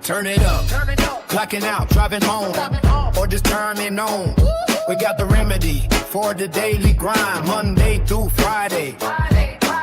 Turn it up, clocking out, driving home, or just turning on. We got the remedy for the daily grind, Monday through Friday.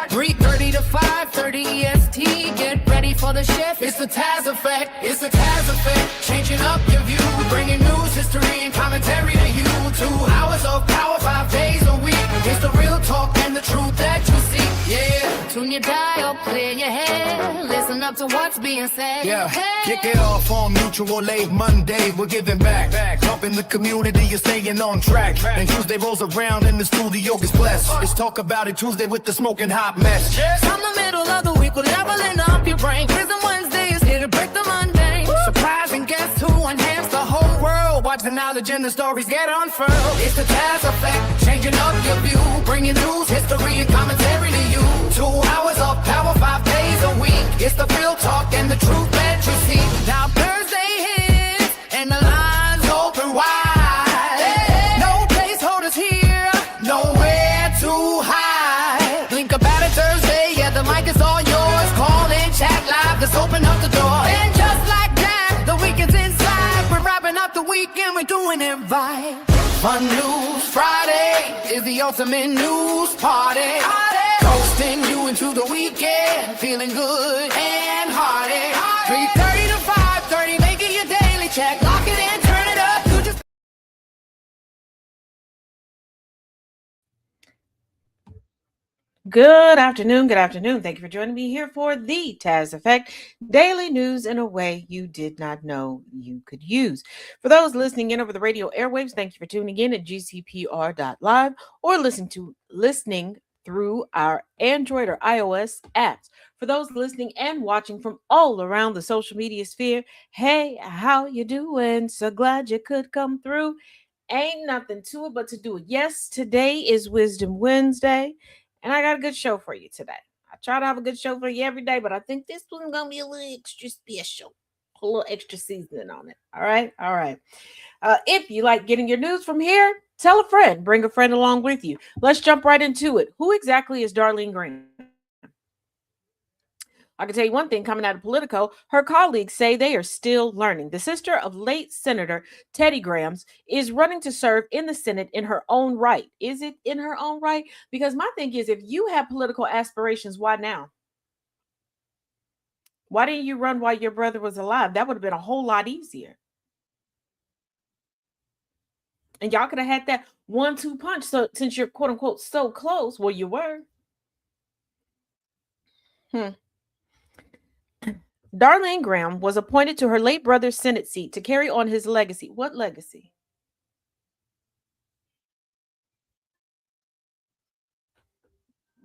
3:30 to 5:30 EST, get ready for the shift. It's the Taz effect, it's the Taz effect, changing up your view, bringing news, history, and commentary to you. 2 hours of power, 5 days a week. It's the real talk and the truth that you seek. Yeah, tune your dial, clear your head, listen up to what's being said. Yeah, kick it off on Mutual Aid Monday. We're giving back, helping the community. You're staying on track. And Tuesday rolls around and the studio gets blessed. It's Talk About It Tuesday with the smoking hot mess. From the middle of the week, we're leveling up your brain. Prison Wednesday is here to break the mundane. Surprising guests who enhance the whole world. Watch the knowledge and the stories get unfurled. It's the Taz effect, changing up your view, bringing news, history, and commentary to you. 2 hours of power, 5 days a week. It's the real talk and the truth that you see. Now Thursday hits and the lines open wide. No placeholders here, nowhere to hide. Think about it Thursday, yeah, the mic is all yours. Call in, chat live, let's open up the door. And just like that, the weekend's inside. We're wrapping up the weekend, we're doing it right. Fun News Friday is the ultimate news party. Coasting you into the weekend, feeling good and hearty. 3:30 to 5:30, making your daily check. Lock it in, turn it up. You just Good afternoon. Thank you for joining me here for the Taz Effect, daily news in a way you did not know you could use. For those listening in over the radio airwaves, thank you for tuning in at GCPR.live or listening through our Android or iOS apps. For those listening and watching from all around the social media sphere, hey, how you doing? So glad you could come through. Ain't nothing to it but to do it. Yes, today is Wisdom Wednesday. And I got a good show for you today. I try to have a good show for you every day, but I think this one's going to be a little extra special. A little extra seasoning on it. All right? All right. If you like getting your news from here, tell a friend. Bring a friend along with you. Let's jump right into it. Who exactly is Darlene Graham? I can tell you one thing coming out of Politico, her colleagues say they are still learning. The sister of late Senator Teddy Graham is running to serve in the Senate in her own right. Is it in her own right? Because my thing is, if you have political aspirations, why now? Why didn't you run while your brother was alive? That would have been a whole lot easier. And y'all could have had that 1-2 punch. So since you're quote unquote so close, well, you were. Darlene Graham was appointed to her late brother's Senate seat to carry on his legacy. What legacy?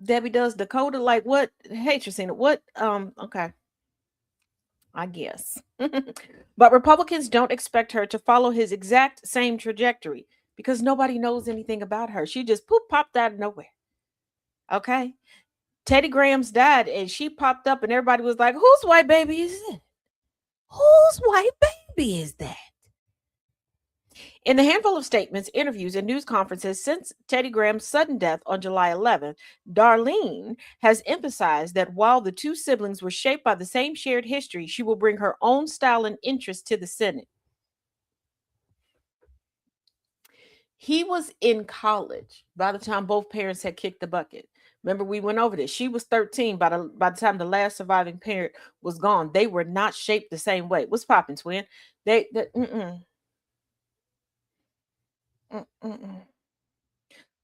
Debbie does Dakota like what? Hey, Tracina, what? Okay. I guess. But Republicans don't expect her to follow his exact same trajectory because nobody knows anything about her. She just popped out of nowhere. Okay. Teddy Graham's died and she popped up and everybody was like, whose white baby is it? Whose white baby is that? In the handful of statements, interviews, and news conferences since Teddy Graham's sudden death on July 11th, Darlene has emphasized that while the two siblings were shaped by the same shared history, she will bring her own style and interest to the Senate. He was in college by the time both parents had kicked the bucket. Remember, we went over this. She was 13 by the time the last surviving parent was gone. They were not shaped the same way. What's popping, twin?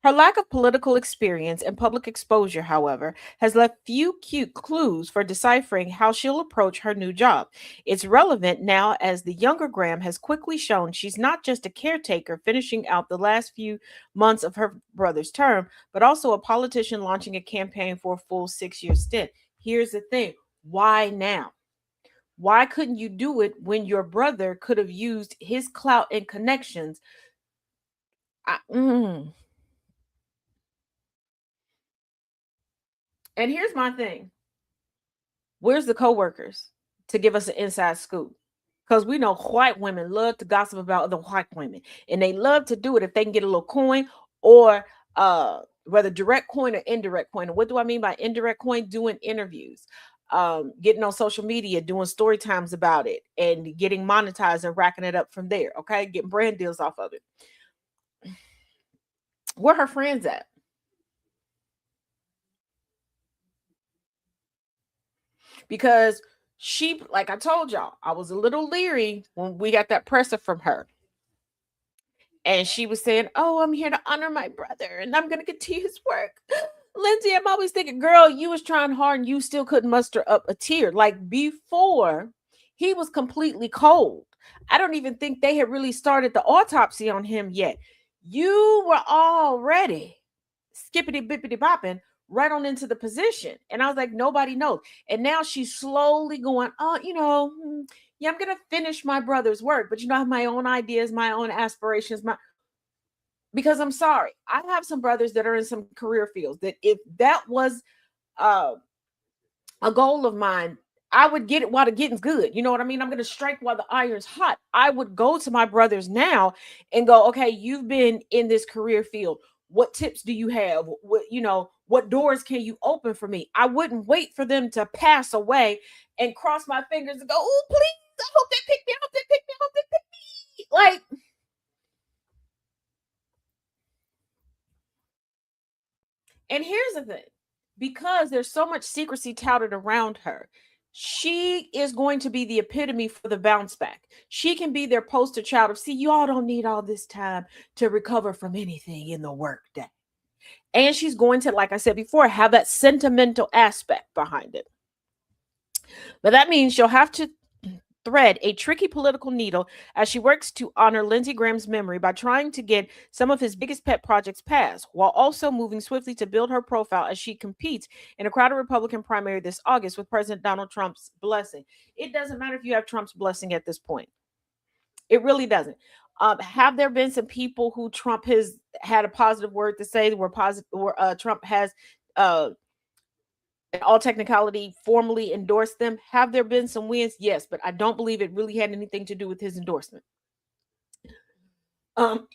Her lack of political experience and public exposure, however, has left few cute clues for deciphering how she'll approach her new job. It's relevant now as the younger Graham has quickly shown she's not just a caretaker finishing out the last few months of her brother's term, but also a politician launching a campaign for a full 6-year stint. Here's the thing. Why now? Why couldn't you do it when your brother could have used his clout and connections? And here's my thing. Where's the coworkers to give us an inside scoop? Because we know white women love to gossip about other white women. And they love to do it if they can get a little coin or whether direct coin or indirect coin. And what do I mean by indirect coin? Doing interviews, getting on social media, doing story times about it, and getting monetized and racking it up from there. Okay, getting brand deals off of it. Where her friends at? Because she, like I told y'all, I was a little leery when we got that presser from her. And she was saying, "Oh, I'm here to honor my brother and I'm going to continue his work." Lindsay, I'm always thinking, girl, you was trying hard and you still couldn't muster up a tear. Like before, he was completely cold. I don't even think they had really started the autopsy on him yet. You were already skippity bippity bopping right on into the position. And I was like, nobody knows. And now she's slowly going, "Oh, yeah, I'm gonna finish my brother's work, but I have my own ideas, my own aspirations, because I'm sorry, I have some brothers that are in some career fields that if that was uh, a goal of mine, I would get it while the getting's good. You know what I mean? I'm going to strike while the iron's hot. I would go to my brothers now and go, "Okay, you've been in this career field. What tips do you have? What doors can you open for me?" I wouldn't wait for them to pass away and cross my fingers and go, "Oh, please, I hope they pick me. I hope they pick me. I hope they pick me." Like, and here's the thing, because there's so much secrecy touted around her, she is going to be the epitome for the bounce back. She can be their poster child of, "See, you all don't need all this time to recover from anything in the workday." And she's going to, like I said before, have that sentimental aspect behind it. But that means she'll have to thread a tricky political needle as she works to honor Lindsey Graham's memory by trying to get some of his biggest pet projects passed, while also moving swiftly to build her profile as she competes in a crowded Republican primary this August with President Donald Trump's blessing. It doesn't matter if you have Trump's blessing at this point. It really doesn't. Have there been some people who Trump has had a positive word to say, where positive, where Trump has in all technicality formally endorsed them? Have there been some wins? Yes, but I don't believe it really had anything to do with his endorsement. um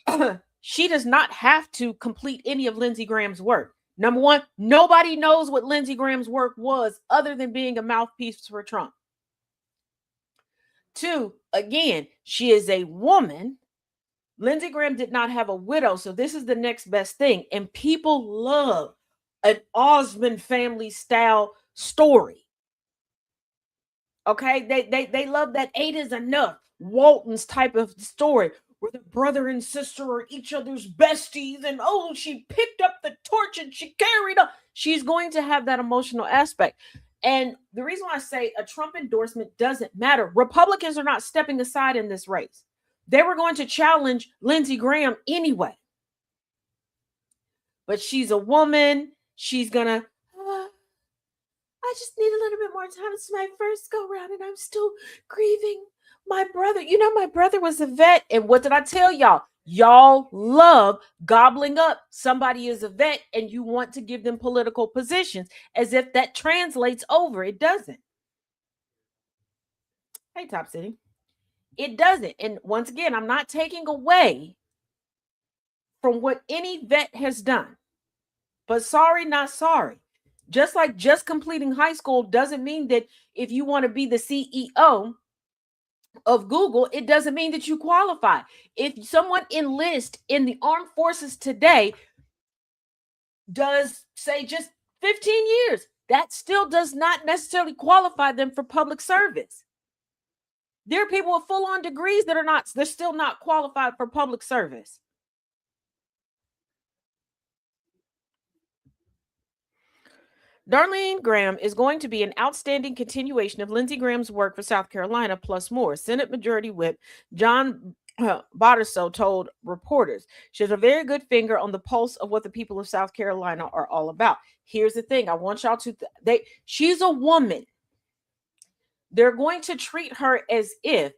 she does not have to complete any of Lindsey Graham's work. Number one, nobody knows what Lindsey Graham's work was other than being a mouthpiece for Trump. Two, again, she is a woman. Lindsey Graham did not have a widow, so this is the next best thing. And people love an Osmond family style story. Okay, they love that 8 is enough, Walton's type of story, where the brother and sister are each other's besties, and oh, she picked up the torch and she carried up. She's going to have that emotional aspect. And the reason why I say a Trump endorsement doesn't matter, Republicans are not stepping aside in this race. They were going to challenge Lindsey Graham anyway. But she's a woman. She's gonna, "I just need a little bit more time. It's my first go round and I'm still grieving my brother. My brother was a vet." And what did I tell y'all? Y'all love gobbling up somebody is a vet and you want to give them political positions as if that translates over. It doesn't. Hey, Top City. It doesn't. And once again, I'm not taking away from what any vet has done. But sorry, not sorry. Just like just completing high school doesn't mean that if you want to be the CEO of Google, it doesn't mean that you qualify. If someone enlists in the armed forces today, does say just 15 years, that still does not necessarily qualify them for public service. There are people with full-on degrees that they're still not qualified for public service. Darlene Graham is going to be an outstanding continuation of Lindsey Graham's work for South Carolina, plus more. Senate Majority Whip John Bartoso told reporters she has a very good finger on the pulse of what the people of South Carolina are all about. Here's the thing. I want y'all to, she's a woman. They're going to treat her as if,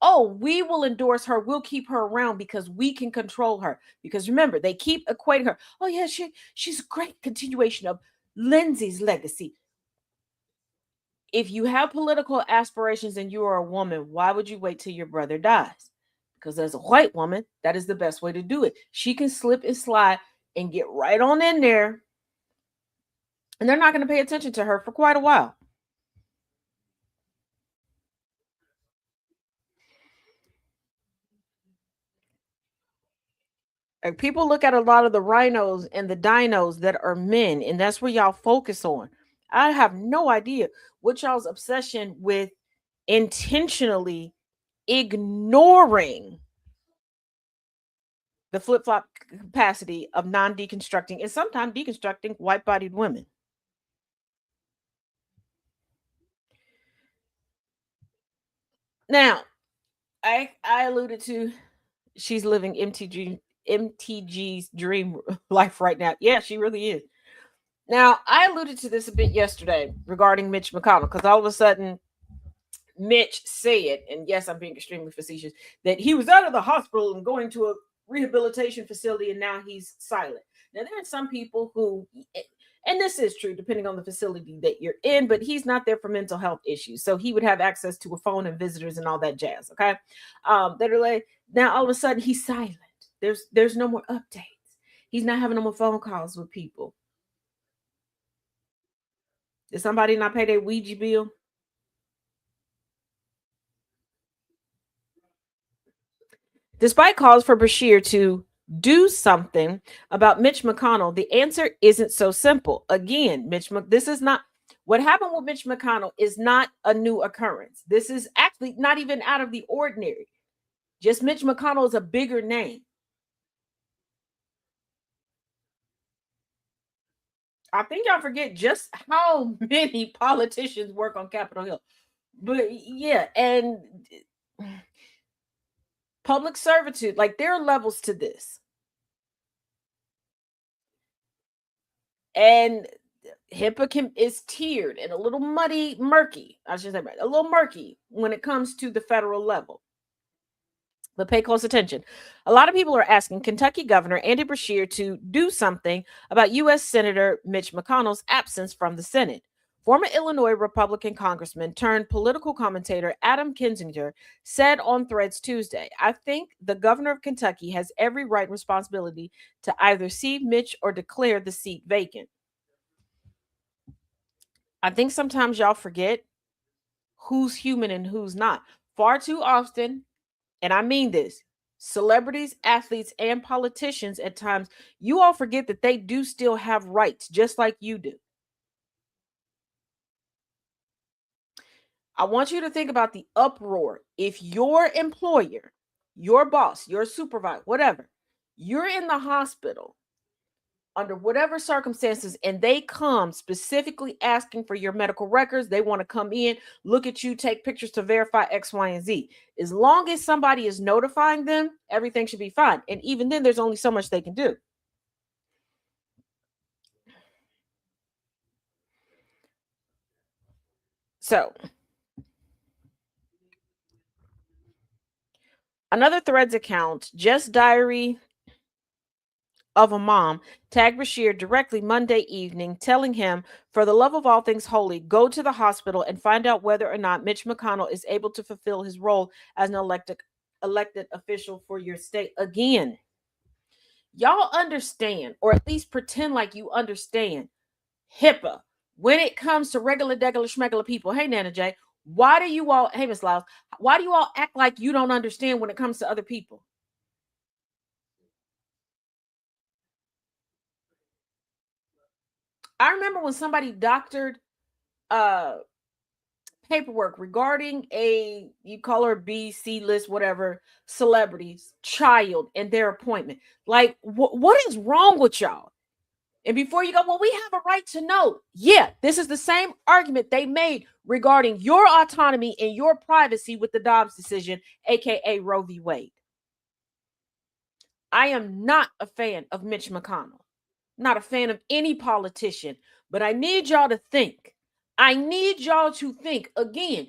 oh, we will endorse her. We'll keep her around because we can control her. Because remember, they keep equating her. Oh, yeah, she's a great continuation of Lindsey's legacy. If you have political aspirations and you are a woman, why would you wait till your brother dies? Because as a white woman, that is the best way to do it. She can slip and slide and get right on in there. And they're not going to pay attention to her for quite a while. Like, people look at a lot of the rhinos and the dinos that are men, and that's where y'all focus on. I have no idea what y'all's obsession with intentionally ignoring the flip flop capacity of non deconstructing and sometimes deconstructing white bodied women. Now, I alluded to she's living MTG's dream life right now. Yeah, she really is. Now, I alluded to this a bit yesterday regarding Mitch McConnell, because all of a sudden Mitch said, and yes, I'm being extremely facetious, that he was out of the hospital and going to a rehabilitation facility, and now he's silent. Now, there are some people who, and this is true depending on the facility that you're in, but he's not there for mental health issues. So he would have access to a phone and visitors and all that jazz. Okay. That are like, now all of a sudden he's silent. There's no more updates. He's not having no more phone calls with people. Did somebody not pay their Ouija bill? Despite calls for Bashir to do something about Mitch McConnell, the answer isn't so simple. Again, this is not what happened with Mitch McConnell is not a new occurrence. This is actually not even out of the ordinary. Just Mitch McConnell is a bigger name. I think y'all forget just how many politicians work on Capitol Hill. But yeah, and public servitude, like, there are levels to this. And HIPAA is tiered and a little murky. I should say a little murky when it comes to the federal level. But pay close attention. A lot of people are asking Kentucky Governor Andy Bashir to do something about U.S. Senator Mitch McConnell's absence from the Senate. Former Illinois Republican Congressman turned political commentator Adam Kinzinger said on Threads Tuesday, "I think the governor of Kentucky has every right and responsibility to either see Mitch or declare the seat vacant." I think sometimes y'all forget who's human and who's not. Far too often, and I mean this, celebrities, athletes, and politicians at times, you all forget that they do still have rights, just like you do. I want you to think about the uproar. If your employer, your boss, your supervisor, whatever, you're in the hospital under whatever circumstances, and they come specifically asking for your medical records, they want to come in, look at you, take pictures to verify X, Y, and Z. As long as somebody is notifying them, everything should be fine. And even then, there's only so much they can do. So, another Threads account, Just Diary of a Mom, tagged Bashir directly Monday evening, telling him, "For the love of all things holy, go to the hospital and find out whether or not Mitch McConnell is able to fulfill his role as an elected official for your state." Again, y'all understand, or at least pretend like you understand, HIPAA when it comes to regular, degular, schmegular people. Hey, Nana J, why do you all, hey, Miss Lyles, why do you all act like you don't understand when it comes to other people? I remember when somebody doctored paperwork regarding a, you call her B, C list, whatever, celebrities, child, and their appointment. Like, what is wrong with y'all? And before you go, well, we have a right to know. Yeah, this is the same argument they made regarding your autonomy and your privacy with the Dobbs decision, aka Roe v. Wade. I am not a fan of Mitch McConnell, not a fan of any politician, but I need y'all to think. I need y'all to think again.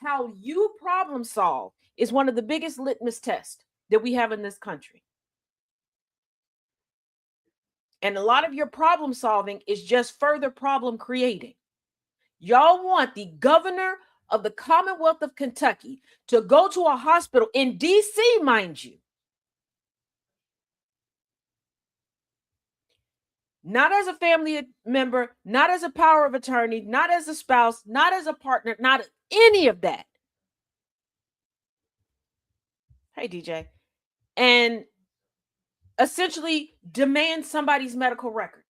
How you problem solve is one of the biggest litmus tests that we have in this country. And a lot of your problem solving is just further problem creating. Y'all want the governor of the Commonwealth of Kentucky to go to a hospital in DC, mind you, not as a family member, not as a power of attorney, not as a spouse, not as a partner, not any of that. Hey, DJ. And essentially demand somebody's medical records.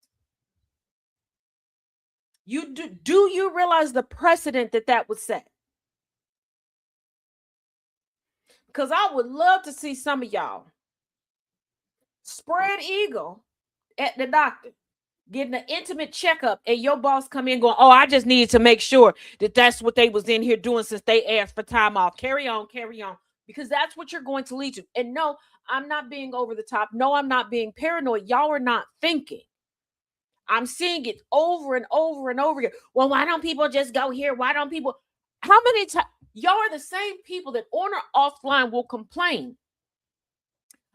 You do you realize the precedent that would set? Because I would love to see some of y'all spread eagle at the doctor, getting an intimate checkup, and your boss come in going, oh, I just needed to make sure that that's what they was in here doing since they asked for time off. Carry on, because that's what you're going to lead to. And no, I'm not being over the top. No, I'm not being paranoid. Y'all are not thinking. I'm seeing it over and over and over again. Well, why don't people just go here? Why don't people? How many times? Y'all are the same people that on or offline will complain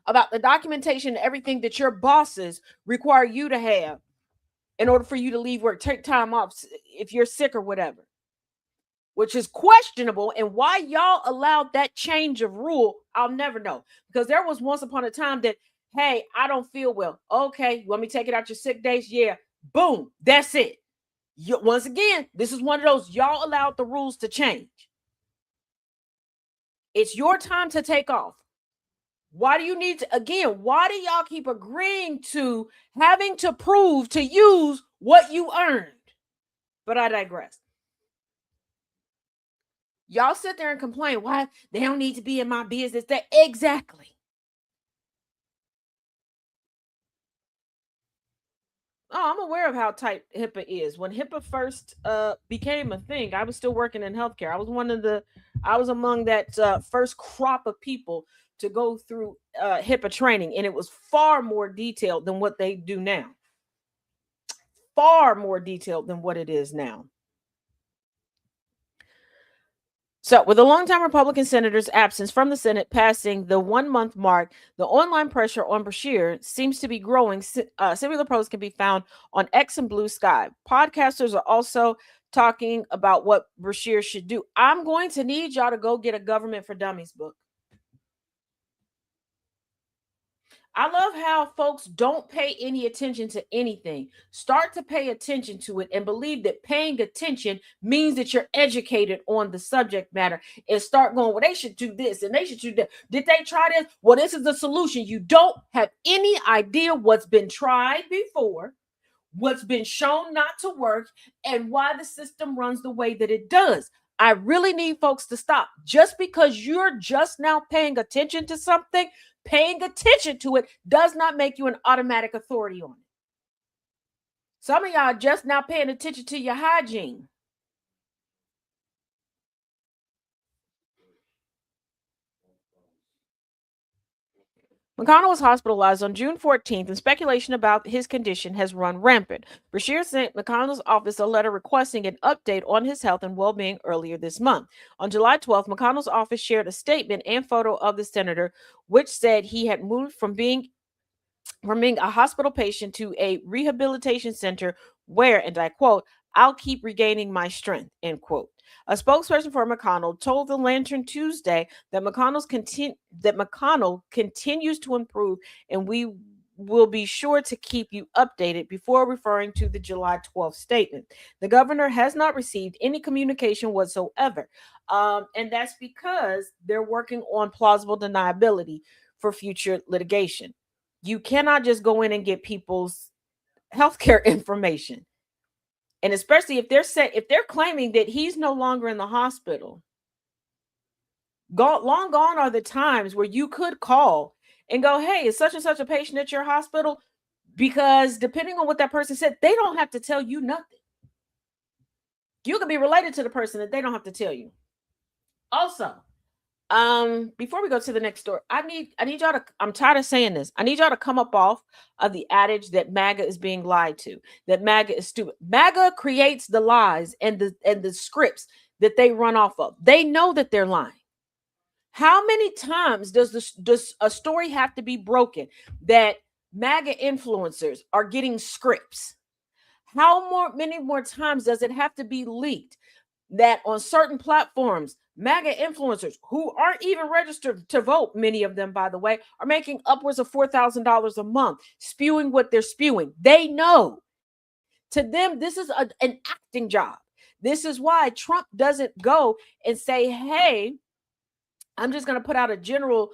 about the documentation and everything that your bosses require you to have in order for you to leave work, take time off if you're sick or whatever, which is questionable. And why y'all allowed that change of rule, I'll never know. Because there was once upon a time that, hey, I don't feel well. Okay, you want me to take it out your sick days? Yeah. Boom. That's it. Once again, this is one of those, y'all allowed the rules to change. It's your time to take off. Why do you need to, again, why do y'all keep agreeing to having to prove to use what you earned? But I digress. Y'all sit there and complain, why they don't need to be in my business. That exactly. Oh, I'm aware of how tight HIPAA is. When HIPAA first became a thing, I was still working in healthcare. I was among that first crop of people to go through HIPAA training, and it was far more detailed than what they do now. Far more detailed than what it is now. So, with a longtime Republican senator's absence from the Senate passing the 1 month mark, the online pressure on Beshear seems to be growing. Similar posts can be found on X and Blue Sky. Podcasters are also talking about what Beshear should do. I'm going to need y'all to go get a Government for Dummies book. I love how folks don't pay any attention to anything. Start to pay attention to it and believe that paying attention means that you're educated on the subject matter, and start going, well, they should do this and they should do that. Did they try this? Well, this is the solution. You don't have any idea what's been tried before, what's been shown not to work, and why the system runs the way that it does. I really need folks to stop. Just because you're just now paying attention to something, paying attention to it does not make you an automatic authority on it. Some of y'all just now paying attention to your hygiene. McConnell was hospitalized on June 14th, and speculation about his condition has run rampant. Beshear sent McConnell's office a letter requesting an update on his health and well-being earlier this month. On July 12th, McConnell's office shared a statement and photo of the senator, which said he had moved from being a hospital patient to a rehabilitation center where, and I quote, I'll keep regaining my strength, end quote. A spokesperson for McConnell told the Lantern Tuesday that McConnell continues to improve, and we will be sure to keep you updated, before referring to the July 12th statement. The governor has not received any communication whatsoever, and that's because they're working on plausible deniability for future litigation. You cannot just go in and get people's healthcare information. And especially if they're claiming that he's no longer in the hospital. Long gone are the times where you could call and go, hey, is such and such a patient at your hospital? Because depending on what that person said, they don't have to tell you nothing. You can be related to the person that they don't have to tell you. Also, before we go to the next story, I need y'all to, I'm tired of saying this, I need y'all to come up off of the adage that MAGA is being lied to, that MAGA is stupid. MAGA creates the lies and the scripts that they run off of. They know that they're lying. How many times does a story have to be broken that MAGA influencers are getting scripts? How many more times does it have to be leaked that on certain platforms MAGA influencers who aren't even registered to vote, many of them, by the way, are making upwards of $4,000 a month, spewing what they're spewing. They know. To them, this is an acting job. This is why Trump doesn't go and say, hey, I'm just going to put out a general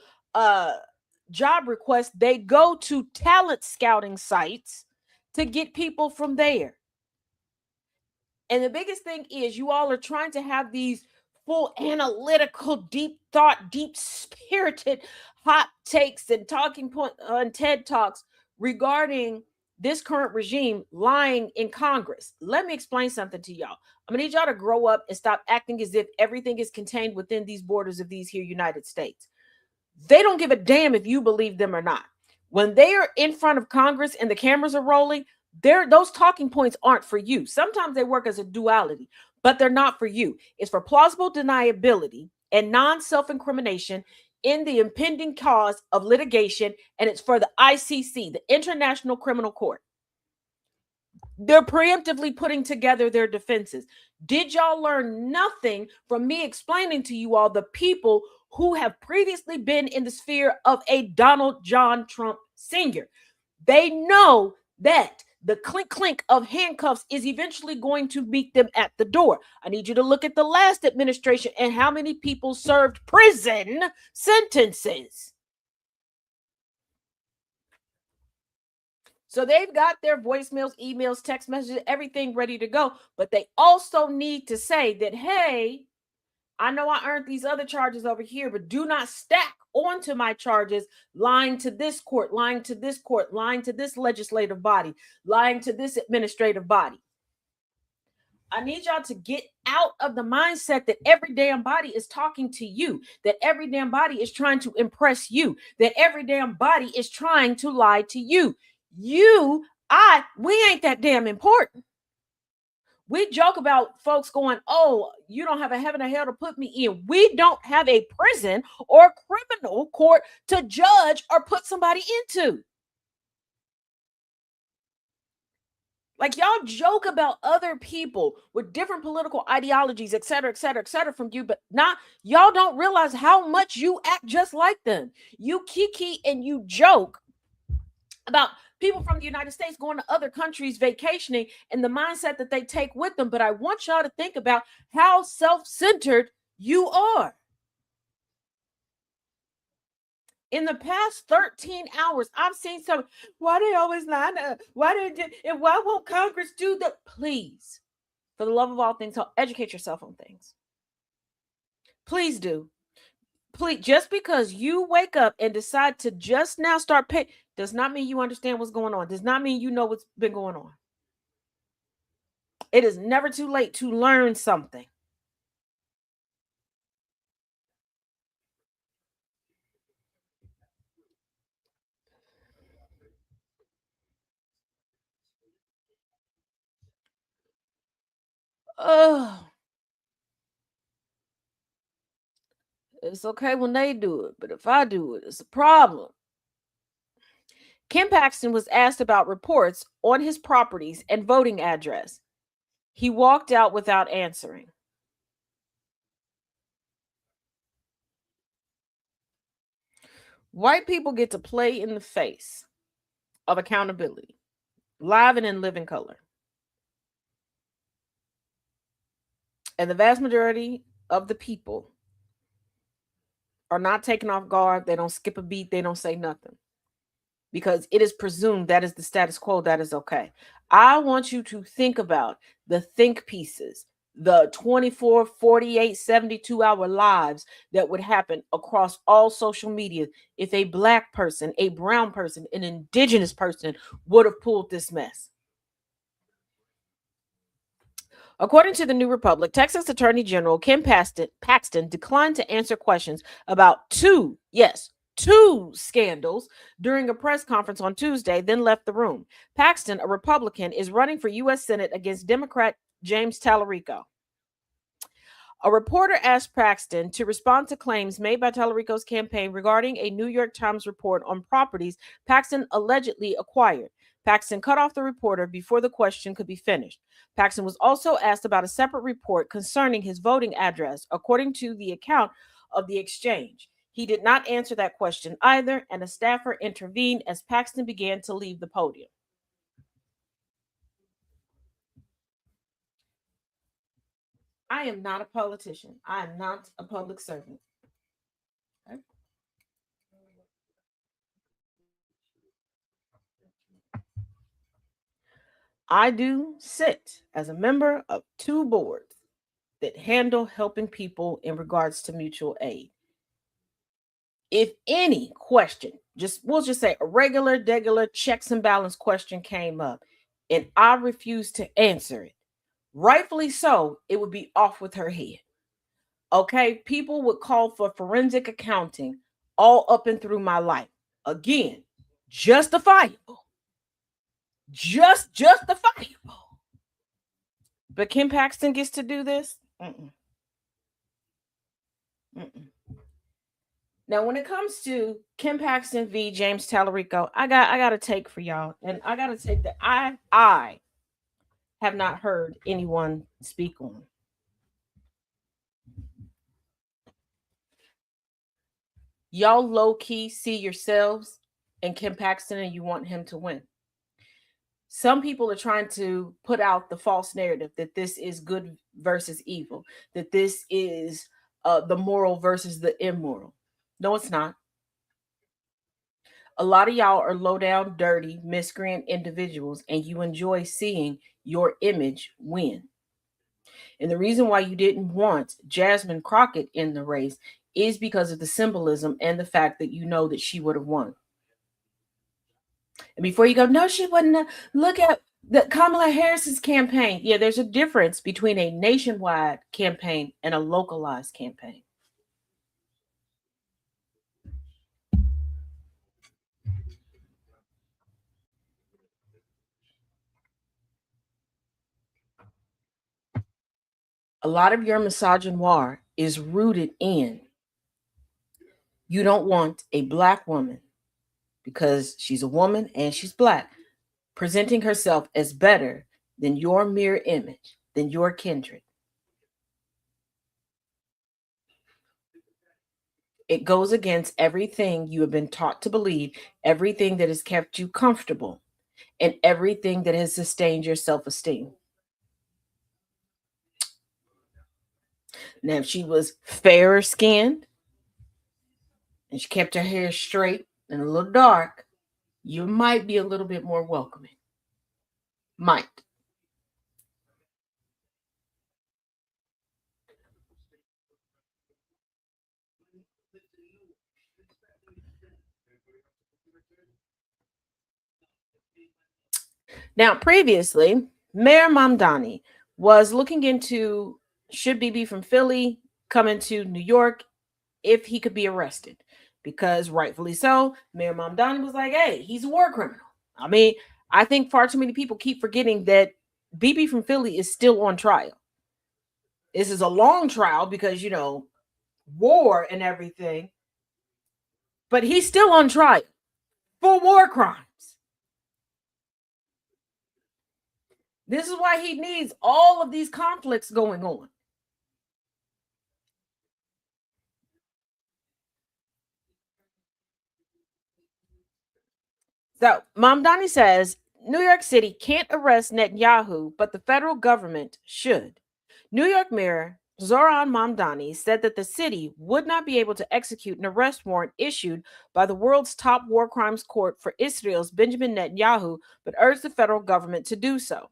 job request. They go to talent scouting sites to get people from there. And the biggest thing is you all are trying to have these full analytical, deep thought, deep spirited hot takes and talking point on TED Talks regarding this current regime lying in Congress. Let me explain something to y'all. I'm gonna need y'all to grow up and stop acting as if everything is contained within these borders of these here United States. They don't give a damn if you believe them or not. When they are in front of Congress and the cameras are rolling, those talking points aren't for you. Sometimes they work as a duality, but they're not for you. It's for plausible deniability and non-self-incrimination in the impending cause of litigation, and it's for the ICC, the International Criminal Court. They're preemptively putting together their defenses. Did y'all learn nothing from me explaining to you all the people who have previously been in the sphere of a Donald John Trump Sr.? They know that the clink clink of handcuffs is eventually going to meet them at the door. I need you to look at the last administration and how many people served prison sentences. So they've got their voicemails, emails, text messages, everything ready to go. But they also need to say that, hey, I know I earned these other charges over here, but do not stack onto my charges lying to this court, lying to this court, lying to this legislative body, lying to this administrative body. I need y'all to get out of the mindset that every damn body is talking to you, that every damn body is trying to impress you, that every damn body is trying to lie to you. We ain't that damn important. We joke about folks going, oh, you don't have a heaven or hell to put me in. We don't have a prison or criminal court to judge or put somebody into. Like, y'all joke about other people with different political ideologies, et cetera, et cetera, et cetera from you, but y'all don't realize how much you act just like them. You kiki and you joke about people from the United States going to other countries vacationing and the mindset that they take with them. But I want y'all to think about how self-centered you are. In the past 13 hours, I've seen some, why they always line up? Why won't Congress do that? Please, for the love of all things, educate yourself on things. Please do. Please, just because you wake up and decide to just now start paying does not mean you understand what's going on. Does not mean you know what's been going on. It is never too late to learn something. It's okay when they do it, but if I do it, it's a problem. Ken Paxton was asked about reports on his properties and voting address. He walked out without answering. White people get to play in the face of accountability, live and in living color. And the vast majority of the people are not taken off guard. They don't skip a beat. They don't say nothing. Because it is presumed that is the status quo, that is okay. I want you to think about the think pieces, the 24, 48, 72-hour lives that would happen across all social media if a Black person, a brown person, an indigenous person would have pulled this mess. According to the New Republic, Texas Attorney General Ken Paxton declined to answer questions about two scandals during a press conference on Tuesday, then left the room. Paxton, a Republican, is running for U.S. Senate against Democrat James Tallarico. A reporter asked Paxton to respond to claims made by Tallarico's campaign regarding a New York Times report on properties Paxton allegedly acquired. Paxton cut off the reporter before the question could be finished. Paxton was also asked about a separate report concerning his voting address, according to the account of the exchange. He did not answer that question either, and a staffer intervened as Paxton began to leave the podium. I am not a politician. I am not a public servant. Okay? I do sit as a member of two boards that handle helping people in regards to mutual aid. If any question, we'll just say a regular checks and balance question came up and I refused to answer it, rightfully so, it would be off with her head. Okay, people would call for forensic accounting all up and through my life. Again, justifiable. Just justifiable. But Kim Paxton gets to do this? Mm-mm. Mm-mm. Now, when it comes to Kim Paxton v. James Tallarico, I got a take for y'all, and I got a take that I have not heard anyone speak on. Y'all low key see yourselves in Kim Paxton, and you want him to win. Some people are trying to put out the false narrative that this is good versus evil, that this is the moral versus the immoral. No, it's not. A lot of y'all are low down, dirty, miscreant individuals, and you enjoy seeing your image win. And the reason why you didn't want Jasmine Crockett in the race is because of the symbolism and the fact that you know that she would have won. And before you go, no, she wouldn't. Look at the Kamala Harris's campaign. Yeah, there's a difference between a nationwide campaign and a localized campaign. A lot of your misogynoir is rooted in you don't want a black woman because she's a woman and she's black presenting herself as better than your mirror image, than your kindred. It goes against everything you have been taught to believe, everything that has kept you comfortable, and everything that has sustained your self-esteem. Now, if she was fairer skinned and she kept her hair straight and a little dark, you might be a little bit more welcoming. Might. Now, previously, Mayor Mamdani was looking into should BB from Philly come into New York if he could be arrested. Because rightfully so, Mayor Mamdani was like, hey, he's a war criminal. I mean, I think far too many people keep forgetting that BB from Philly is still on trial. This is a long trial because, war and everything. But he's still on trial for war crimes. This is why he needs all of these conflicts going on. So, Mamdani says New York City can't arrest Netanyahu, but the federal government should. New York Mayor Zoran Mamdani said that the city would not be able to execute an arrest warrant issued by the world's top war crimes court for Israel's Benjamin Netanyahu, but urged the federal government to do so.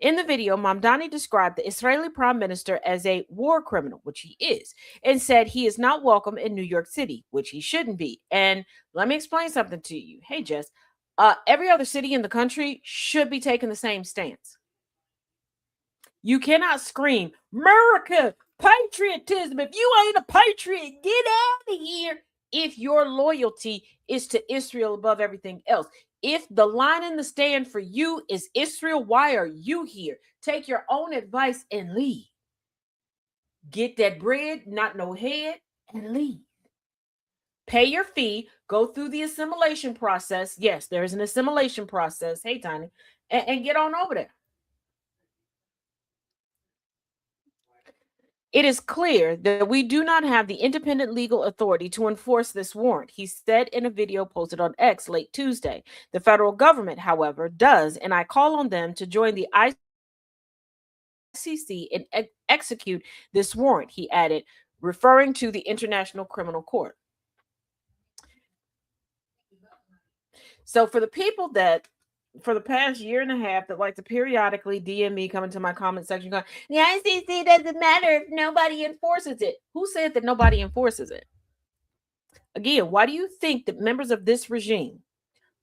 In the video, Mamdani described the Israeli prime minister as a war criminal, which he is, and said he is not welcome in New York City, which he shouldn't be. And let me explain something to you. Hey, Jess, every other city in the country should be taking the same stance. You cannot scream, America, patriotism. If you ain't a patriot, get out of here. If your loyalty is to Israel above everything else. If the line in the stand for you is Israel, why are you here? Take your own advice and leave. Get that bread, not no head, and leave. pay your fee, go through the assimilation process. Yes, there's an assimilation process. Hey, Tiny, and get on over there. It is clear that we do not have the independent legal authority to enforce this warrant, he said in a video posted on X late Tuesday. The federal government, however, does, and I call on them to join the ICC and execute this warrant, he added, referring to the International Criminal Court. So for the people that for the past year and a half that like to periodically DM me, come into my comment section going, the ICC doesn't matter if nobody enforces it. Who said that nobody enforces it? Again, why do you think that members of this regime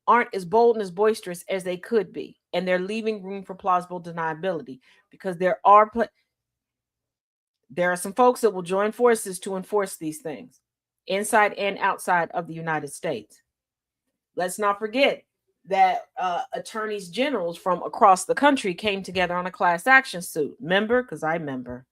aren't as bold and as boisterous as they could be? And they're leaving room for plausible deniability because there are some folks that will join forces to enforce these things inside and outside of the United States. Let's not forget that attorneys generals from across the country came together on a class action suit. Remember? Because I remember.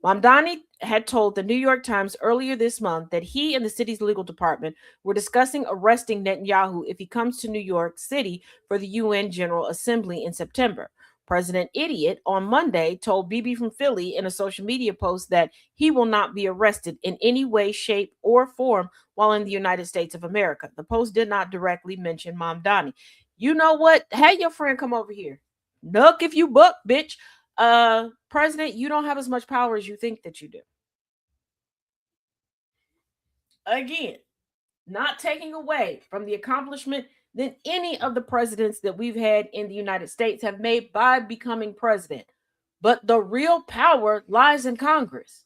Mamdani had told the New York Times earlier this month that he and the city's legal department were discussing arresting Netanyahu if he comes to New York City for the UN General Assembly in September. President Idiot on Monday told BB from Philly in a social media post that he will not be arrested in any way, shape, or form while in the United States of America. The post did not directly mention Mamdani. You know what? Have your friend come over here. Nuck if you buck, bitch. President, you don't have as much power as you think that you do. Again, not taking away from the accomplishment that any of the presidents that we've had in the United States have made by becoming president. But the real power lies in Congress.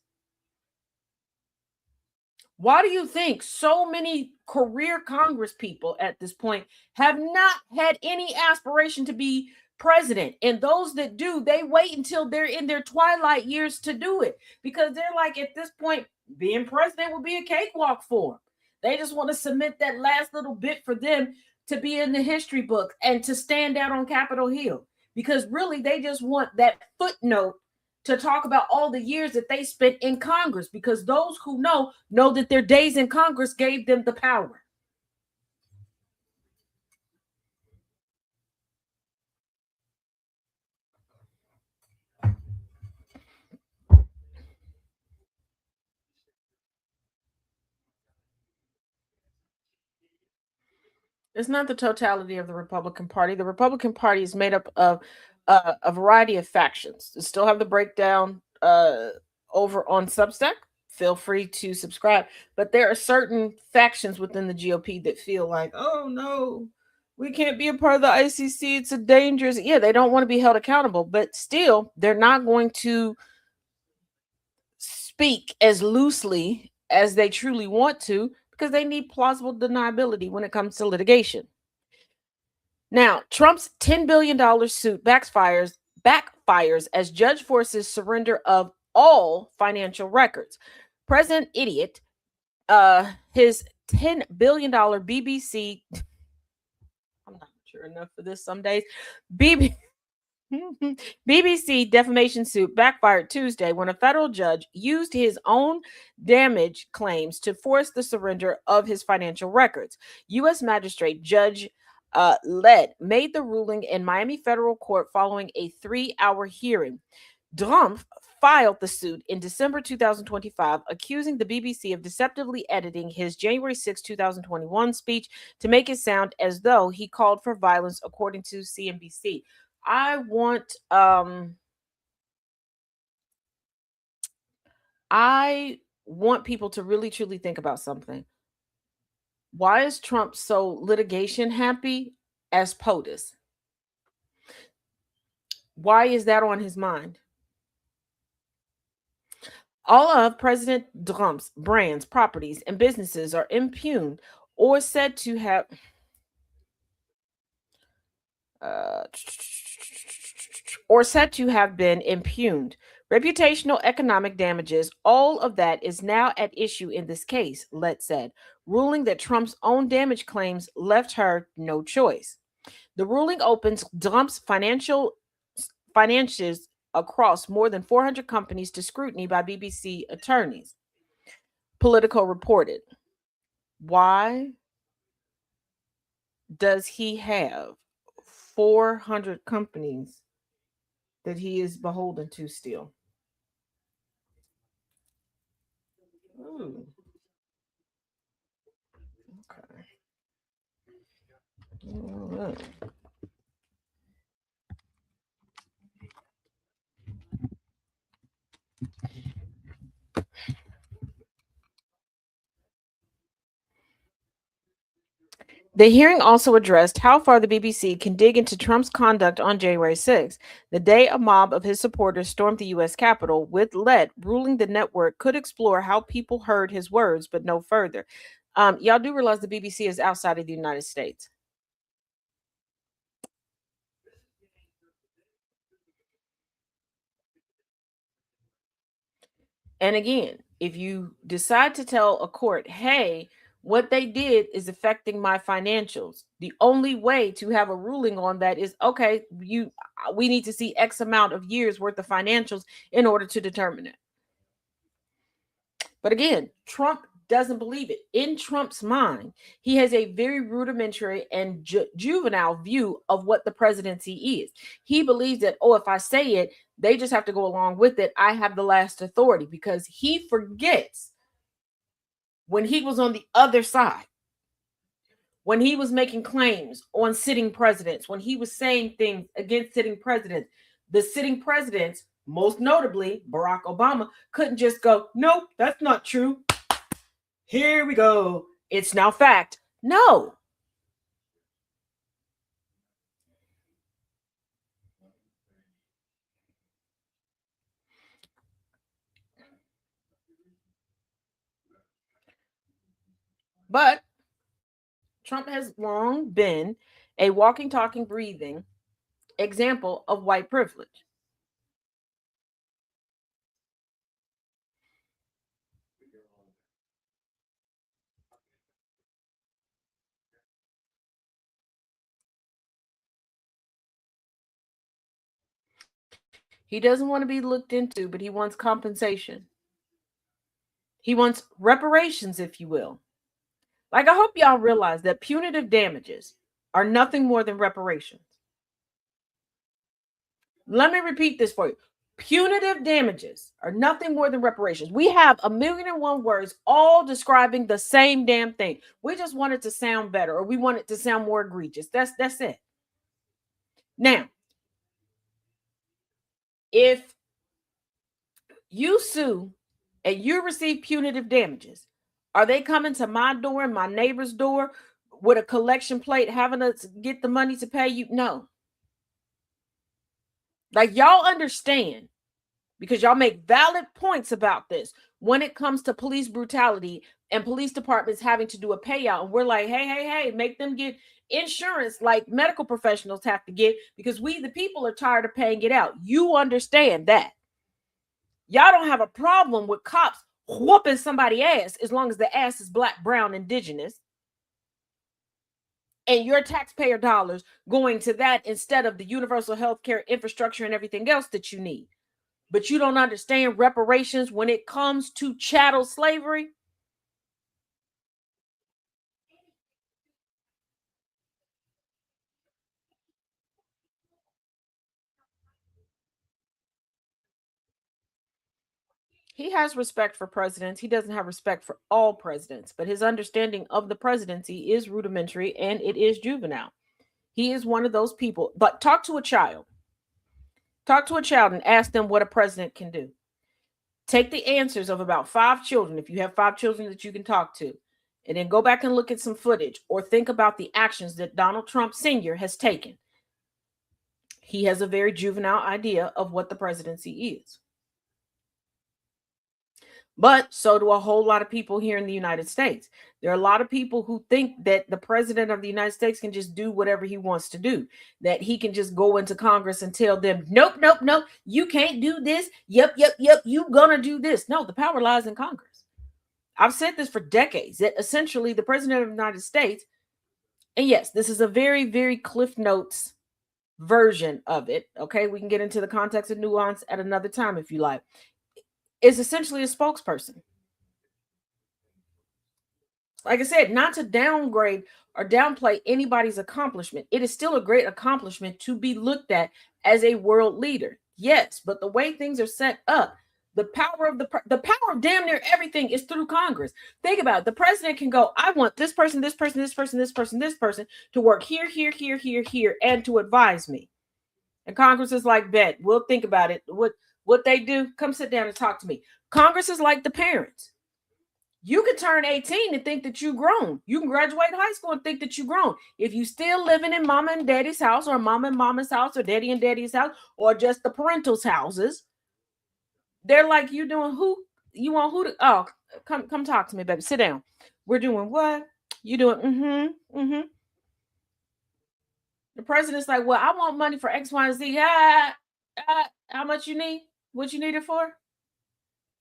Why do you think so many career Congress people at this point have not had any aspiration to be president? And those that do, they wait until they're in their twilight years to do it because they're like, at this point, being president will be a cakewalk for them. They just want to submit that last little bit for them to be in the history book and to stand out on Capitol Hill because really they just want that footnote to talk about all the years that they spent in Congress because those who know that their days in Congress gave them the power. It's not the totality of the Republican Party. The Republican Party is made up of a variety of factions. You still have the breakdown over on Substack. Feel free to subscribe. But there are certain factions within the GOP that feel like, oh no, we can't be a part of the ICC. It's a dangerous. Yeah, they don't want to be held accountable, but still, they're not going to speak as loosely as they truly want to because they need plausible deniability when it comes to litigation. Now, Trump's $10 billion suit backfires as judge forces surrender of all financial records. President Idiot, his $10 billion BBC, I'm not sure enough for this some days, BBC defamation suit backfired Tuesday when a federal judge used his own damage claims to force the surrender of his financial records. U.S. Magistrate Judge Led made the ruling in Miami federal court following a 3-hour hearing. Trump filed the suit in December 2025, accusing the BBC of deceptively editing his January 6, 2021 speech to make it sound as though he called for violence, according to CNBC. I want people to really truly think about something. Why is Trump so litigation happy as POTUS? Why is that on his mind? All of President Trump's brands, properties, and businesses are impugned or said to have been impugned. Reputational economic damages, all of that is now at issue in this case, Lett said, ruling that Trump's own damage claims left her no choice. The ruling opens Trump's finances across more than 400 companies to scrutiny by BBC attorneys, Politico reported. Why does he have 400 companies that he is beholden to still? Ooh, okay. All right. The hearing also addressed how far the BBC can dig into Trump's conduct on January 6th, the day a mob of his supporters stormed the U.S. Capitol, with lead ruling the network could explore how people heard his words, but no further. Y'all do realize the BBC is outside of the United States. And again, if you decide to tell a court, hey, what they did is affecting my financials, the only way to have a ruling on that is okay, we need to see X amount of years worth of financials in order to determine it. But again, Trump doesn't believe it. In Trump's mind, he has a very rudimentary and juvenile view of what the presidency is. He believes that, oh, if I say it, they just have to go along with it. I have the last authority, because he forgets when he was on the other side, when he was making claims on sitting presidents, when he was saying things against sitting presidents, the sitting presidents, most notably Barack Obama, couldn't just go, nope, that's not true. Here we go. It's now fact. No. But Trump has long been a walking, talking, breathing example of white privilege. He doesn't want to be looked into, but he wants compensation. He wants reparations, if you will. Like, I hope y'all realize that punitive damages are nothing more than reparations. Let me repeat this for you. Punitive damages are nothing more than reparations. We have 1,000,001 words all describing the same damn thing. We just want it to sound better, or we want it to sound more egregious. That's it. Now, if you sue and you receive punitive damages, are they coming to my door and my neighbor's door with a collection plate having us get the money to pay you? No. Like, y'all understand, because y'all make valid points about this when it comes to police brutality and police departments having to do a payout. And we're like, hey, make them get insurance like medical professionals have to get, because we, the people, are tired of paying it out. You understand that. Y'all don't have a problem with cops whooping somebody's ass as long as the ass is black, brown, indigenous, and your taxpayer dollars going to that instead of the universal health care infrastructure and everything else that you need. But you don't understand reparations when it comes to chattel slavery. He has respect for presidents. He doesn't have respect for all presidents, but his understanding of the presidency is rudimentary and it is juvenile. He is one of those people. But talk to a child. Talk to a child and ask them what a president can do. Take the answers of about 5 children, if you have 5 children that you can talk to, and then go back and look at some footage or think about the actions that Donald Trump Sr. has taken. He has a very juvenile idea of what the presidency is. But so do a whole lot of people here in the United States. There are a lot of people who think that the president of the United States can just do whatever he wants to do, that he can just go into Congress and tell them, nope, you can't do this. Yep, you gonna do this. No, the power lies in Congress. I've said this for decades, that essentially the president of the United States, and yes, this is a very, very Cliff Notes version of it. Okay, we can get into the context and nuance at another time if you like. Is essentially a spokesperson. like I said, not to downgrade or downplay anybody's accomplishment. It is still a great accomplishment to be looked at as a world leader. Yes, but the way things are set up, the power of the power of damn near everything is through Congress. Think about it. The president can go, I want this person, this person, this person, this person, this person to work here, here, here, here, here, and to advise me. And Congress is like, bet, we'll think about it. What they do, come sit down and talk to me. Congress is like the parents. You can turn 18 and think that you've grown. You can graduate high school and think that you've grown. If you still living in mama and daddy's house, or mama and mama's house, or daddy and daddy's house, or just the parental's houses, they're like, you doing who? You want who to? Oh, come talk to me, baby. Sit down. We're doing what? You doing? The president's like, well, I want money for X, Y, and Z. How much you need? What you need it for?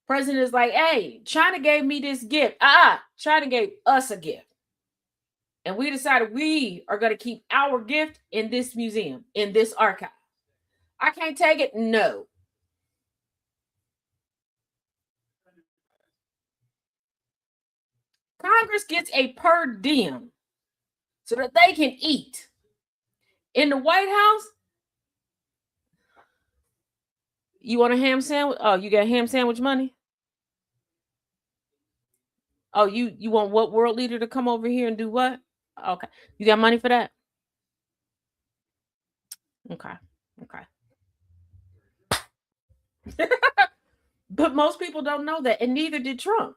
President is like, hey, China gave me this gift. China gave us a gift. And we decided we are going to keep our gift in this museum, in this archive. I can't take it. No. Congress gets a per diem so that they can eat. In the White House, you want a ham sandwich? Oh, you got ham sandwich money? Oh, you want what world leader to come over here and do what? Okay. You got money for that? Okay. But most people don't know that, and neither did Trump.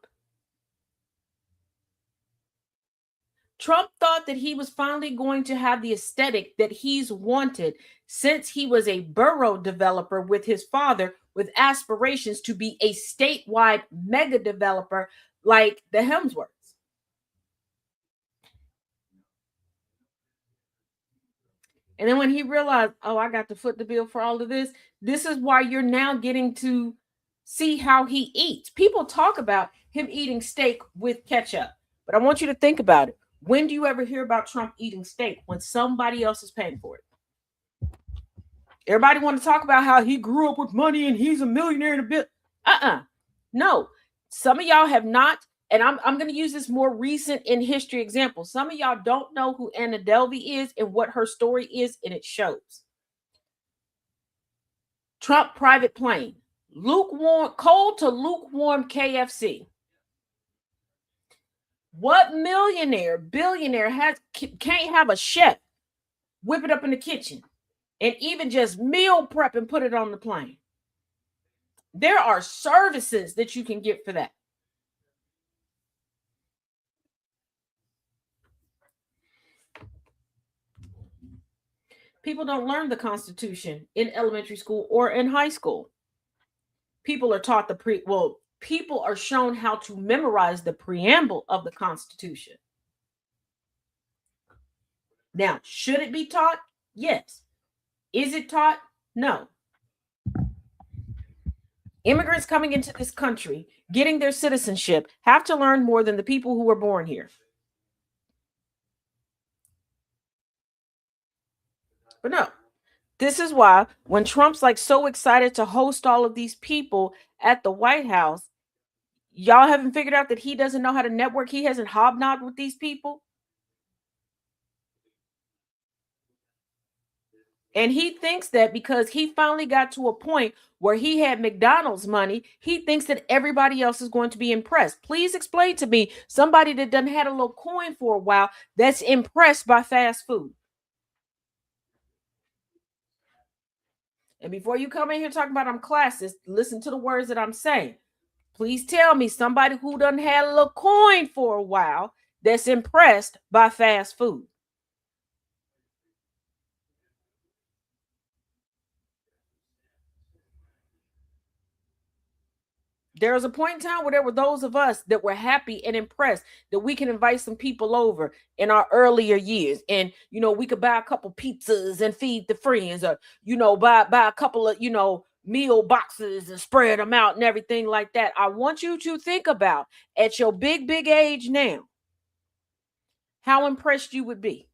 Trump thought that he was finally going to have the aesthetic that he's wanted since he was a borough developer with his father, with aspirations to be a statewide mega developer like the Hemsworths. And then when he realized, oh, I got to foot the bill for all of this, this is why you're now getting to see how he eats. People talk about him eating steak with ketchup, but I want you to think about it. When do you ever hear about Trump eating steak? When somebody else is paying for it. Everybody want to talk about how he grew up with money and he's a millionaire in a bit. No, some of y'all have not. And I'm going to use this more recent in history example. Some of y'all don't know who Anna Delvey is and what her story is, and it shows. Trump private plane, lukewarm, cold to lukewarm KFC. What millionaire, billionaire can't have a chef whip it up in the kitchen and even just meal prep and put it on the plane? There are services that you can get for that. People don't learn the Constitution in elementary school or in high school. People are taught people are shown how to memorize the preamble of the Constitution. Now, should it be taught? Yes. Is it taught? No. Immigrants coming into this country, getting their citizenship, have to learn more than the people who were born here. But no, this is why when Trump's like so excited to host all of these people at the White House, y'all haven't figured out that he doesn't know how to network. He hasn't hobnobbed with these people. And he thinks that because he finally got to a point where he had McDonald's money, he thinks that everybody else is going to be impressed. Please explain to me somebody that doesn't had a little coin for a while that's impressed by fast food. And before you come in here talking about I'm classist, listen to the words that I'm saying. Please tell me somebody who done had a little coin for a while that's impressed by fast food. There was a point in time where there were those of us that were happy and impressed that we can invite some people over in our earlier years. And, we could buy a couple pizzas and feed the friends, or, buy a couple of, meal boxes and spread them out and everything like that. I want you to think about at your big age now, how impressed you would be.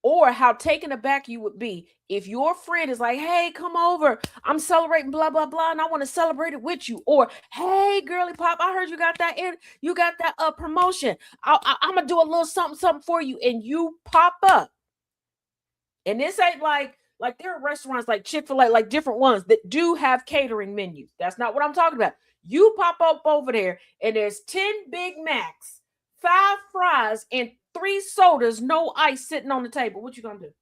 Or how taken aback you would be if your friend is like, hey, come over. I'm celebrating blah, blah, blah, and I want to celebrate it with you. Or, hey, girly pop, I heard you got that promotion. I'm going to do a little something, something for you. And you pop up. And this ain't like there are restaurants like Chick-fil-A, like different ones that do have catering menus. That's not what I'm talking about. You pop up over there and there's 10 Big Macs, 5 fries, and 3 sodas, no ice sitting on the table. What you gonna do?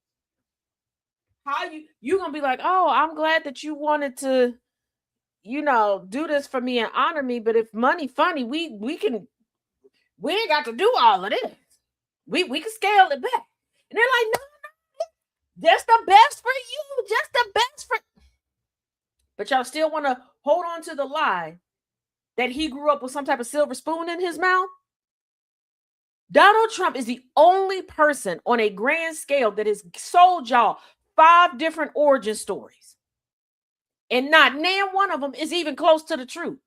How you gonna be like, oh, I'm glad that you wanted to, do this for me and honor me. But if money funny, we ain't got to do all of this. We can scale it back. And they're like, no, that's the best for you. Just the best for. But y'all still want to hold on to the lie that he grew up with some type of silver spoon in his mouth. Donald Trump is the only person on a grand scale that has sold y'all 5 different origin stories. And not one of them is even close to the truth.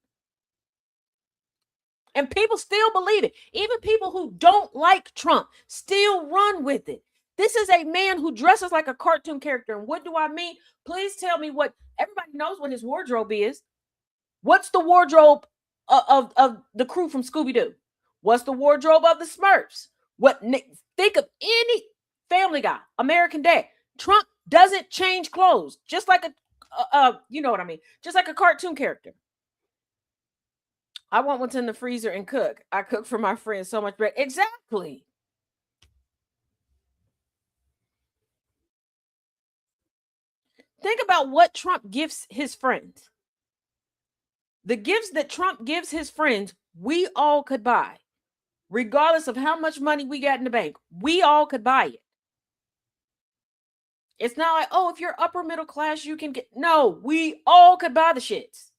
And people still believe it. Even people who don't like Trump still run with it. This is a man who dresses like a cartoon character. And what do I mean? Please tell me what everybody knows what his wardrobe is. What's the wardrobe of the crew from Scooby-Doo? What's the wardrobe of the Smurfs? Think of any Family Guy, American Dad. Trump doesn't change clothes, just like you know what I mean, just like a cartoon character. I want what's in the freezer and cook. I cook for my friends so much better. Exactly. Think about what Trump gives his friends. The gifts that Trump gives his friends, we all could buy. Regardless of how much money we got in the bank, we all could buy it. It's not like, oh, if you're upper middle class, you can get. No, we all could buy the shits.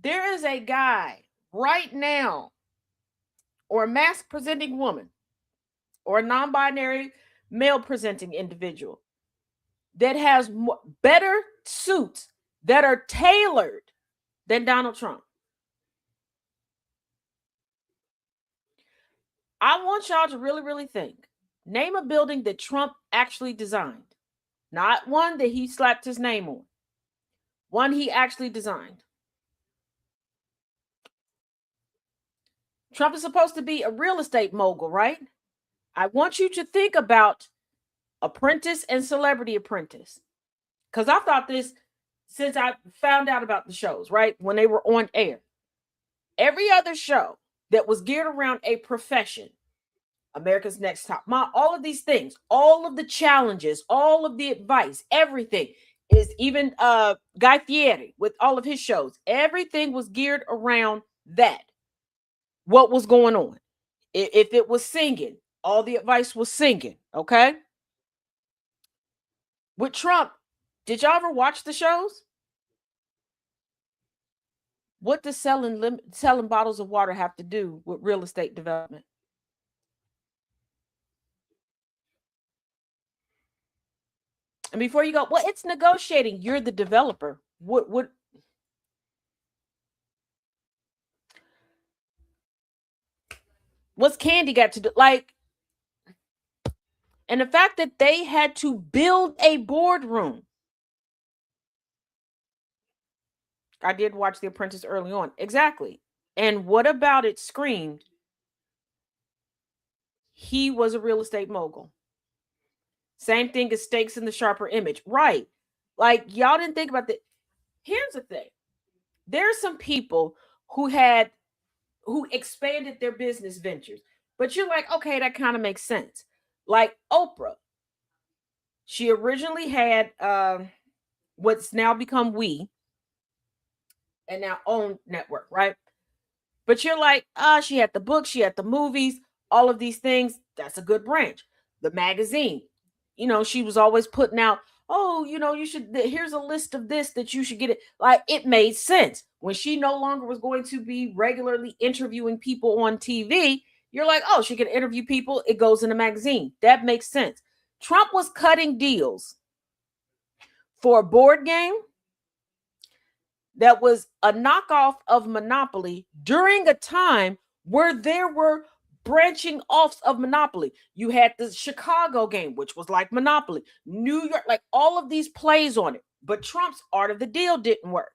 There is a guy right now, or a mask presenting woman, or a non-binary male presenting individual that has better suits that are tailored than Donald Trump. I want y'all to really, really think. Name a building that Trump actually designed. Not one that he slapped his name on. One he actually designed. Trump is supposed to be a real estate mogul, right? I want you to think about Apprentice and Celebrity Apprentice. Because I thought this since I found out about the shows, right? When they were on air. Every other show that was geared around a profession, America's Next Top Model, all of these things, all of the challenges, all of the advice, everything is even Guy Fieri with all of his shows. Everything was geared around that. What was going on? If it was singing, all the advice was singing. Okay. With Trump, did y'all ever watch the shows? What does selling bottles of water have to do with real estate development? And before you go, well, it's negotiating. You're the developer. What's Candy got to do? Like, and the fact that they had to build a boardroom. I did watch The Apprentice early on. Exactly. And what about it screamed? He was a real estate mogul. Same thing as Stakes in the Sharper Image. Right. Like, y'all didn't think about that. Here's the thing. There are some people who expanded their business ventures. But you're like, okay, that kind of makes sense. Like Oprah. She originally had what's now become We, and now own network, right? But you're like, she had the books, she had the movies, all of these things. That's a good branch. The magazine, she was always putting out, oh, you should, here's a list of this that you should get it. Like, it made sense. When she no longer was going to be regularly interviewing people on TV, you're like, oh, she can interview people. It goes in the magazine. That makes sense. Trump was cutting deals for a board game, that was a knockoff of Monopoly during a time where there were branching offs of Monopoly. You had the Chicago game, which was like Monopoly, New York, like all of these plays on it. But Trump's art of the deal didn't work.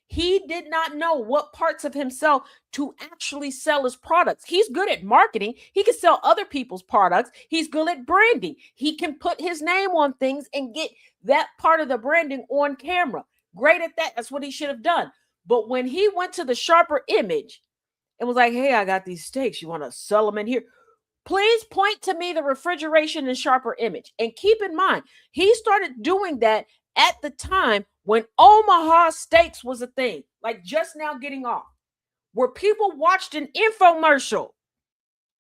He did not know what parts of himself to actually sell his products. He's good at marketing. He can sell other people's products. He's good at branding. He can put his name on things and get that part of the branding on camera. Great at that. That's what he should have done. But when he went to the sharper image and was like, hey, I got these steaks. You want to sell them in here? Please point to me the refrigeration and sharper image. And keep in mind, he started doing that at the time when Omaha Steaks was a thing, like just now getting off, where people watched an infomercial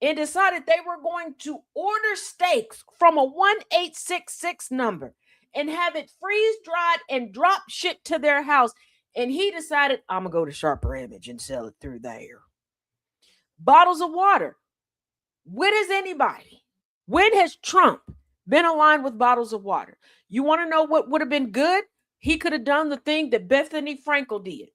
and decided they were going to order steaks from a 1866 number and have it freeze dried and drop shipped to their house. And he decided, I'm going to go to Sharper Image and sell it through there. Bottles of water. When is anybody? When has Trump been aligned with bottles of water? You want to know what would have been good? He could have done the thing that Bethany Frankel did.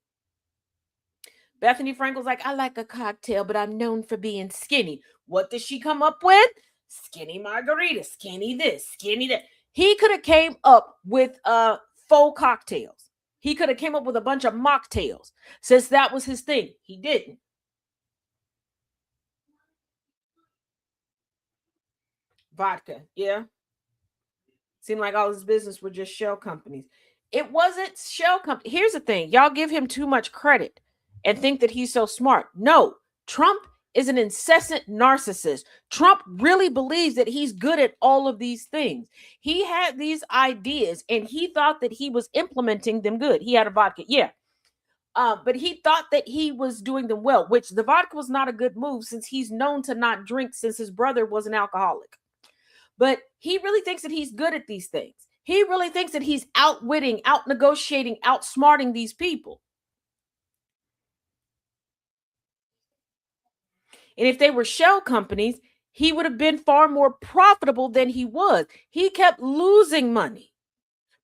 Bethany Frankel's like, I like a cocktail, but I'm known for being skinny. What does she come up with? Skinny margarita, skinny this, skinny that. He could have came up with faux cocktails. He could have came up with a bunch of mocktails since that was his thing. He didn't. Vodka, yeah. Seemed like all his business were just shell companies. It wasn't shell company. Here's the thing. Y'all give him too much credit and think that he's so smart. No, Trump is an incessant narcissist. Trump really believes that he's good at all of these things. He had these ideas and he thought that he was implementing them good. He had a vodka, yeah. But he thought that he was doing them well, which the vodka was not a good move since he's known to not drink since his brother was an alcoholic. But he really thinks that he's good at these things. He really thinks that he's outwitting, out negotiating, outsmarting these people. And if they were shell companies, he would have been far more profitable than he was. He kept losing money.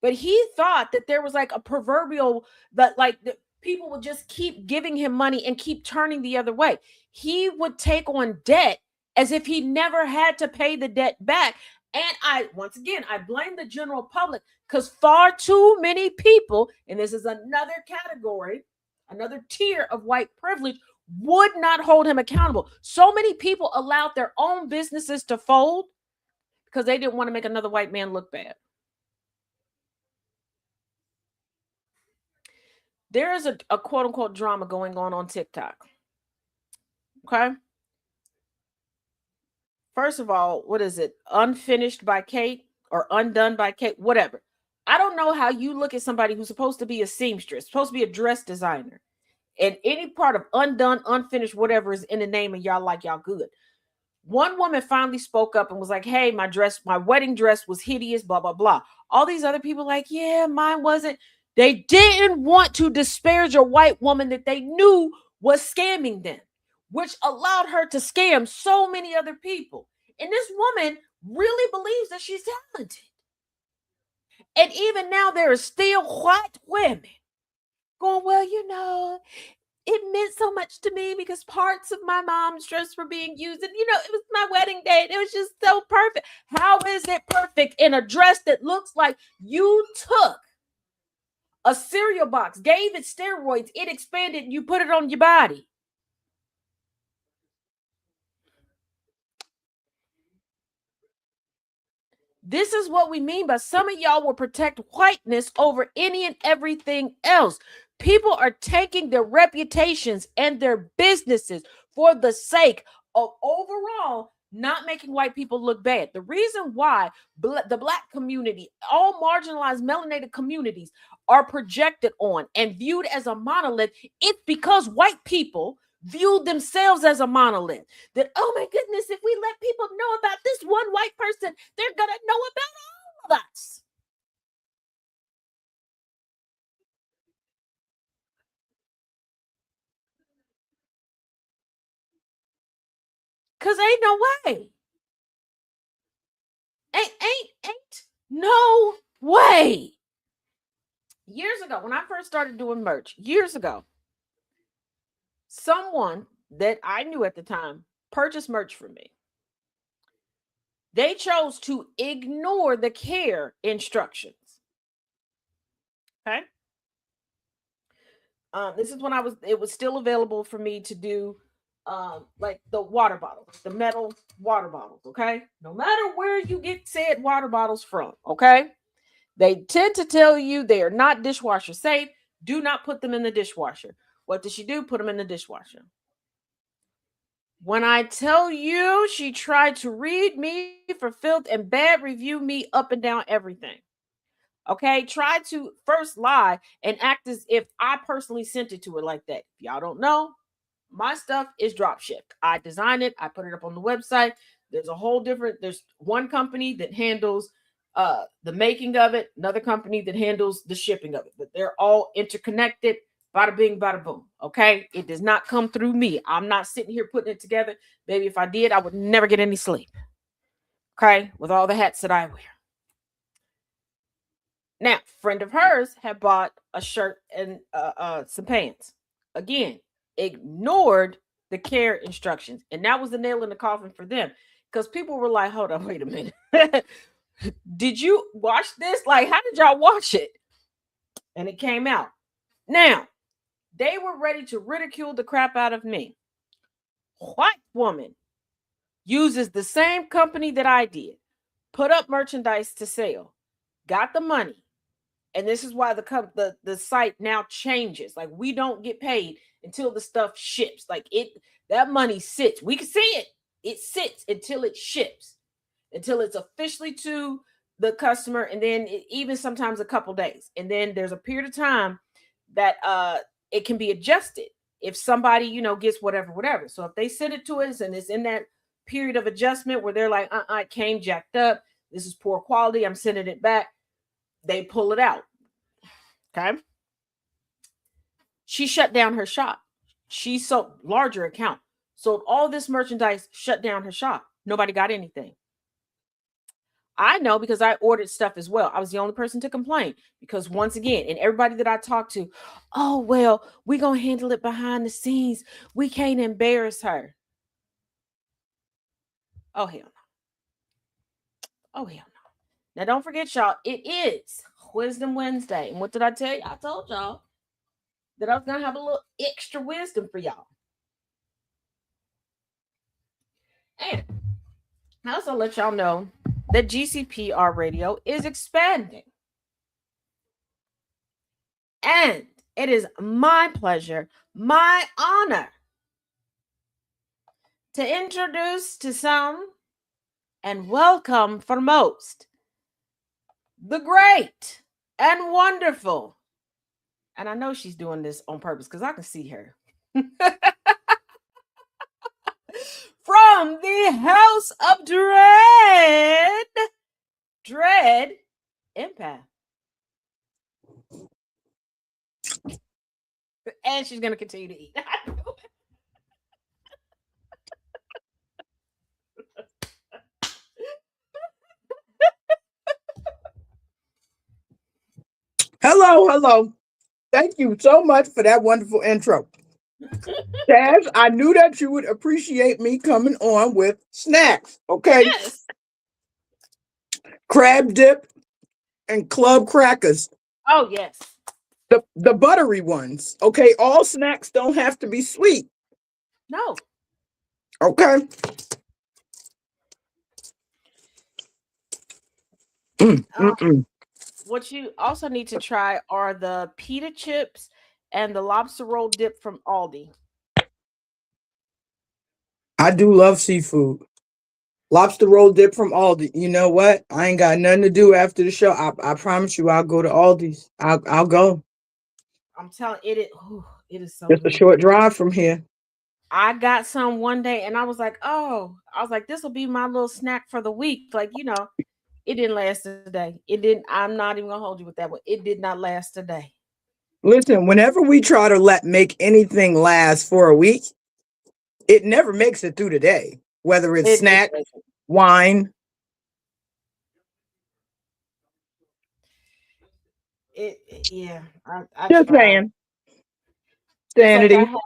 But he thought that there was like a proverbial that like that people would just keep giving him money and keep turning the other way. He would take on debt as if he never had to pay the debt back. And once again, I blame the general public because far too many people, and this is another category, another tier of white privilege, would not hold him accountable. So many people allowed their own businesses to fold because they didn't want to make another white man look bad. There is a quote unquote drama going on TikTok. Okay. First of all, what is it? Unfinished by Kate or undone by Kate? Whatever. I don't know how you look at somebody who's supposed to be a seamstress, supposed to be a dress designer, and any part of undone, unfinished, whatever is in the name of y'all like y'all good. One woman finally spoke up and was like, hey, my wedding dress was hideous, blah, blah, blah. All these other people like, yeah, mine wasn't. They didn't want to disparage a white woman that they knew was scamming them, which allowed her to scam so many other people. And this woman really believes that she's talented. And even now, there are still white women going, well, it meant so much to me because parts of my mom's dress were being used. And, it was my wedding day. It was just so perfect. How is it perfect in a dress that looks like you took a cereal box, gave it steroids, it expanded, and you put it on your body? This is what we mean by some of y'all will protect whiteness over any and everything else. People are taking their reputations and their businesses for the sake of overall not making white people look bad. The reason why the Black community, all marginalized melanated communities are projected on and viewed as a monolith, it's because white people viewed themselves as a monolith. That, oh my goodness, if we let people know about this one white person, they're going to know about all of us. Because ain't no way. Ain't no way. Years ago, when I first started doing merch, years ago, someone that I knew at the time purchased merch from me. They chose to ignore the care instructions. Okay. This is when it was still available for me to do like the water bottles, the metal water bottles. Okay. No matter where you get said water bottles from. Okay. They tend to tell you they are not dishwasher safe. Do not put them in the dishwasher. What does she do? Put them in the dishwasher. When I tell you, she tried to read me for filth and bad review me up and down everything. Okay, try to first lie and act as if I personally sent it to her like that. If y'all don't know, my stuff is drop shipped. I design it, I put it up on the website. There's one company that handles the making of it, another company that handles the shipping of it, but they're all interconnected. Bada bing, bada boom. Okay, it does not come through me. I'm not sitting here putting it together. Baby, if I did, I would never get any sleep. Okay, with all the hats that I wear. Now, a friend of hers had bought a shirt and some pants. Again, ignored the care instructions. And that was the nail in the coffin for them. Because people were like, hold on, wait a minute. Did you wash this? Like, how did y'all wash it? And it came out. Now, they were ready to ridicule the crap out of me. White woman uses the same company that I did, put up merchandise to sell, got the money. And this is why the site now changes. Like, we don't get paid until the stuff ships. Like, that money sits. We can see it. It sits until it ships, until it's officially to the customer, and then even sometimes a couple days. And then there's a period of time that it can be adjusted if somebody, gets whatever. So if they send it to us and it's in that period of adjustment where they're like, it came jacked up, this is poor quality, I'm sending it back, they pull it out. Okay. She shut down her shop. She sold larger account. Sold all this merchandise, shut down her shop. Nobody got anything. I know because I ordered stuff as well. I was the only person to complain because once again, and everybody that I talked to, oh, well, we're going to handle it behind the scenes. We can't embarrass her. Oh, hell no. Oh, hell no. Now, don't forget, y'all, it is Wisdom Wednesday. And what did I tell you? I told y'all that I was going to have a little extra wisdom for y'all. And I also let y'all know that GCPR Radio is expanding. And it is my pleasure, my honor to introduce to some and welcome for most the great and wonderful. And I know she's doing this on purpose because I can see her. From the House of Dread, Empath. And she's going to continue to eat. Hello. Thank you so much for that wonderful intro. Taz, I knew that you would appreciate me coming on with snacks, okay? Yes. Crab dip and club crackers. Oh, yes. The buttery ones, okay? All snacks don't have to be sweet. No. Okay. What you also need to try are the pita chips and the lobster roll dip from Aldi. I do love seafood. Lobster roll dip from Aldi. You know what? I ain't got nothing to do after the show. I promise you, I'll go to Aldi's. I'll go. I'm telling it is so Just good. a short drive from here. I got some one day and I was like, this will be my little snack for the week. Like, it didn't last a day. It didn't. I'm not even gonna hold you with that one. It did not last a day. Listen, whenever we try to make anything last for a week, it never makes it through the day. Whether it's snack, wine. Yeah, I Just tried. saying. It's like I Sanity. had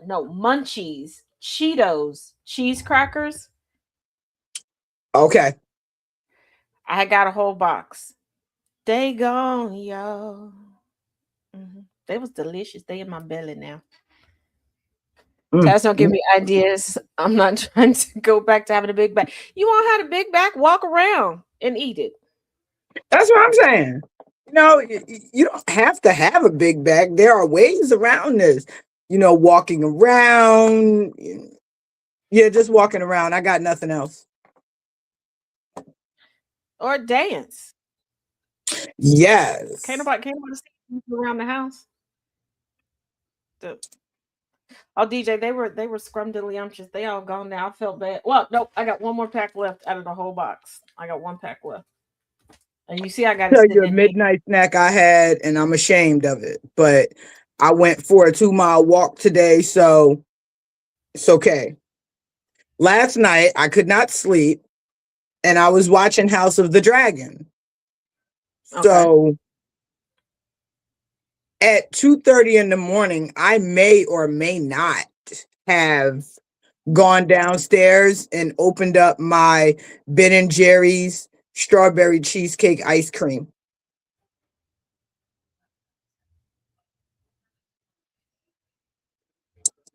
Munchies, Cheetos, cheese crackers. Okay. I had got a whole box. They gone, yo. They was delicious. They in my belly now. Mm, Taz, don't give mm. me ideas. I'm not trying to go back to having a big bag. You want to have a big bag? Walk around and eat it. That's what I'm saying. You don't have to have a big bag. There are ways around this. Walking around. Yeah, just walking around. I got nothing else. Or dance. Yes. Can't nobody see you around the house. The- Oh, DJ, they were scrumdiddlyumptious. They all gone now. I felt bad. Well, nope, I got one more pack left out of the whole box. I got one pack left. And you see I got it Tell you sitting a in here. midnight snack I had, and I'm ashamed of it. But I went for a 2-mile walk today, so it's okay. Last night I could not sleep, and I was watching House of the Dragon. Okay. So at 2:30 in the morning, I may or may not have gone downstairs and opened up my Ben and Jerry's strawberry cheesecake ice cream.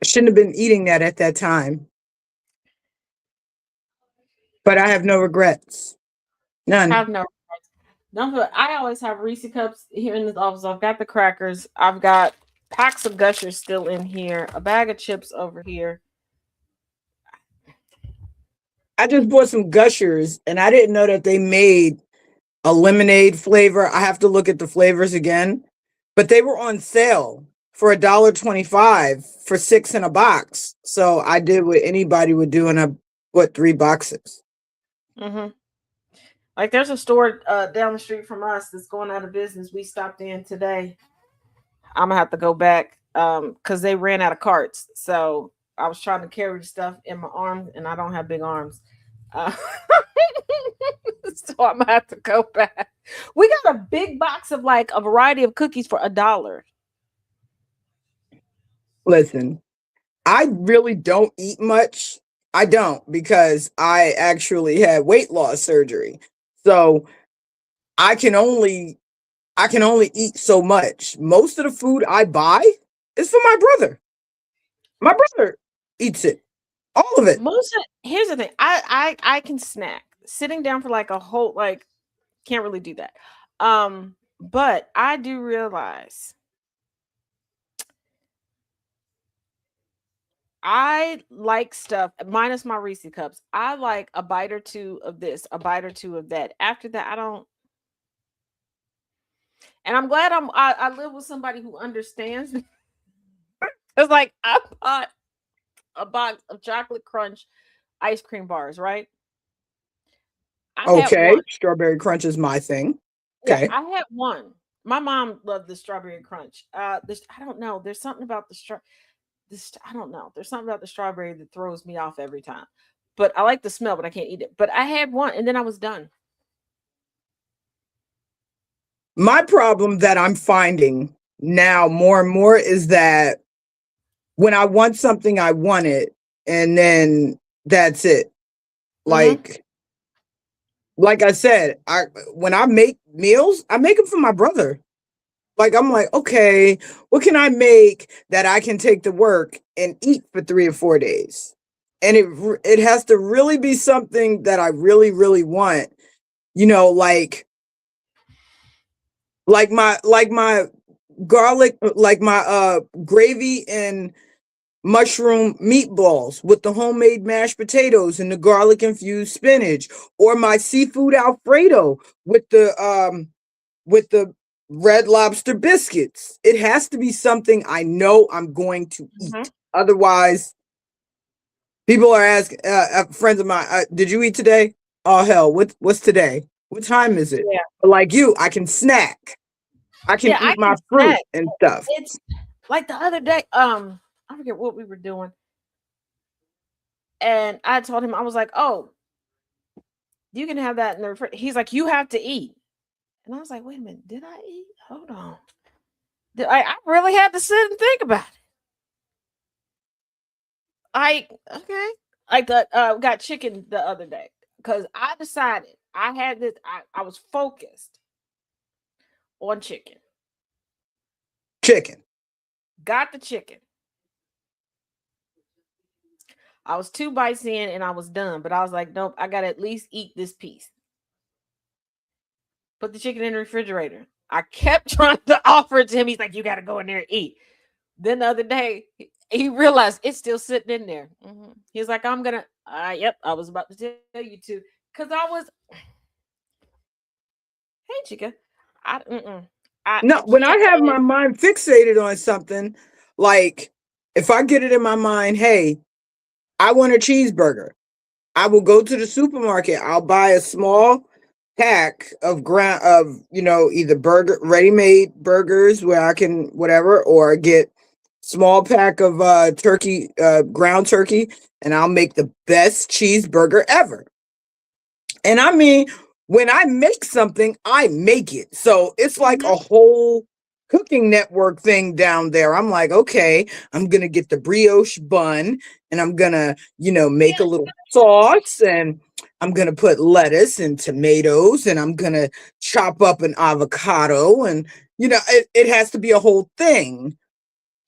I shouldn't have been eating that at that time, but I have no regrets. None. Have no I always have Reese cups here in this office. I've got the crackers. I've got packs of gushers still in here. A bag of chips over here. I just bought some gushers and I didn't know that they made a lemonade flavor. I have to look at the flavors again, but they were on sale for $1.25 for 6 in a box. So I did what anybody would do, and I bought 3 boxes. Mm-hmm. Like there's a store down the street from us that's going out of business. We stopped in today. I'm gonna have to go back because they ran out of carts. So I was trying to carry the stuff in my arms, and I don't have big arms. Uh, so I'm gonna have to go back. We got a big box of like a variety of cookies for $1. Listen, I really don't eat much. I don't, because I actually had weight loss surgery. So I can only I can only eat so much. Most of the food I buy is for my brother. My brother eats it. All of it. Here's the thing. I can snack. Sitting down for like a whole like can't really do that. But I do realize I like stuff minus my Reese cups. I like a bite or two of this, a bite or two of that. After that, I don't. And I'm glad I live with somebody who understands me. It's like I bought a box of chocolate crunch ice cream bars, right? I had Okay. one. Strawberry crunch is my thing. Yeah, Okay. I had one. My mom loved the strawberry crunch. This I don't know. There's something about the straw. This I don't know. There's something about the strawberry that throws me off every time. But I like the smell, but I can't eat it. But I had one, and then I was done. My problem that I'm finding now more and more is that when I want something, I want it, and then that's it. Hmm. Like I said, I when I make meals, I make them for my brother. Like I'm like, okay, what can I make that I can take to work and eat for 3 or 4 days? And it has to really be something that I really really want. You know, like my garlic, like my gravy and mushroom meatballs with the homemade mashed potatoes and the garlic infused spinach, or my seafood alfredo with the red lobster biscuits. It has to be something I know I'm going to Hmm. eat. Otherwise, people are asking, friends of mine, did you eat today? Oh hell, what's today? What time is it? Yeah, But like you, I can snack. I can yeah, I eat my can fruit snack. and stuff. It's like the other day. I forget what we were doing, and I told him I was like, "Oh, you can have that in the refrigerator." He's like, "You have to eat." And I was like, wait a minute, did I eat? Hold on. I really had to sit and think about it. Okay. I got chicken the other day because I decided I had this. I was focused on chicken. Chicken. Got the chicken. I was 2 bites in and I was done, but I was like, nope, I gotta at least eat this piece. Put the chicken in the refrigerator. I kept trying to offer it to him. He's like, you gotta go in there and eat. Then the other day, he realized it's still sitting in there. He's like, I'm gonna. Yep, I was about to tell you to, because I was. Hey, chica, No, I when I can't. have my mind fixated on something, like if I get it in my mind, hey, I want a cheeseburger, I will go to the supermarket. I'll buy a small pack of either ready-made burgers where I can whatever, or get small pack of turkey, ground turkey, and I'll make the best cheeseburger ever. And I mean, when I make something, I make it. So it's like a whole cooking network thing down there. I'm like, okay, I'm going to get the brioche bun, and I'm going to, make a little sauce, and I'm going to put lettuce and tomatoes, and I'm going to chop up an avocado, and, it has to be a whole thing.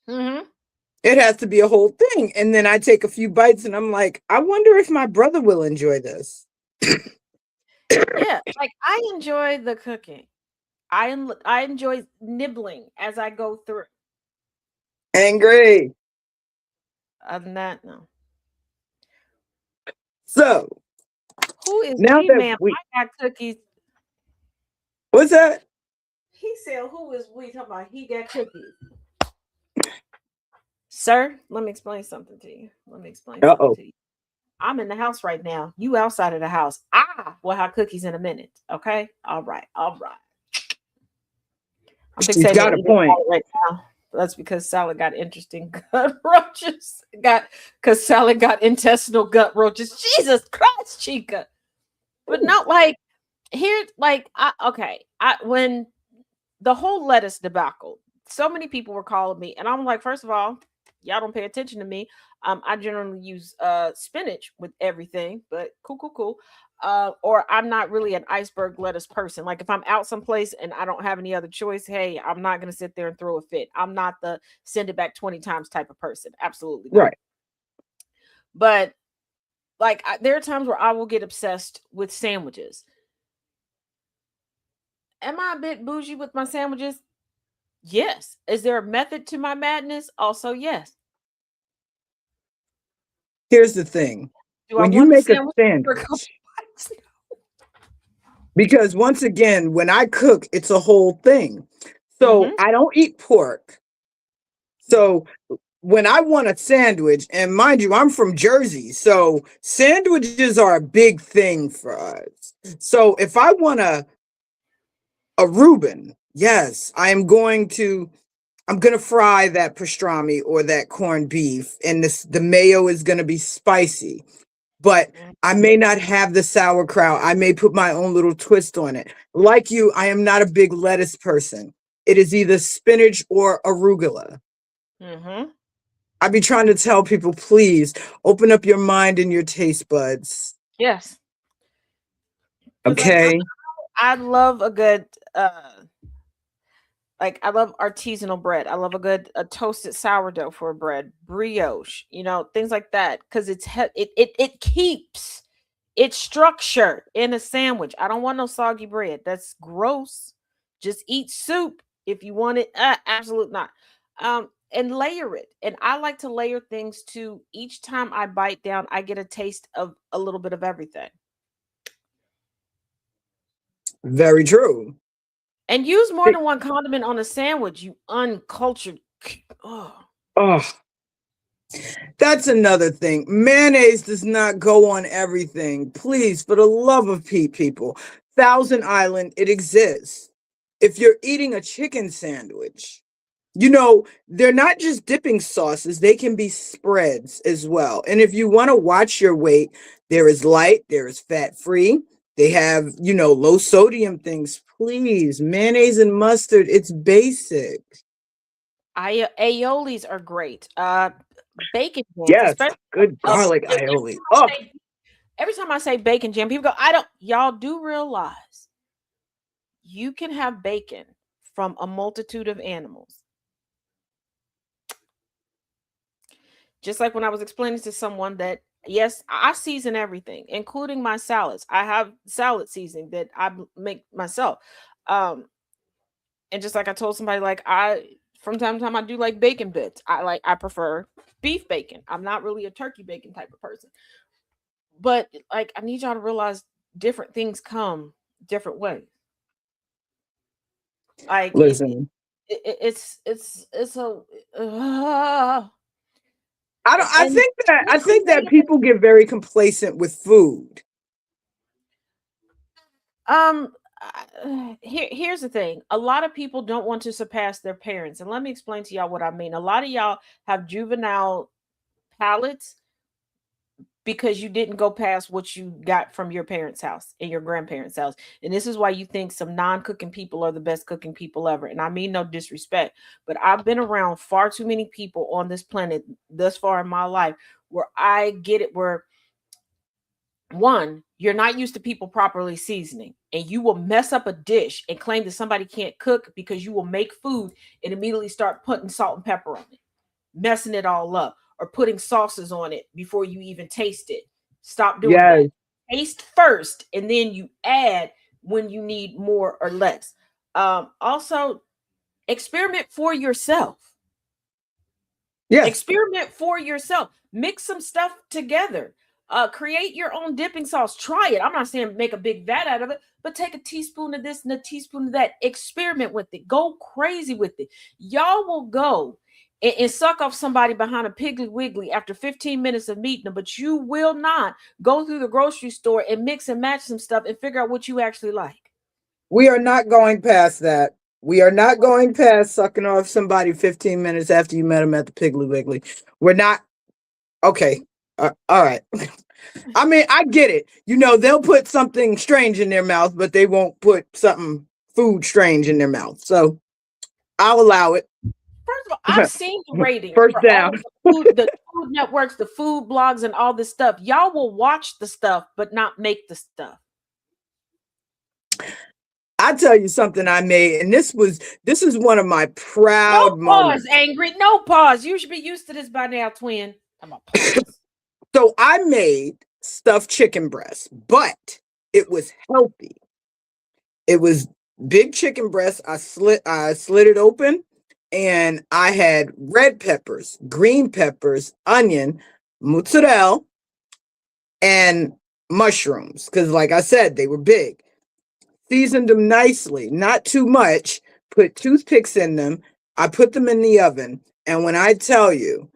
It has to be a whole thing. And then I take a few bites and I'm like, I wonder if my brother will enjoy this. Yeah, like I enjoy the cooking. I enjoy nibbling as I go through. Angry. Other than that, no. So who is now we, that ma'am? I got cookies. What's that? He said, "Who is we?" Talking about he got cookies. Sir, let me explain something to you. Something to you. I'm in the house right now. You outside of the house. Will have cookies in a minute. Okay. All right. I'm She's got a point right now. That's because Salad got interesting gut roaches. Because Salad got intestinal gut roaches. Jesus Christ, Chica. But not like here. Like when the whole lettuce debacle, so many people were calling me, and I'm like, first of all, y'all don't pay attention to me. I generally use spinach with everything, but cool. Or I'm not really an iceberg lettuce person. Like if I'm out someplace and I don't have any other choice, hey, I'm not going to sit there and throw a fit. I'm not the send it back 20 times type of person. Absolutely not. Right. But like there are times where I will get obsessed with sandwiches. Am I a bit bougie with my sandwiches? Yes. Is there a method to my madness? Also, yes. Here's the thing. Do when I you want the make a sandwich sandwich, because once again, when I cook, it's a whole thing. So I don't eat pork. So when I want a sandwich, and mind you, I'm from Jersey, so sandwiches are a big thing for us. So if I want a Reuben, yes, I'm going to fry that pastrami or that corned beef, and the mayo is going to be spicy. But I may not have the sauerkraut. I may put my own little twist on it. Like you, I am not a big lettuce person. It is either spinach or arugula. I be trying to tell people, please open up your mind and your taste buds. Yes. Okay. I love a good I love artisanal bread. I love a toasted sourdough for bread, brioche, things like that, because it keeps its structure in a sandwich. I don't want no soggy bread. That's gross. Just eat soup if you want it. Absolutely not. And layer it. And I like to layer things too. Each time I bite down, I get a taste of a little bit of everything. Very true. And use more than one condiment on a sandwich, you uncultured. Oh, that's another thing. Mayonnaise does not go on everything. Please, for the love of people, Thousand Island, it exists. If you're eating a chicken sandwich, they're not just dipping sauces, they can be spreads as well. And if you want to watch your weight, there is light, there is fat free. They have, low sodium things please. Mayonnaise and mustard. It's basic. Aiolis are great. Bacon jams, Yes. especially Good garlic aioli. Oh, every time I say bacon jam, people go, I don't, y'all do realize you can have bacon from a multitude of animals. Just like when I was explaining to someone that, yes, I season everything, including my salads. I have salad seasoning that I make myself. Um, and just like I told somebody, like from time to time I do like bacon bits. I prefer beef bacon. I'm not really a turkey bacon type of person. But like I need y'all to realize different things come different ways. Like listen. it's a uh, I don't. and I think that people get very complacent with food. um here's the thing. A lot of people don't want to surpass their parents, and let me explain to y'all what I mean. A lot of y'all have juvenile palates because you didn't go past what you got from your parents' house and your grandparents' house. And this is why you think some non-cooking people are the best cooking people ever. And I mean no disrespect, but I've been around far too many people on this planet thus far in my life where I get it, where one, you're not used to people properly seasoning, and you will mess up a dish and claim that somebody can't cook because you will make food and immediately start putting salt and pepper on it, messing it all up, or putting sauces on it before you even taste it. Stop doing that. Yes. Taste first, and then you add when you need more or less. Also, experiment for yourself. Yes. Experiment for yourself. Mix some stuff together. Create your own dipping sauce. Try it. I'm not saying make a big vat out of it, but take a teaspoon of this and a teaspoon of that. Experiment with it. Go crazy with it. Y'all will go and suck off somebody behind a Piggly Wiggly after 15 minutes of meeting them, but you will not go through the grocery store and mix and match some stuff and figure out what you actually like. We are not going past that. We are not going past sucking off somebody 15 minutes after you met them at the Piggly Wiggly. We're not. Okay. All right. I mean, I get it. You know, they'll put something strange in their mouth, but they won't put something food strange in their mouth. So I'll allow it. First of all, I've seen the ratings First for all down. the food networks, the food blogs, and all this stuff. Y'all will watch the stuff, but not make the stuff. I tell you something I made, and this is one of my proud No pause, moments. angry. No pause. You should be used to this by now, twin. I'm a pause. So I made stuffed chicken breast, but it was healthy. It was big chicken breast. I slid it open, and I had red peppers, green peppers, onion, mozzarella, and mushrooms. Because, like I said, they were big. Seasoned them nicely, not too much. Put toothpicks in them. I put them in the oven, and when I tell you,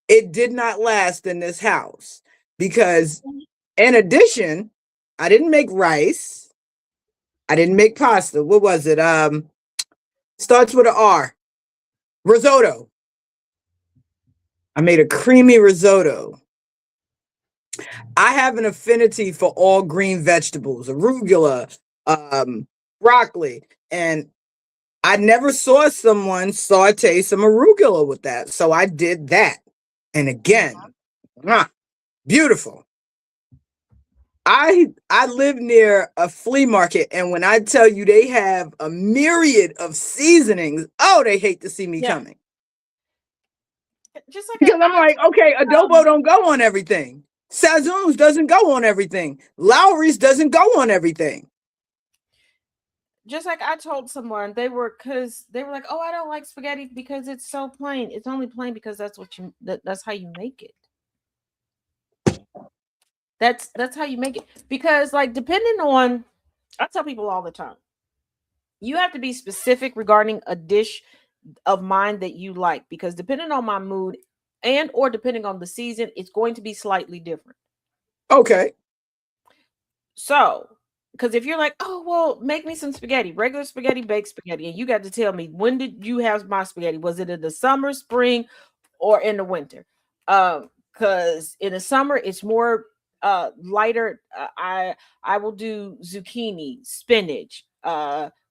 it did not last in this house because, in addition, I didn't make rice. I didn't make pasta. What was it? Starts with an R. Risotto. I made a creamy risotto. I have an affinity for all green vegetables, arugula, broccoli, and I never saw someone saute some arugula with that. So I did that. And again, beautiful. I live near a flea market, and when I tell you they have a myriad of seasonings, oh, they hate to see me coming. Just like Because I'm like, okay, adobo don't go on everything. Sazon's doesn't go on everything. Lowry's doesn't go on everything. Just like I told someone, they were like, oh, I don't like spaghetti because it's so plain. It's only plain because that's how you make it. That's how you make it. Because like depending on, I tell people all the time, you have to be specific regarding a dish of mine that you like, because depending on my mood and or depending on the season, it's going to be slightly different. Okay. So, because if you're like, oh, well, make me some spaghetti, regular spaghetti, baked spaghetti, and you got to tell me, when did you have my spaghetti? Was it in the summer, spring, or in the winter? Because in the summer, it's more lighter. I will do zucchini, spinach,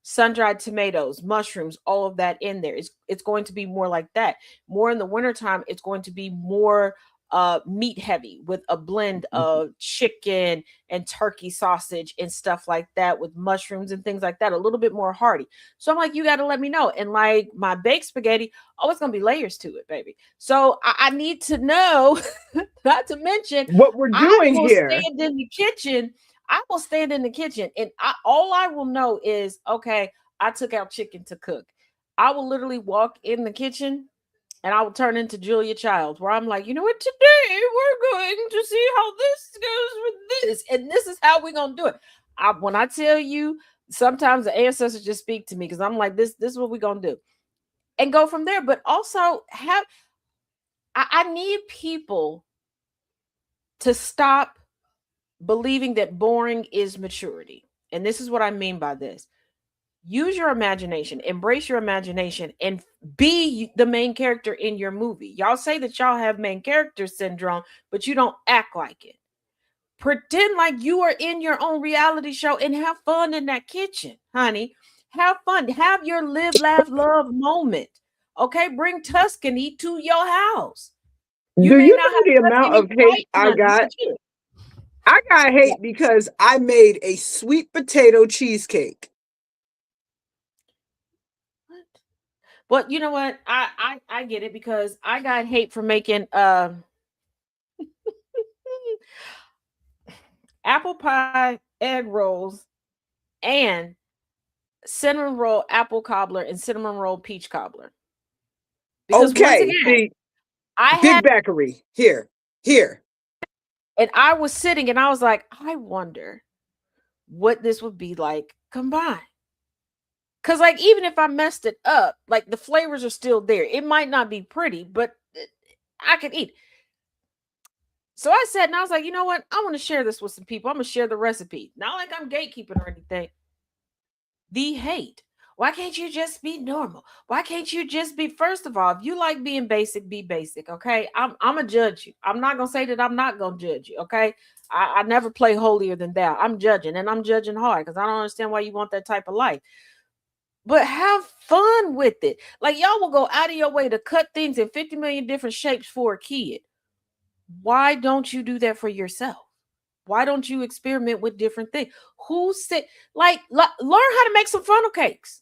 sun-dried tomatoes, mushrooms, all of that in there. It's going to be more like that. More in the wintertime, it's going to be more meat heavy with a blend of chicken and turkey sausage and stuff like that with mushrooms and things like that, a little bit more hearty. So I'm like, you got to let me know. And like my baked spaghetti, oh, it's going to be layers to it, baby. So I need to know, not to mention, What we're I doing will here. stand in the kitchen. I will stand in the kitchen and all I will know is, okay, I took out chicken to cook. I will literally walk in the kitchen and I will turn into Julia Childs, where I'm like, you know what, today we're going to see how this goes with this. And this is how we're going to do it. When I tell you, sometimes the ancestors just speak to me because I'm like, this is what we're going to do. And go from there. But also I need people to stop believing that boring is maturity. And this is what I mean by this. Use your imagination, embrace your imagination, and be the main character in your movie. Y'all say that y'all have main character syndrome, but you don't act like it. Pretend like you are in your own reality show and have fun in that kitchen, honey. Have fun. Have your live, laugh, love moment. Okay, bring Tuscany to your house. You Do may you not know have the amount Tuscany of hate right I now, got? but you. I got Yeah. hate because I made a sweet potato cheesecake. But you know what? I get it because I got hate for making apple pie egg rolls and cinnamon roll apple cobbler and cinnamon roll peach cobbler. Because once Okay, again, see, I Big had Bakery here. and I was sitting and I was like, I wonder what this would be like combined. Cause like even if I messed it up, like the flavors are still there. It might not be pretty, but I could eat. So I said, and I was like, you know what? I want to share this with some people. I'm gonna share the recipe. Not like I'm gatekeeping or anything. The hate. Why can't you just be normal? Why can't you just be? First of all, if you like being basic, be basic. Okay, I'm gonna judge you. I'm not gonna say that I'm not gonna judge you. Okay, I never play holier than thou. I'm judging, and I'm judging hard because I don't understand why you want that type of life. But have fun with it. Like y'all will go out of your way to cut things in 50 million different shapes for a kid. Why don't you do that for yourself? Why don't you experiment with different things? Who said, learn how to make some funnel cakes?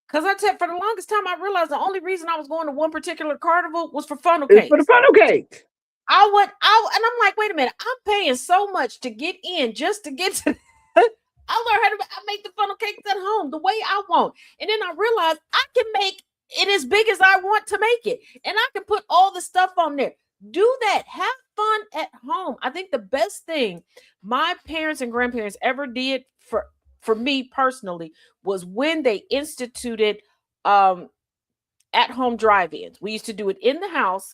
Because I said for the longest time, I realized the only reason I was going to one particular carnival was for funnel It's for the cakes. funnel cake. And I'm like, wait a minute, I'm paying so much to get in just to get to. I learned how to I make the funnel cakes at home the way I want. And then I realized I can make it as big as I want to make it. And I can put all the stuff on there. Do that. Have fun at home. I think the best thing my parents and grandparents ever did for me personally was when they instituted at home drive-ins. We used to do it in the house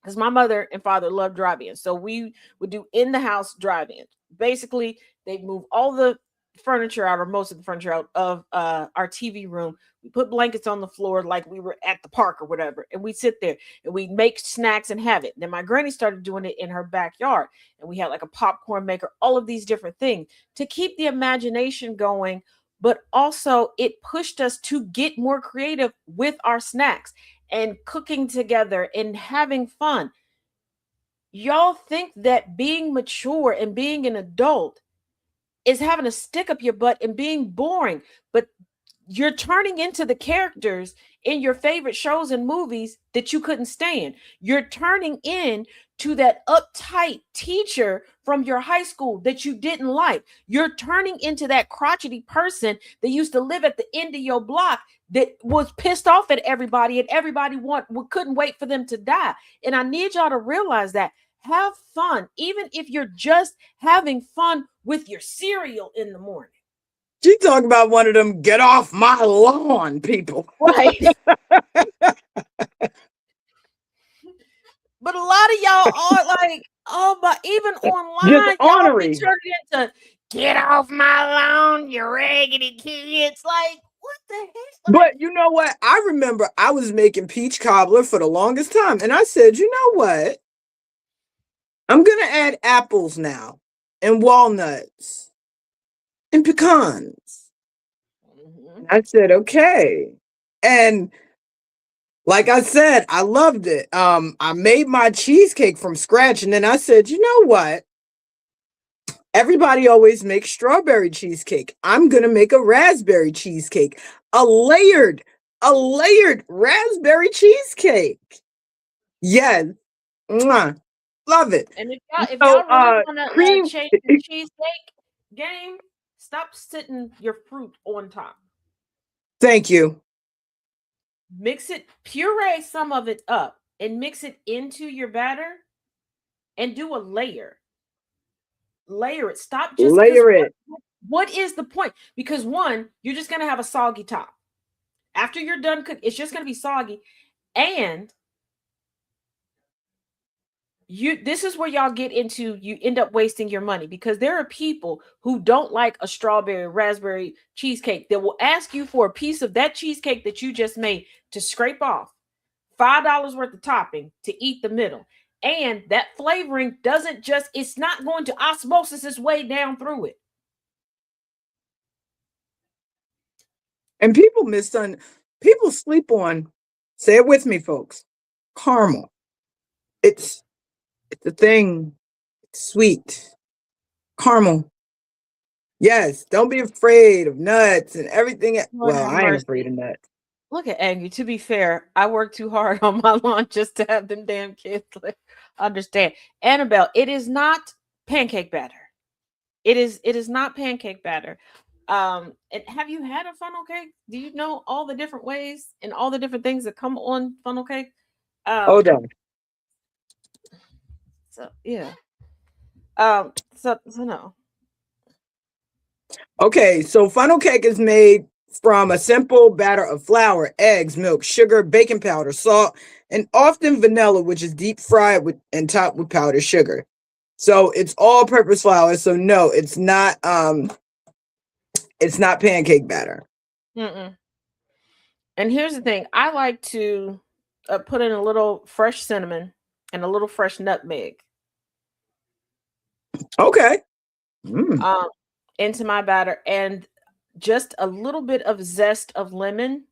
because my mother and father loved drive-ins. So we would do in the house drive-ins. Basically, they'd move all the furniture out or most of the furniture out of our TV room. We put blankets on the floor like we were at the park or whatever. And we'd sit there and we'd make snacks and have it. Then my granny started doing it in her backyard. And we had like a popcorn maker, all of these different things to keep the imagination going. But also it pushed us to get more creative with our snacks and cooking together and having fun. Y'all think that being mature and being an adult is having to stick up your butt and being boring, but you're turning into the characters in your favorite shows and movies that you couldn't stand. You're turning in to that uptight teacher from your high school that you didn't like. You're turning into that crotchety person that used to live at the end of your block that was pissed off at everybody and everybody couldn't wait for them to die. And I need y'all to realize that. Have fun, even if you're just having fun with your cereal in the morning. She talking about one of them get off my lawn people. Right. But a lot of y'all are like, oh, but even Just online, y'all be ornery. turning into get off my lawn, you raggedy kids. Like, what the heck? Like, But you know what? I remember I was making peach cobbler for the longest time. And I said, you know what? I'm going to add apples now and walnuts and pecans. I said, okay. And like I said, I loved it. I made my cheesecake from scratch, and then I said, you know what? Everybody always makes strawberry cheesecake. I'm gonna make a raspberry cheesecake, a layered, a layered raspberry cheesecake. Yes, mwah, love it. And if y'all So, really want to cream. change the cheesecake game, stop sitting your fruit on top. Thank you. Mix it, puree some of it up, and mix it into your batter, and do a layer. Layer it. Stop just because Layer it. what is the point? Because one, you're just gonna have a soggy top. After you're done cooking, it's just gonna be soggy, and this is where y'all get into, you end up wasting your money, because there are people who don't like a strawberry raspberry cheesecake that will ask you for a piece of that cheesecake that you just made to scrape off $5 worth of topping to eat the middle. And that flavoring doesn't just, it's not going to osmosis its way down through it. And people sleep on, say it with me, folks, caramel. It's a thing. It's sweet. Caramel. Yes, don't be afraid of nuts and everything. Lord Well, have I ain't afraid mercy. of nuts. Look at Aggie. To be fair, I worked too hard on my lawn just to have them damn kids understand. Annabelle, it is not pancake batter. It is not pancake batter. And have you had a funnel cake? Do you know all the different ways and all the different things that come on funnel cake? Hold on. So yeah. So no. Okay, so funnel cake is made from a simple batter of flour, eggs, milk, sugar, baking powder, salt, and often vanilla, which is deep fried with and topped with powdered sugar. So it's all purpose flour. So no, it's not pancake batter. Mm-mm. And here's the thing: I like to put in a little fresh cinnamon and a little fresh nutmeg Okay. Mm. um, into my batter, and just a little bit of zest of lemon.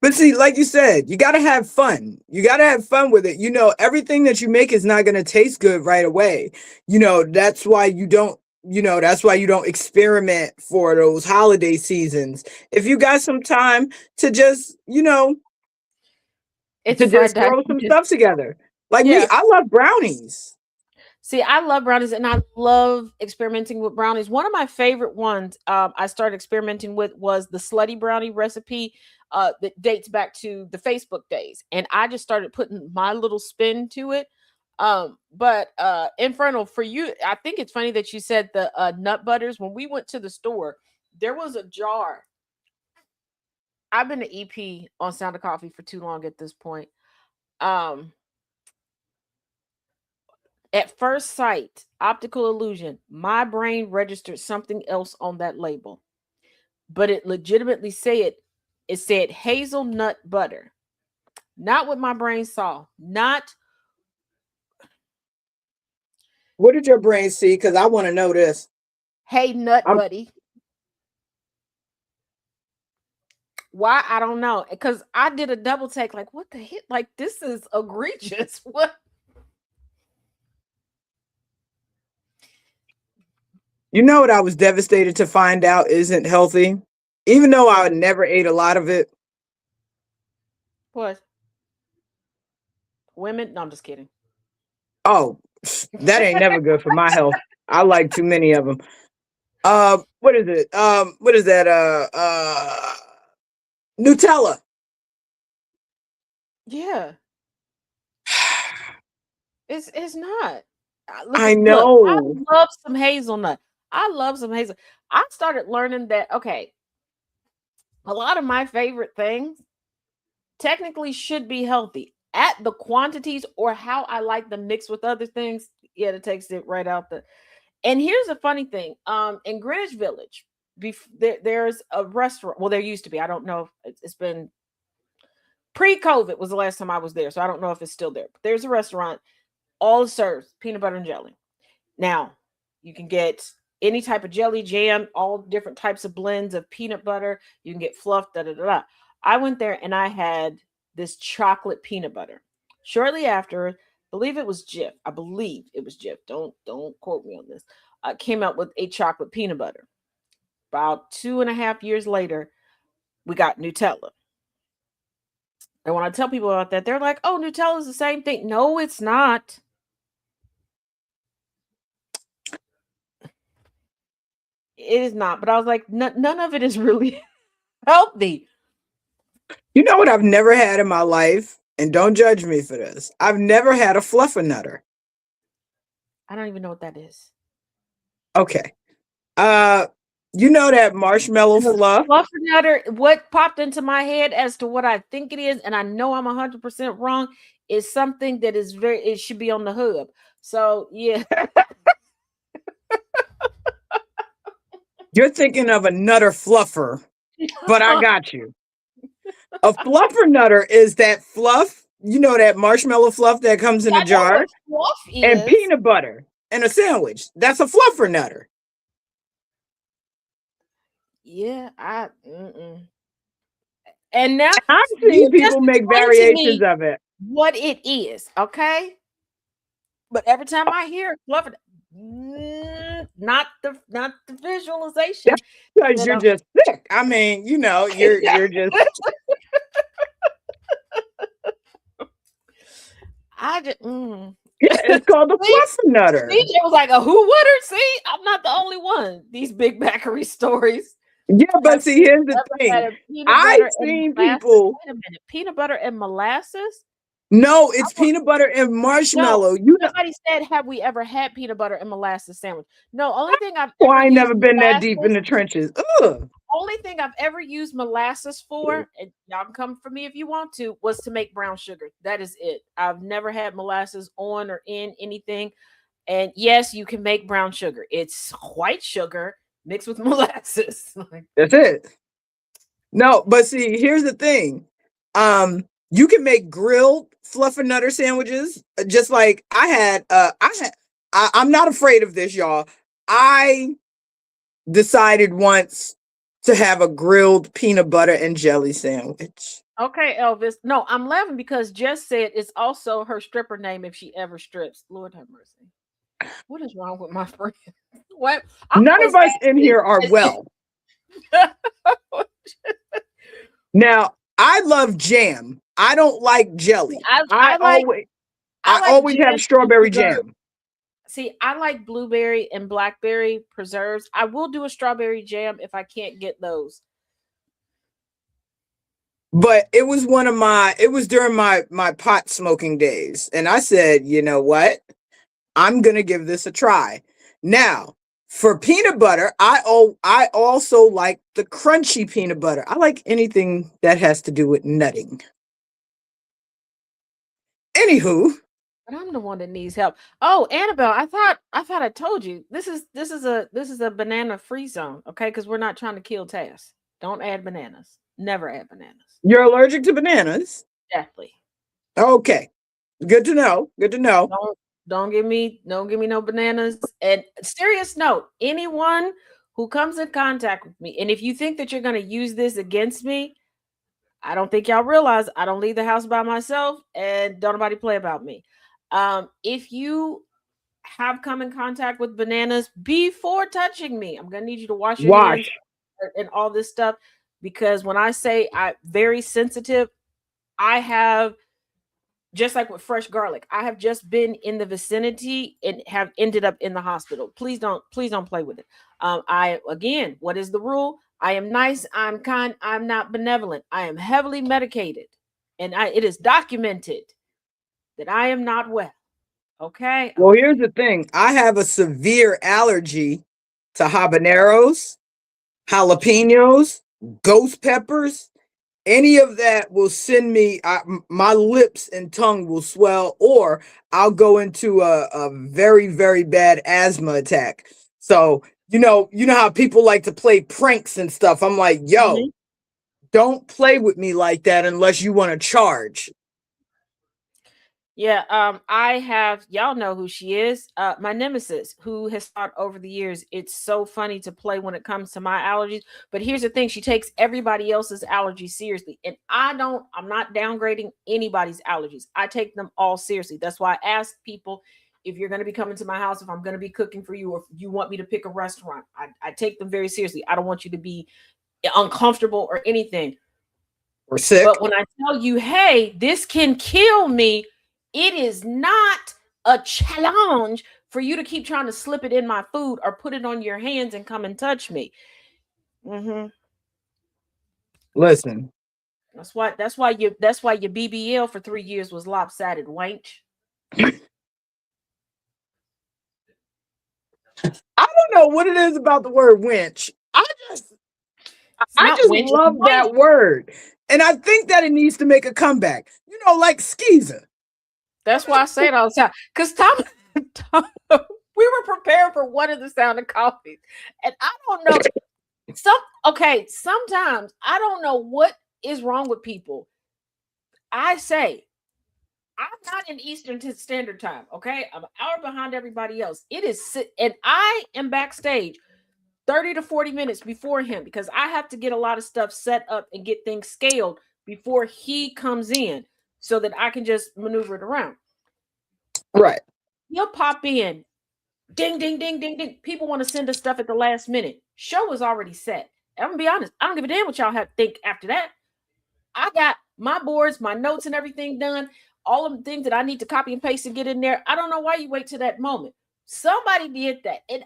But see, like you said, you got to have fun. You got to have fun with it. Everything that you make is not going to taste good right away. That's why you don't, that's why you don't experiment for those holiday seasons. If you got some time to just, It's to fried just down. throw some stuff together. Like me, Yeah. I love brownies. See, I love brownies and I love experimenting with brownies. One of my favorite ones I started experimenting with was the slutty brownie recipe that dates back to the Facebook days. And I just started putting my little spin to it. But Infernal, for you, I think it's funny that you said the nut butters. When we went to the store, there was a jar. I've been an EP on Sound of Coffee for too long at this point. Um, At first sight, optical illusion, my brain registered something else on that label, but it legitimately said hazelnut butter. Not what my brain saw. Not What did your brain see? Because I want to know this. hey nut I'm, buddy. Why? I don't know. Because I did a double take, like, what the heck? Like, this is egregious. What? what I was devastated to find out isn't healthy, even though I never ate a lot of it. What? Women? No, I'm just kidding. Oh, that ain't never good for my health. I like too many of them. What is it? What is that? Nutella. Yeah. It's not. I Look, I know. love some hazelnut. I love some hazel. I started learning that okay, a lot of my favorite things technically should be healthy at the quantities or how I like them mixed with other things. Yeah, it takes it right out the. And here's a funny thing. In Greenwich Village, there's a restaurant. Well, there used to be. I don't know if it's been pre-COVID was the last time I was there, so I don't know if it's still there. But there's a restaurant, all serves peanut butter and jelly. Now, you can get any type of jelly, jam, all different types of blends of peanut butter. You can get fluff, da da da da. I went there and I had this chocolate peanut butter. Shortly after, believe it was Jif. I believe it was Jif. Don't quote me on this. Came out with a chocolate peanut butter. About 2.5 years later, we got Nutella. And when I tell people about that, they're like, "Oh, Nutella is the same thing." No, it's not. It is not. But I was like, none of it is really healthy. You know what I've never had in my life? And don't judge me for this. I've never had a fluffernutter. I don't even know what that is. Okay. You know that marshmallow fluff? Fluffernutter, what popped into my head as to what I think it is, and I know I'm 100% wrong, is something that is it should be on the hub. So, yeah. You're thinking of a nutter fluffer, but I got you. A fluffernutter is that fluff, you know, that marshmallow fluff that comes in a jar, Fluff is. and peanut butter and a sandwich. That's a fluffernutter. Yeah, and now I've seen people make variations of it. What it is, okay? But every time I hear fluffer, not the visualization. That's because you're just sick. I mean, you know, you're just. Yeah, it's called a fluffernutter. DJ was like a who would've. See, I'm not the only one. These big bakery stories. Yeah, but see, here's the thing. I've seen people. Wait a minute, peanut butter and molasses? No, it's peanut butter and marshmallow. No, somebody said, "Have we ever had peanut butter and molasses sandwich?" No, only thing I've ever I ain't never been that deep in the trenches. Ugh. Only thing I've ever used molasses for, and y'all can come for me if you want to, was to make brown sugar. That is it. I've never had molasses on or in anything. And yes, you can make brown sugar. It's white sugar mixed with molasses. That's it. No, but see, here's the thing. You can make grilled fluffernutter sandwiches, just like I'm not afraid of this, y'all. I decided once to have a grilled peanut butter and jelly sandwich. Okay, Elvis. No, I'm laughing because Jess said it's also her stripper name if she ever strips. Lord have mercy. What is wrong with my friend? What? None of us in here are well. Now, I love jam. I don't like jelly. I always have strawberry jam. See, I like blueberry and blackberry preserves. I will do a strawberry jam if I can't get those. But it was during my pot smoking days. And I said, you know what? I'm going to give this a try. Now, for peanut butter, I also like the crunchy peanut butter. I like anything that has to do with nutting. Anywho, but I'm the one that needs help. Oh, Annabelle, I thought I told you this is a banana free zone, okay? Because we're not trying to kill Taz. Don't add bananas. Never add bananas. You're allergic to bananas? Exactly. Okay. Good to know. Good to know. Don't give me no bananas. And serious note, anyone who comes in contact with me, and if you think that you're going to use this against me, I don't think y'all realize I don't leave the house by myself, and don't nobody play about me. If you have come in contact with bananas before touching me, I'm going to need you to wash your hands and all this stuff, because when I say I'm very sensitive, I have, just like with fresh garlic, I have just been in the vicinity and have ended up in the hospital. Please don't play with it. Again, what is the rule? I am nice, I'm kind, I'm not benevolent. I am heavily medicated, and it is documented that I am not well. Okay. Well, here's the thing. I have a severe allergy to habaneros, jalapenos, ghost peppers. Any of that will send me, my lips and tongue will swell, or I'll go into a very, very bad asthma attack. So, you know how people like to play pranks and stuff. I'm like, yo, don't play with me like that unless you want to charge. Yeah, I have y'all know who she is. My nemesis, who has thought over the years, it's so funny to play when it comes to my allergies. But here's the thing: she takes everybody else's allergies seriously, and I don't. I'm not downgrading anybody's allergies. I take them all seriously. That's why I ask people if you're going to be coming to my house, if I'm going to be cooking for you, or if you want me to pick a restaurant. I take them very seriously. I don't want you to be uncomfortable or anything. Or sick. But when I tell you, hey, this can kill me, it is not a challenge for you to keep trying to slip it in my food or put it on your hands and come and touch me. Hmm. Listen, That's why your BBL for 3 years was lopsided, wench. I don't know what it is about the word winch. Just It's I not just wench, it's love wench. that word. And I think that it needs to make a comeback. You know, like skeezer. That's why I say it all the time. Because Tom, we were prepared for one of the sound of coffee. And I don't know. Sometimes I don't know what is wrong with people. I say I'm not in Eastern Standard Time. Okay, I'm an hour behind everybody else. And I am backstage 30 to 40 minutes before him because I have to get a lot of stuff set up and get things scaled before he comes in so that I can just maneuver it around. Right. He'll pop in, ding, ding, ding, ding, ding. People want to send us stuff at the last minute. Show is already set. I'm gonna be honest. I don't give a damn what y'all have to think after that. I got my boards, my notes, and everything done. All of the things that I need to copy and paste and get in there. I don't know why you wait to that moment. Somebody did that. And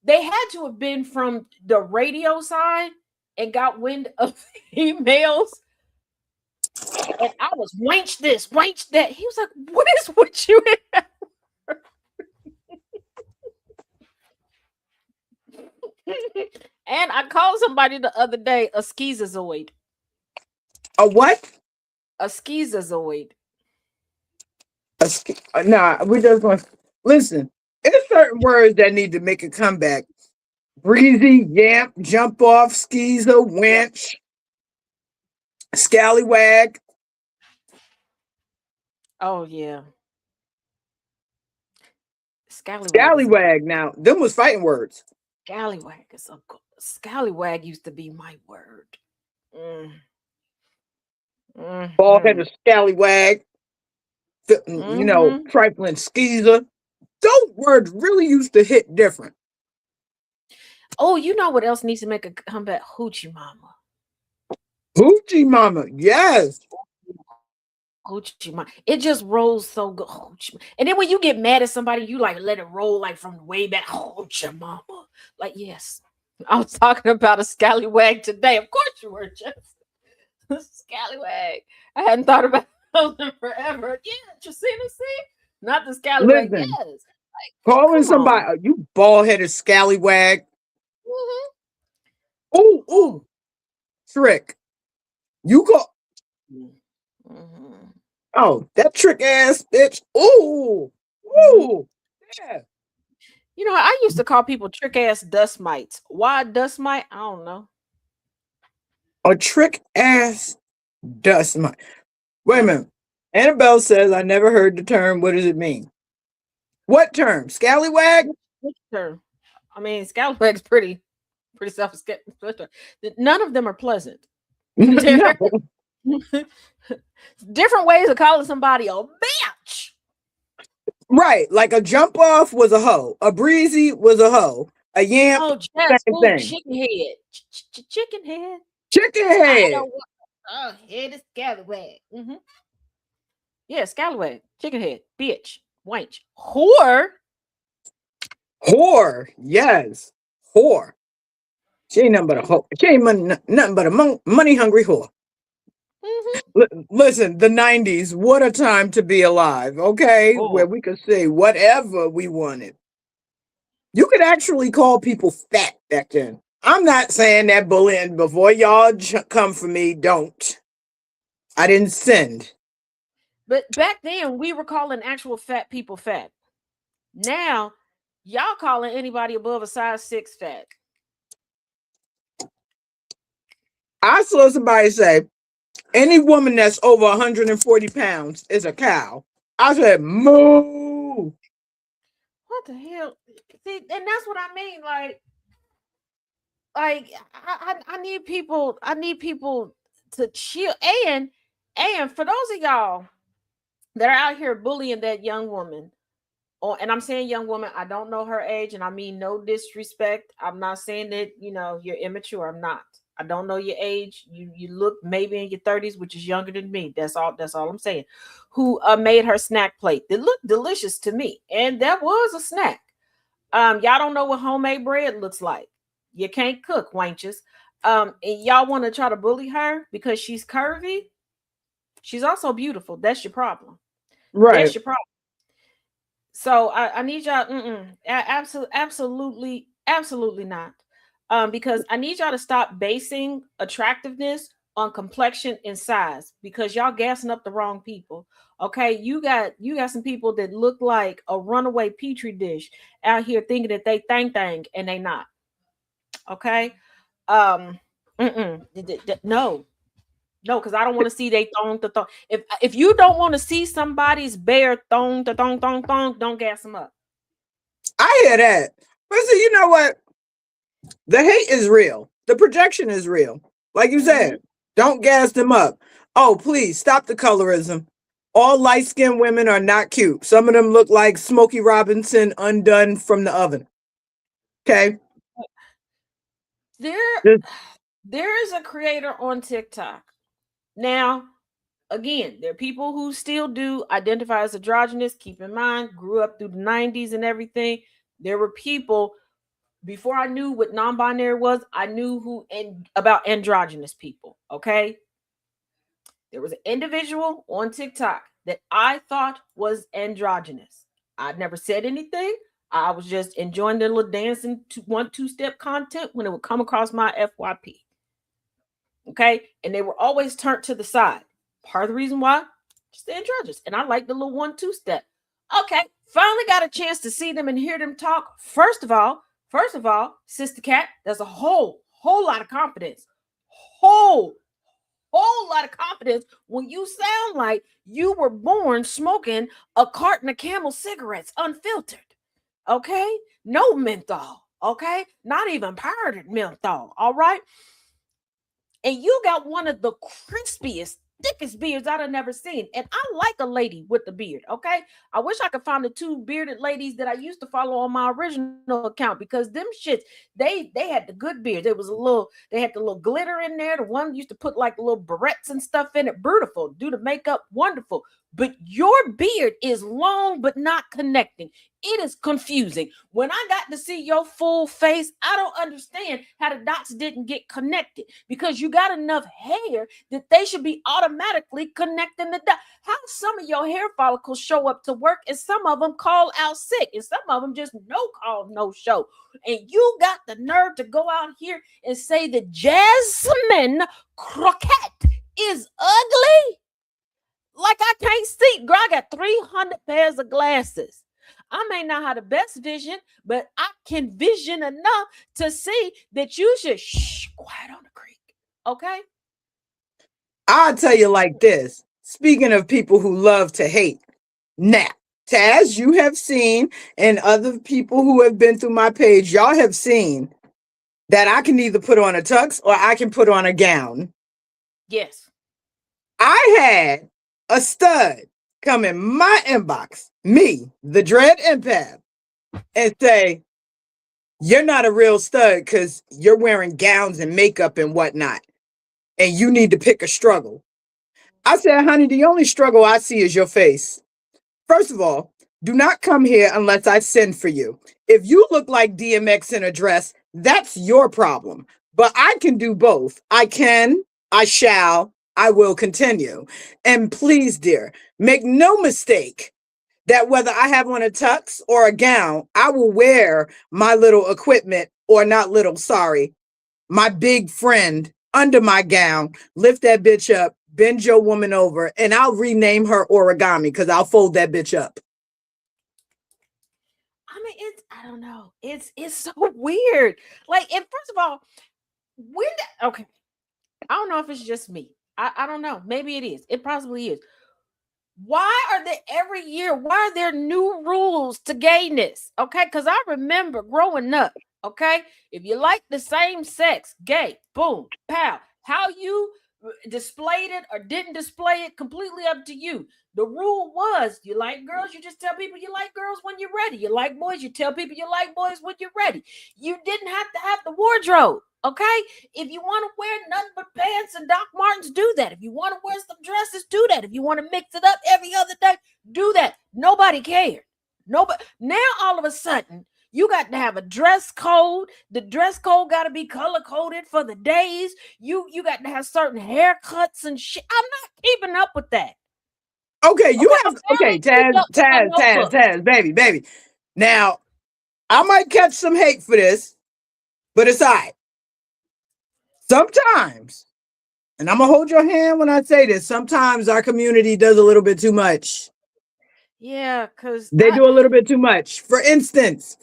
they had to have been from the radio side and got wind of emails. And I was wench this, wench that. He was like, what is with you? And I called somebody the other day a schizoid. A what? A schizoid. Nah, we just going to listen. There's certain words that need to make a comeback. Breezy, yamp, jump off, skeezer, winch, scallywag. Oh yeah. Scallywag. Now, them was fighting words. Scallywag used to be my word. Mm. Bald Mm-hmm. headed scallywag. You know, Mm-hmm. trifling skeezer. Those words really used to hit different. Oh, you know what else needs to make a comeback? Hoochie mama. Hoochie mama. Yes. Hoochie mama. It just rolls so good. And then when you get mad at somebody, you like let it roll like from way back. Hoochie mama. Like, yes. I was talking about a scallywag today. Of course you were, just scallywag. I hadn't thought about those in forever. Yeah, Justina, see? Not the scallywag. Yes. Listen, Like, calling come on. somebody, you bald headed scallywag. Mm-hmm. Ooh, ooh, trick. You go. Mm-hmm. Oh, that trick ass bitch. Ooh, Mm-hmm. ooh. Yeah. You know, I used to call people trick ass dust mites. Why dust mite? I don't know. A trick ass dust mite. Wait a Yeah. minute. Annabelle says, I never heard the term. What does it mean? What term? Scallywag? Which term? I mean, scallywag's pretty self-explanatory. None of them are pleasant. No. Different ways of calling somebody a bitch. Right. Like a jump off was a hoe. A breezy was a hoe. A yamp, Oh, Jess. same Oh, thing. chicken head. Chicken head. Chicken I head. don't want. Oh, head is scallywag. Mm-hmm. Yeah, scallywag. Chicken head. Bitch. Wench. Whore. Whore. Yes. Whore. She ain't nothing but a hoe. She ain't nothing but a money hungry whore. Mm-hmm. Listen, the 90s, what a time to be alive, okay? Where Oh, we could say whatever we wanted. You could actually call people fat back then. I'm not saying that bullying before y'all come for me. Don't. I didn't send. but back then we were calling actual fat people fat. Now, y'all calling anybody above a size 6 fat. I saw somebody say any woman that's over 140 pounds is a cow. I said, moo. What the hell? See, and that's what I mean. I need people. I need people to chill. And for those of y'all that are out here bullying that young woman, and I'm saying young woman, I don't know her age, and I mean no disrespect. I'm not saying that you're immature. I'm not. I don't know your age. You look maybe in your 30s, which is younger than me. That's all. That's all I'm saying. Who made her snack plate? It looked delicious to me, and that was a snack. Y'all don't know what homemade bread looks like. You can't cook, wenches. And y'all want to try to bully her because she's curvy. She's also beautiful. That's your problem. Right. That's your problem. So I need y'all. Absolutely not. Because I need y'all to stop basing attractiveness on complexion and size because y'all gassing up the wrong people. Okay, you got some people that look like a runaway petri dish out here thinking that they thang and they not. Okay, um, no, no, because I don't want to see they thong to thong. If you don't want to see somebody's bare thong to thong thong thong, don't gas them up. I hear that. But see, you know what? The hate is real. The projection is real. Like you Mm-hmm. said, don't gas them up. Oh, please stop the colorism. All light skinned women are not cute. Some of them look like Smokey Robinson undone from the oven. Okay. There, Just- there is a creator on TikTok. Now, again, there are people who still do identify as androgynous. Keep in mind, grew up through the 90s and everything. There were people before I knew what non-binary was, I knew about androgynous people. Okay. There was an individual on TikTok that I thought was androgynous. I'd never said anything. I was just enjoying their little dancing two-step content when it would come across my FYP. Okay. And they were always turned to the side. Part of the reason why, just the androgynous. And I like the little 1-2 step. Okay. Finally got a chance to see them and hear them talk. First of all, Sister Cat, there's a whole lot of confidence. Whole lot of confidence when you sound like you were born smoking a carton of Camel cigarettes unfiltered. Okay? No menthol. Okay? Not even powdered menthol. All right? And you got one of the crispiest, thickest beards I've never seen. And I like a lady with a beard. Okay. I wish I could find the 2 bearded ladies that I used to follow on my original account because them shits, they had the good beards. It was they had the little glitter in there. The one used to put like little barrettes and stuff in it. Beautiful. Do the makeup, wonderful. But your beard is long but not connecting. It is confusing. When I got to see your full face, I don't understand how the dots didn't get connected because you got enough hair that they should be automatically connecting the dots. How some of your hair follicles show up to work and some of them call out sick and some of them just no call, no show. And you got the nerve to go out here and say that Jasmine Croquette is ugly? Like I can't see. Girl, I got 300 pairs of glasses. I may not have the best vision, but I can vision enough to see that you should quiet on the creek. Okay? I'll tell you like this. Speaking of people who love to hate, now, Taz, you have seen, and other people who have been through my page, y'all have seen that I can either put on a tux or I can put on a gown. Yes. I had a stud come in my inbox, me, the dread empath, and say, you're not a real stud because you're wearing gowns and makeup and whatnot, and you need to pick a struggle. I said, honey, the only struggle I see is your face. First of all, do not come here unless I send for you. If you look like DMX in a dress, that's your problem. But I can do both. I can, I shall, I will continue. And please, dear, make no mistake that whether I have on a tux or a gown, I will wear my little equipment, or not little, sorry, my big friend under my gown, lift that bitch up, bend your woman over, and I'll rename her Origami because I'll fold that bitch up. I mean, I don't know. It's so weird. Like, and first of all, okay, I don't know if it's just me. I don't know. Maybe it is. It possibly is. Why are there every year? Why are there new rules to gayness? Okay, because I remember growing up. Okay, if you like the same sex, gay, boom, pow. How you displayed it or didn't display it, completely up to you. The rule was you like girls, you just tell people you like girls when you're ready. You like boys, you tell people you like boys when you're ready. You didn't have to have the wardrobe. Okay, if you want to wear nothing but pants and Doc Martens, do that. If you want to wear some dresses, do that. If you want to mix it up every other day, do that. Nobody cared. Nobody. Now all of a sudden, you got to have a dress code. The dress code got to be color coded for the days. You got to have certain haircuts and shit. I'm not keeping up with that. Okay, you Okay, have I barely keep up with my notebook. Taz, baby. Now, I might catch some hate for this, but it's all right. Sometimes, and I'm gonna hold your hand when I say this, sometimes our community does a little bit too much. Yeah, because They do a little bit too much. For instance,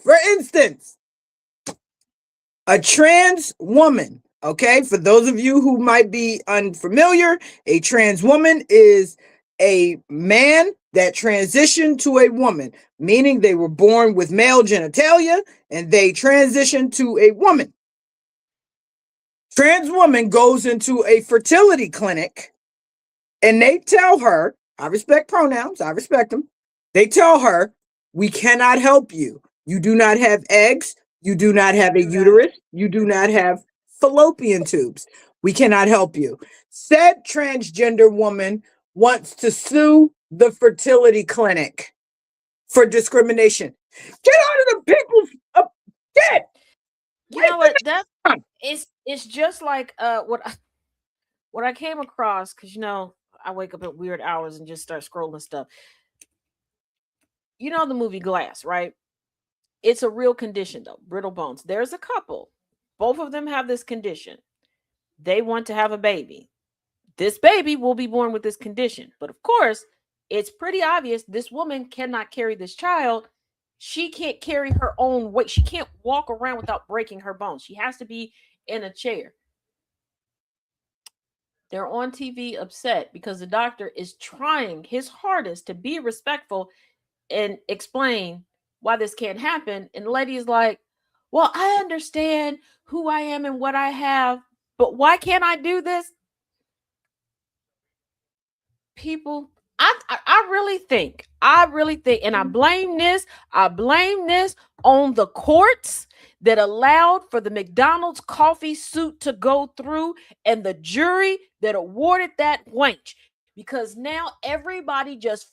a trans woman, okay? For those of you who might be unfamiliar, a trans woman is a man that transitioned to a woman, meaning they were born with male genitalia and they transitioned to a woman. Trans woman goes into a fertility clinic and they tell her, I respect pronouns, I respect them. They tell her, we cannot help you. You do not have eggs. You do not have a uterus. You do not have fallopian tubes. We cannot help you. Said transgender woman wants to sue the fertility clinic for discrimination. Get out of the people's get. you know what? That it's just like what I came across, because I wake up at weird hours and just start scrolling stuff. You know the movie Glass, right? It's a real condition though, brittle bones. There's a couple. Both of them have this condition. They want to have a baby. This baby will be born with this condition. But of course, it's pretty obvious this woman cannot carry this child. She can't carry her own weight. She can't walk around without breaking her bones. She has to be in a chair. They're on TV upset because the doctor is trying his hardest to be respectful and explain why this can't happen. And the lady is like, well, I understand who I am and what I have, but why can't I do this? People, I really think, and I blame this on the courts that allowed for the McDonald's coffee suit to go through and the jury that awarded that wench, because now everybody just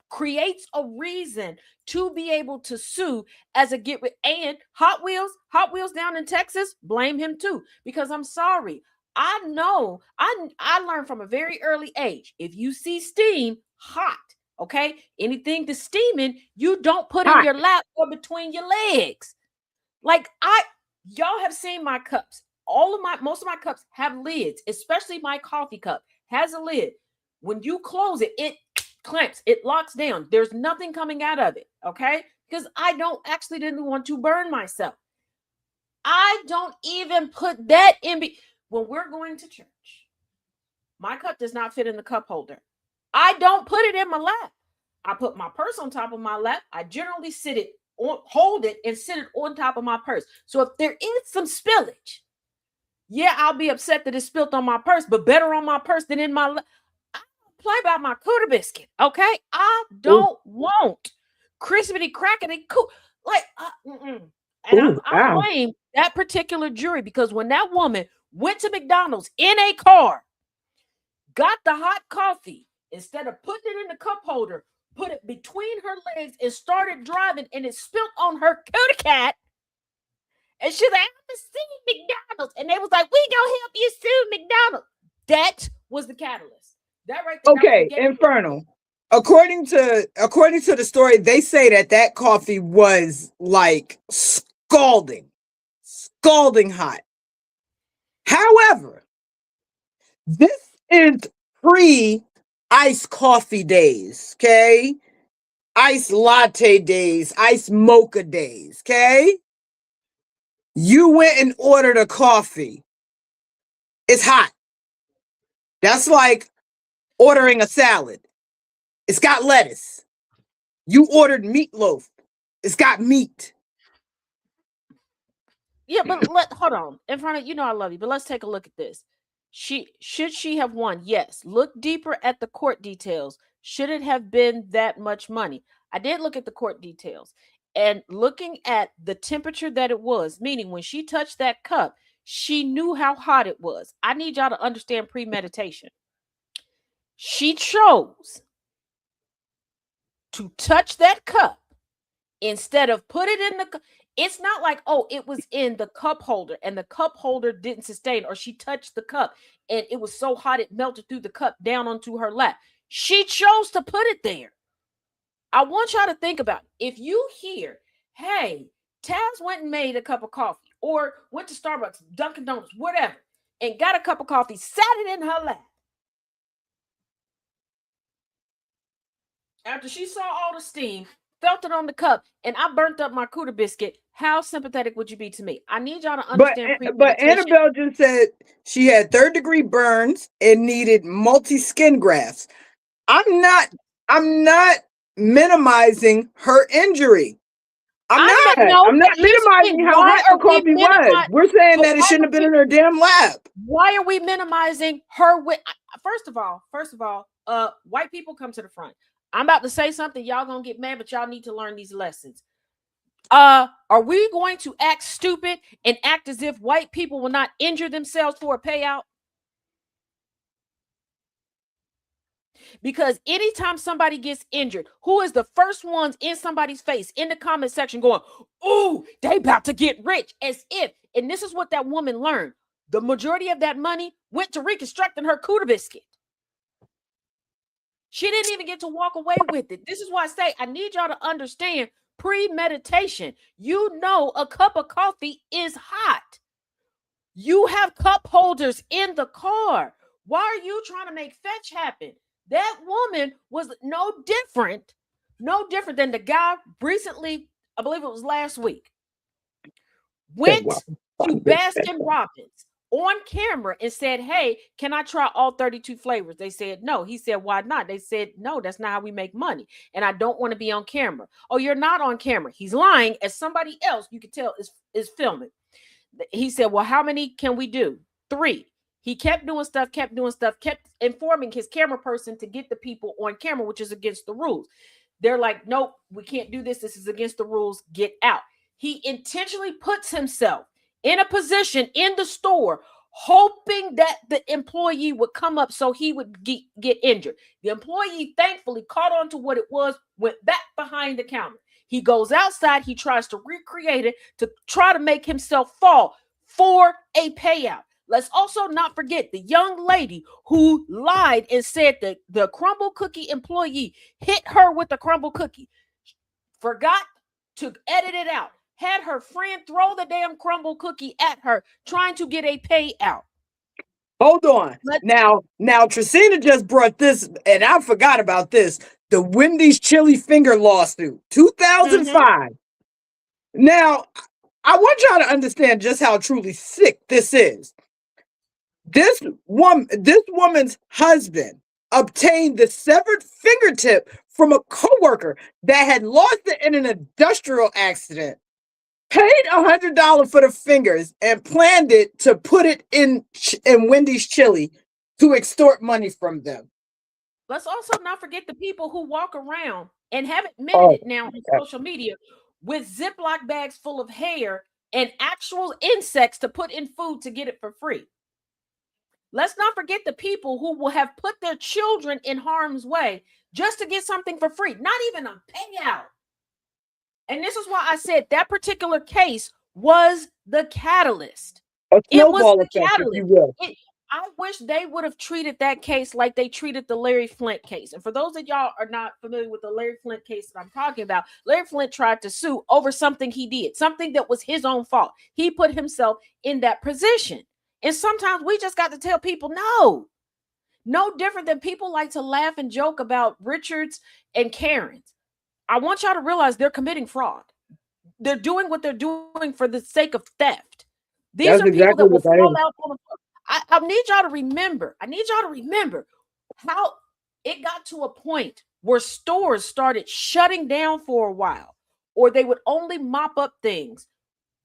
creates a reason to be able to sue as a get rid. And Hot Wheels down in Texas, blame him too, because I'm sorry, I know I learned from a very early age, if you see steam, hot, okay, anything that's steaming, you don't put in your lap or between your legs. Like y'all have seen my cups. Most of my cups have lids, especially my coffee cup has a lid. When you close it, it clamps, it locks down. There's nothing coming out of it, okay? Because I didn't want to burn myself. I don't even put that in. When we're going to church, my cup does not fit in the cup holder. I don't put it in my lap. I put my purse on top of my lap. I generally hold it and sit it on top of my purse. So if there is some spillage, yeah, I'll be upset that it's spilled on my purse, but better on my purse than in my lap. I don't play about my cooter biscuit, okay? I don't want crispity crackety cool. Like, and I blame that particular jury, because when that woman went to McDonald's in a car, got the hot coffee, instead of putting it in the cup holder, put it between her legs and started driving, and it spilled on her cootie cat. And she's like, I'm suing McDonald's. And they was like, we gonna help you sue McDonald's. That was the catalyst. That right there. Okay, Infernal. According to the story, they say that coffee was like scalding hot. However, this is pre-iced coffee days, okay? Iced latte days, iced mocha days, okay? You went and ordered a coffee. It's hot. That's like ordering a salad. It's got lettuce. You ordered meatloaf. It's got meat. Yeah, but hold on. In front of I love you, but let's take a look at this. Should she have won? Yes. Look deeper at the court details. Should it have been that much money? I did look at the court details and looking at the temperature that it was, meaning when she touched that cup, she knew how hot it was. I need y'all to understand premeditation. She chose to touch that cup instead of put it in the. It's not like, oh, it was in the cup holder and the cup holder didn't sustain, or she touched the cup and it was so hot it melted through the cup down onto her lap. She chose to put it there. I want y'all to think about it. If you hear, hey, Taz went and made a cup of coffee or went to Starbucks, Dunkin' Donuts, whatever, and got a cup of coffee, sat it in her lap. After she saw all the steam, felt it on the cup, and I burnt up my cooter biscuit, how sympathetic would you be to me? I need y'all to understand But Annabelle just said she had third-degree burns and needed multi-skin grafts. I'm not minimizing her injury. I'm not minimizing how hot the coffee was. We're saying that it shouldn't have been in her damn lap. Why are we minimizing her? First of all, white people, come to the front. I'm about to say something. Y'all gonna get mad, but y'all need to learn these lessons. Are we going to act stupid and act as if white people will not injure themselves for a payout? Because anytime somebody gets injured, who is the first ones in somebody's face in the comment section going, ooh, they about to get rich, as if, and this is what that woman learned. The majority of that money went to reconstructing her cooter biscuit. She didn't even get to walk away with it. This is why I say I need y'all to understand premeditation. You know a cup of coffee is hot. You have cup holders in the car. Why are you trying to make fetch happen? That woman was no different than the guy recently, I believe it was last week, went to Baskin Robbins on camera and said, hey, can I try all 32 flavors? They said no. He said, why not? They said, no, that's not how we make money. And I don't want to be on camera. Oh, you're not on camera. He's lying, as somebody else you could tell is filming. He said, well, how many can we do? 3. He kept doing stuff, kept informing his camera person to get the people on camera, which is against the rules. They're like, nope, we can't do this. This is against the rules. Get out. He intentionally puts himself in a position in the store, hoping that the employee would come up so he would get injured. The employee thankfully caught on to what it was, went back behind the counter. He goes outside. He tries to recreate it to try to make himself fall for a payout. Let's also not forget the young lady who lied and said that the crumble cookie employee hit her with the crumble cookie. Forgot to edit it out. Had her friend throw the damn crumble cookie at her, trying to get a payout. Hold on. Now, Tracina just brought this, and I forgot about this. The Wendy's chili finger lawsuit, 2005. Mm-hmm. Now, I want y'all to understand just how truly sick this is. This woman's husband obtained the severed fingertip from a coworker that had lost it in an industrial accident, paid $100 for the fingers, and planned it to put it in Wendy's chili to extort money from them. Let's also not forget the people who walk around and have admitted it now on social media with Ziploc bags full of hair and actual insects to put in food to get it for free. Let's not forget the people who will have put their children in harm's way just to get something for free, not even a payout. And this is why I said that particular case was the catalyst. It was the catalyst. I wish they would have treated that case like they treated the Larry Flynt case. And for those of y'all are not familiar with the Larry Flynt case that I'm talking about, Larry Flynt tried to sue over something he did, something that was his own fault. He put himself in that position. And sometimes we just got to tell people, no different than people like to laugh and joke about Richards and Karens. I want y'all to realize they're committing fraud. They're doing what they're doing for the sake of theft. These are people that will fall out on the floor. I need y'all to remember how it got to a point where stores started shutting down for a while, or they would only mop up things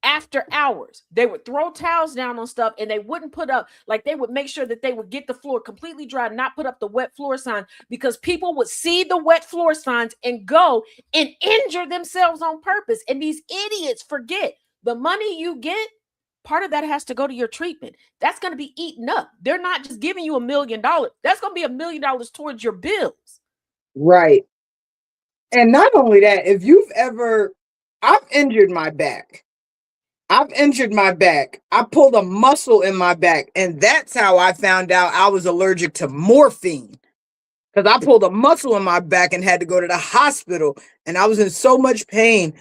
after hours. They would throw towels down on stuff and they wouldn't put up, like they would make sure that they would get the floor completely dry, not put up the wet floor sign, because people would see the wet floor signs and go and injure themselves on purpose. And these idiots forget the money you get, part of that has to go to your treatment. That's going to be eaten up. They're not just giving you $1 million. That's going to be $1 million towards your bills. Right. And not only that, if you've ever, I've injured my back. I pulled a muscle in my back, and that's how I found out I was allergic to morphine. Because I pulled a muscle in my back and had to go to the hospital, and I was in so much pain.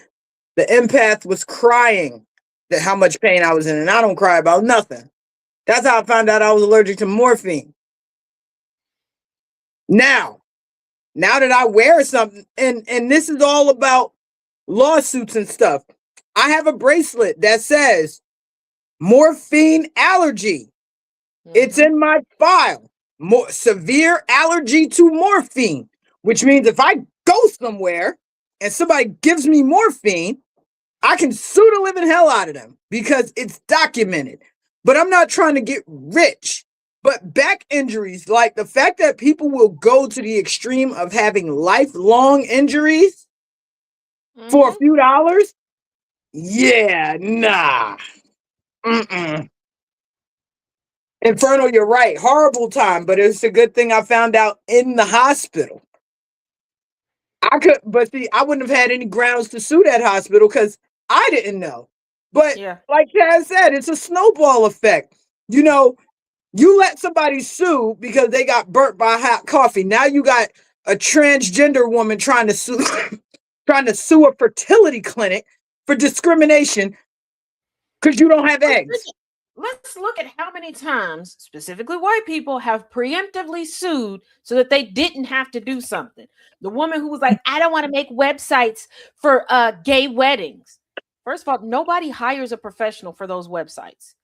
The empath was crying that how much pain I was in, and I don't cry about nothing. That's how I found out I was allergic to morphine. Now that I wear something, and this is all about lawsuits and stuff, I have a bracelet that says morphine allergy. It's in my file. More severe allergy to morphine, which means if I go somewhere and somebody gives me morphine, I can sue the living hell out of them because it's documented. But I'm not trying to get rich. But back injuries, like the fact that people will go to the extreme of having lifelong injuries for a few dollars, yeah, nah. Inferno, you're right. Horrible time, but it's a good thing I found out in the hospital. I wouldn't have had any grounds to sue that hospital because I didn't know. But like Chaz said, it's a snowball effect. You know, you let somebody sue because they got burnt by hot coffee. Now you got a transgender woman trying to sue a fertility clinic for discrimination because you don't have eggs. Let's look at how many times, specifically white people, have preemptively sued so that they didn't have to do something. The woman who was like, I don't want to make websites for gay weddings. First of all, nobody hires a professional for those websites.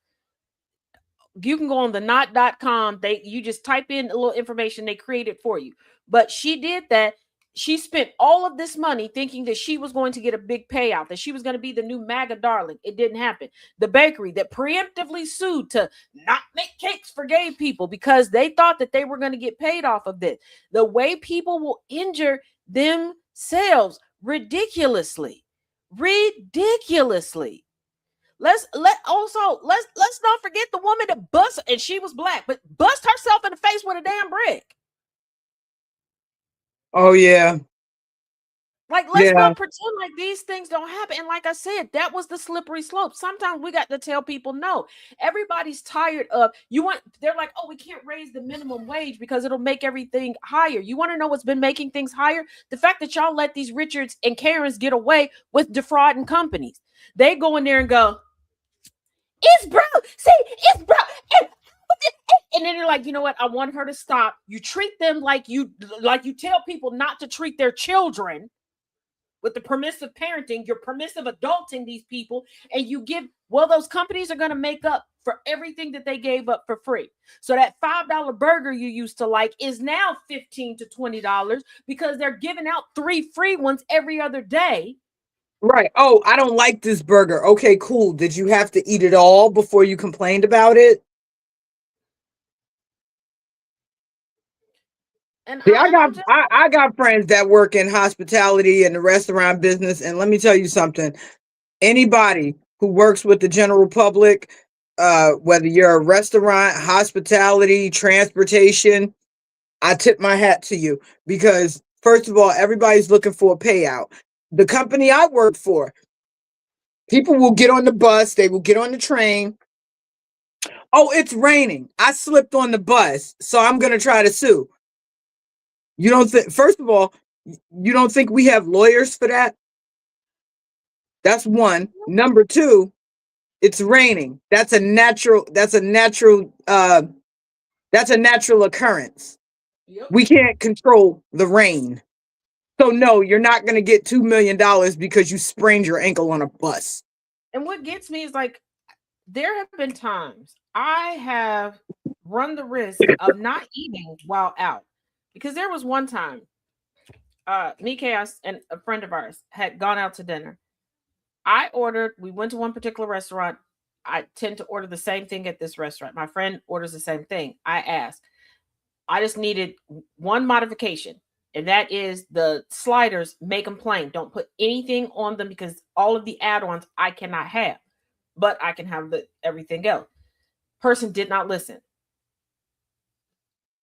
You can go on the not.com. You just type in a little information, they create it for you. But she did that. She spent all of this money thinking that she was going to get a big payout, that she was going to be the new MAGA darling. It didn't happen. The bakery that preemptively sued to not make cakes for gay people because they thought that they were going to get paid off of this. The way people will injure themselves ridiculously. Let's not forget the woman that bust, and she was black, but bust herself in the face with a damn brick. Oh yeah. Like, let's not pretend like these things don't happen. And like I said, that was the slippery slope. Sometimes we got to tell people no. Everybody's tired of they're like, oh, we can't raise the minimum wage because it'll make everything higher. You want to know what's been making things higher? The fact that y'all let these Richards and Karens get away with defrauding companies. They go in there and go, it's broke. See, it's broke. And then you're like, you know what? I want her to stop. You treat them like you tell people not to treat their children with the permissive parenting. You're permissive adulting these people, and you give, those companies are going to make up for everything that they gave up for free. So that $5 burger you used to like is now $15 to $20 because they're giving out 3 free ones every other day. Right. Oh, I don't like this burger. Okay, cool. Did you have to eat it all before you complained about it? And see, I got friends that work in hospitality and the restaurant business, and let me tell you something. Anybody who works with the general public, whether you're a restaurant, hospitality, transportation, I tip my hat to you because, first of all, everybody's looking for a payout. The company I work for, people will get on the bus, they will get on the train. Oh, it's raining. I slipped on the bus, so I'm going to try to sue. You don't think, first of all, you don't think we have lawyers for that? That's one. Number two, it's raining. That's a natural occurrence. Yep. We can't control the rain. So no, you're not going to get $2 million because you sprained your ankle on a bus. And what gets me is like, there have been times I have run the risk of not eating while out. Because there was one time Me, Chaos, and a friend of ours had gone out to dinner. We went to one particular restaurant. I tend to order the same thing at this restaurant. My friend orders the same thing. I asked, I just needed one modification, and that is the sliders, make them plain. Don't put anything on them because all of the add ons I cannot have, but I can have everything else. Person did not listen.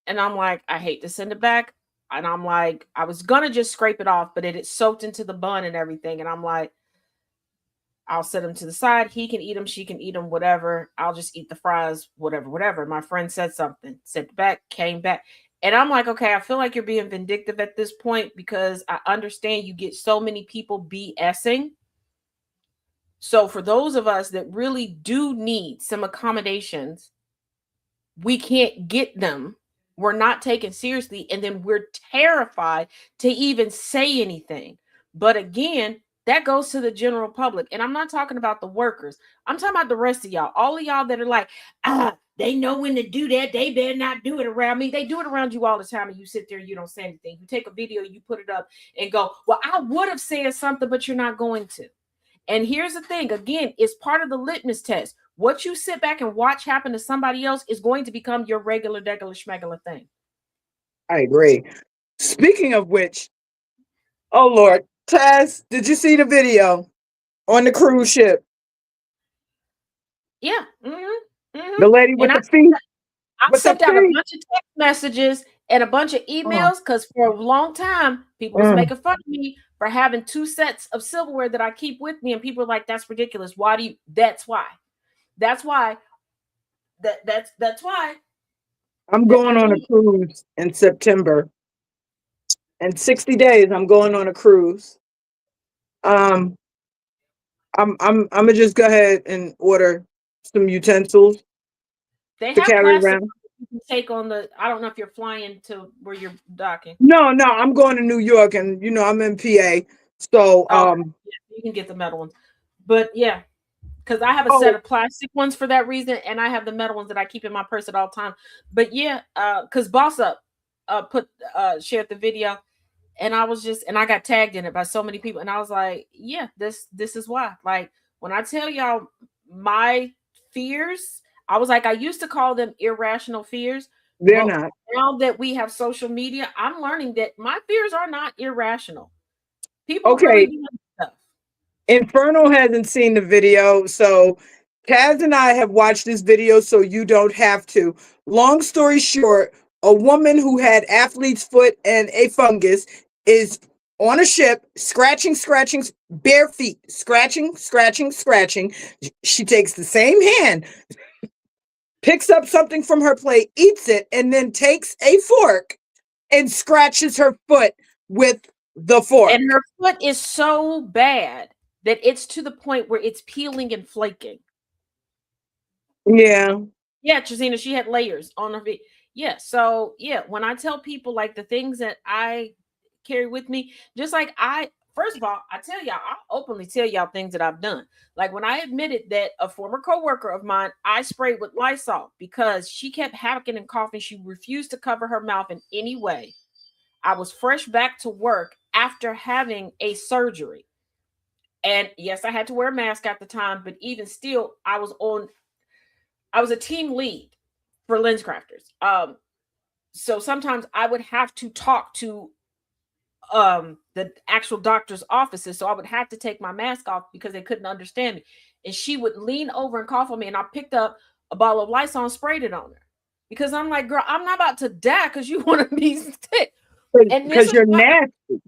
And I'm like, I hate to send it back. And I'm like, I was going to just scrape it off, but it had soaked into the bun and everything. And I'm like, I'll set them to the side. He can eat them. She can eat them, whatever. I'll just eat the fries, whatever, whatever. My friend said something, sent it back, came back. And I'm like, okay, I feel like you're being vindictive at this point because I understand you get so many people BSing. So for those of us that really do need some accommodations, we can't get them. We're not taken seriously. And then we're terrified to even say anything. But again, that goes to the general public. And I'm not talking about the workers. I'm talking about the rest of y'all. All of y'all that are like, they know when to do that. They better not do it around me. They do it around you all the time. And you sit there and you don't say anything. You take a video, you put it up and go, well, I would have said something, but you're not going to. And here's the thing, again, it's part of the litmus test. What you sit back and watch happen to somebody else is going to become your regular schmegular thing. I agree. Speaking of which, oh Lord, Taz, did you see the video on the cruise ship? Yeah. The lady with the feet. I sent out a bunch of text messages and a bunch of emails because for a long time, people was making fun of me for having 2 sets of silverware that I keep with me. And people are like, that's ridiculous. Why do you? That's why. That's why. That's why. I'm going on a cruise in September. In 60 days, I'm going on a cruise. I'm gonna just go ahead and order some utensils they to have carry plastic around. you can take on the. I don't know if you're flying to where you're docking. No, I'm going to New York, and I'm in PA, so yeah, you can get the metal ones, but yeah, because I have a set of plastic ones for that reason, and I have the metal ones that I keep in my purse at all time. But yeah, because Boss Up shared the video, and I got tagged in it by so many people, and I was like, yeah, this is why. Like when I tell y'all my fears, I was like, I used to call them irrational fears. They're But not. now that we have social media, I'm learning that my fears are not irrational. People really do stuff. Inferno hasn't seen the video, so Taz and I have watched this video, so you don't have to. Long story short, a woman who had athlete's foot and a fungus is on a ship, scratching, bare feet, scratching. She takes the same hand, picks up something from her plate, eats it, and then takes a fork and scratches her foot with the fork. And her foot is so bad that it's to the point where it's peeling and flaking. Yeah. Yeah, Trazina, she had layers on her feet. Yeah, so yeah, when I tell people like the things that I carry with me, just like first of all, I openly tell y'all things that I've done. Like when I admitted that a former coworker of mine, I sprayed with Lysol because she kept hacking and coughing. She refused to cover her mouth in any way. I was fresh back to work after having a surgery. And yes, I had to wear a mask at the time, but even still, I was a team lead for LensCrafters. So sometimes I would have to talk to the actual doctor's offices. So I would have to take my mask off because they couldn't understand me. And she would lean over and cough on me, and I picked up a bottle of Lysol and sprayed it on her. Because I'm like, girl, I'm not about to die because you want to be sick. And because you're nasty.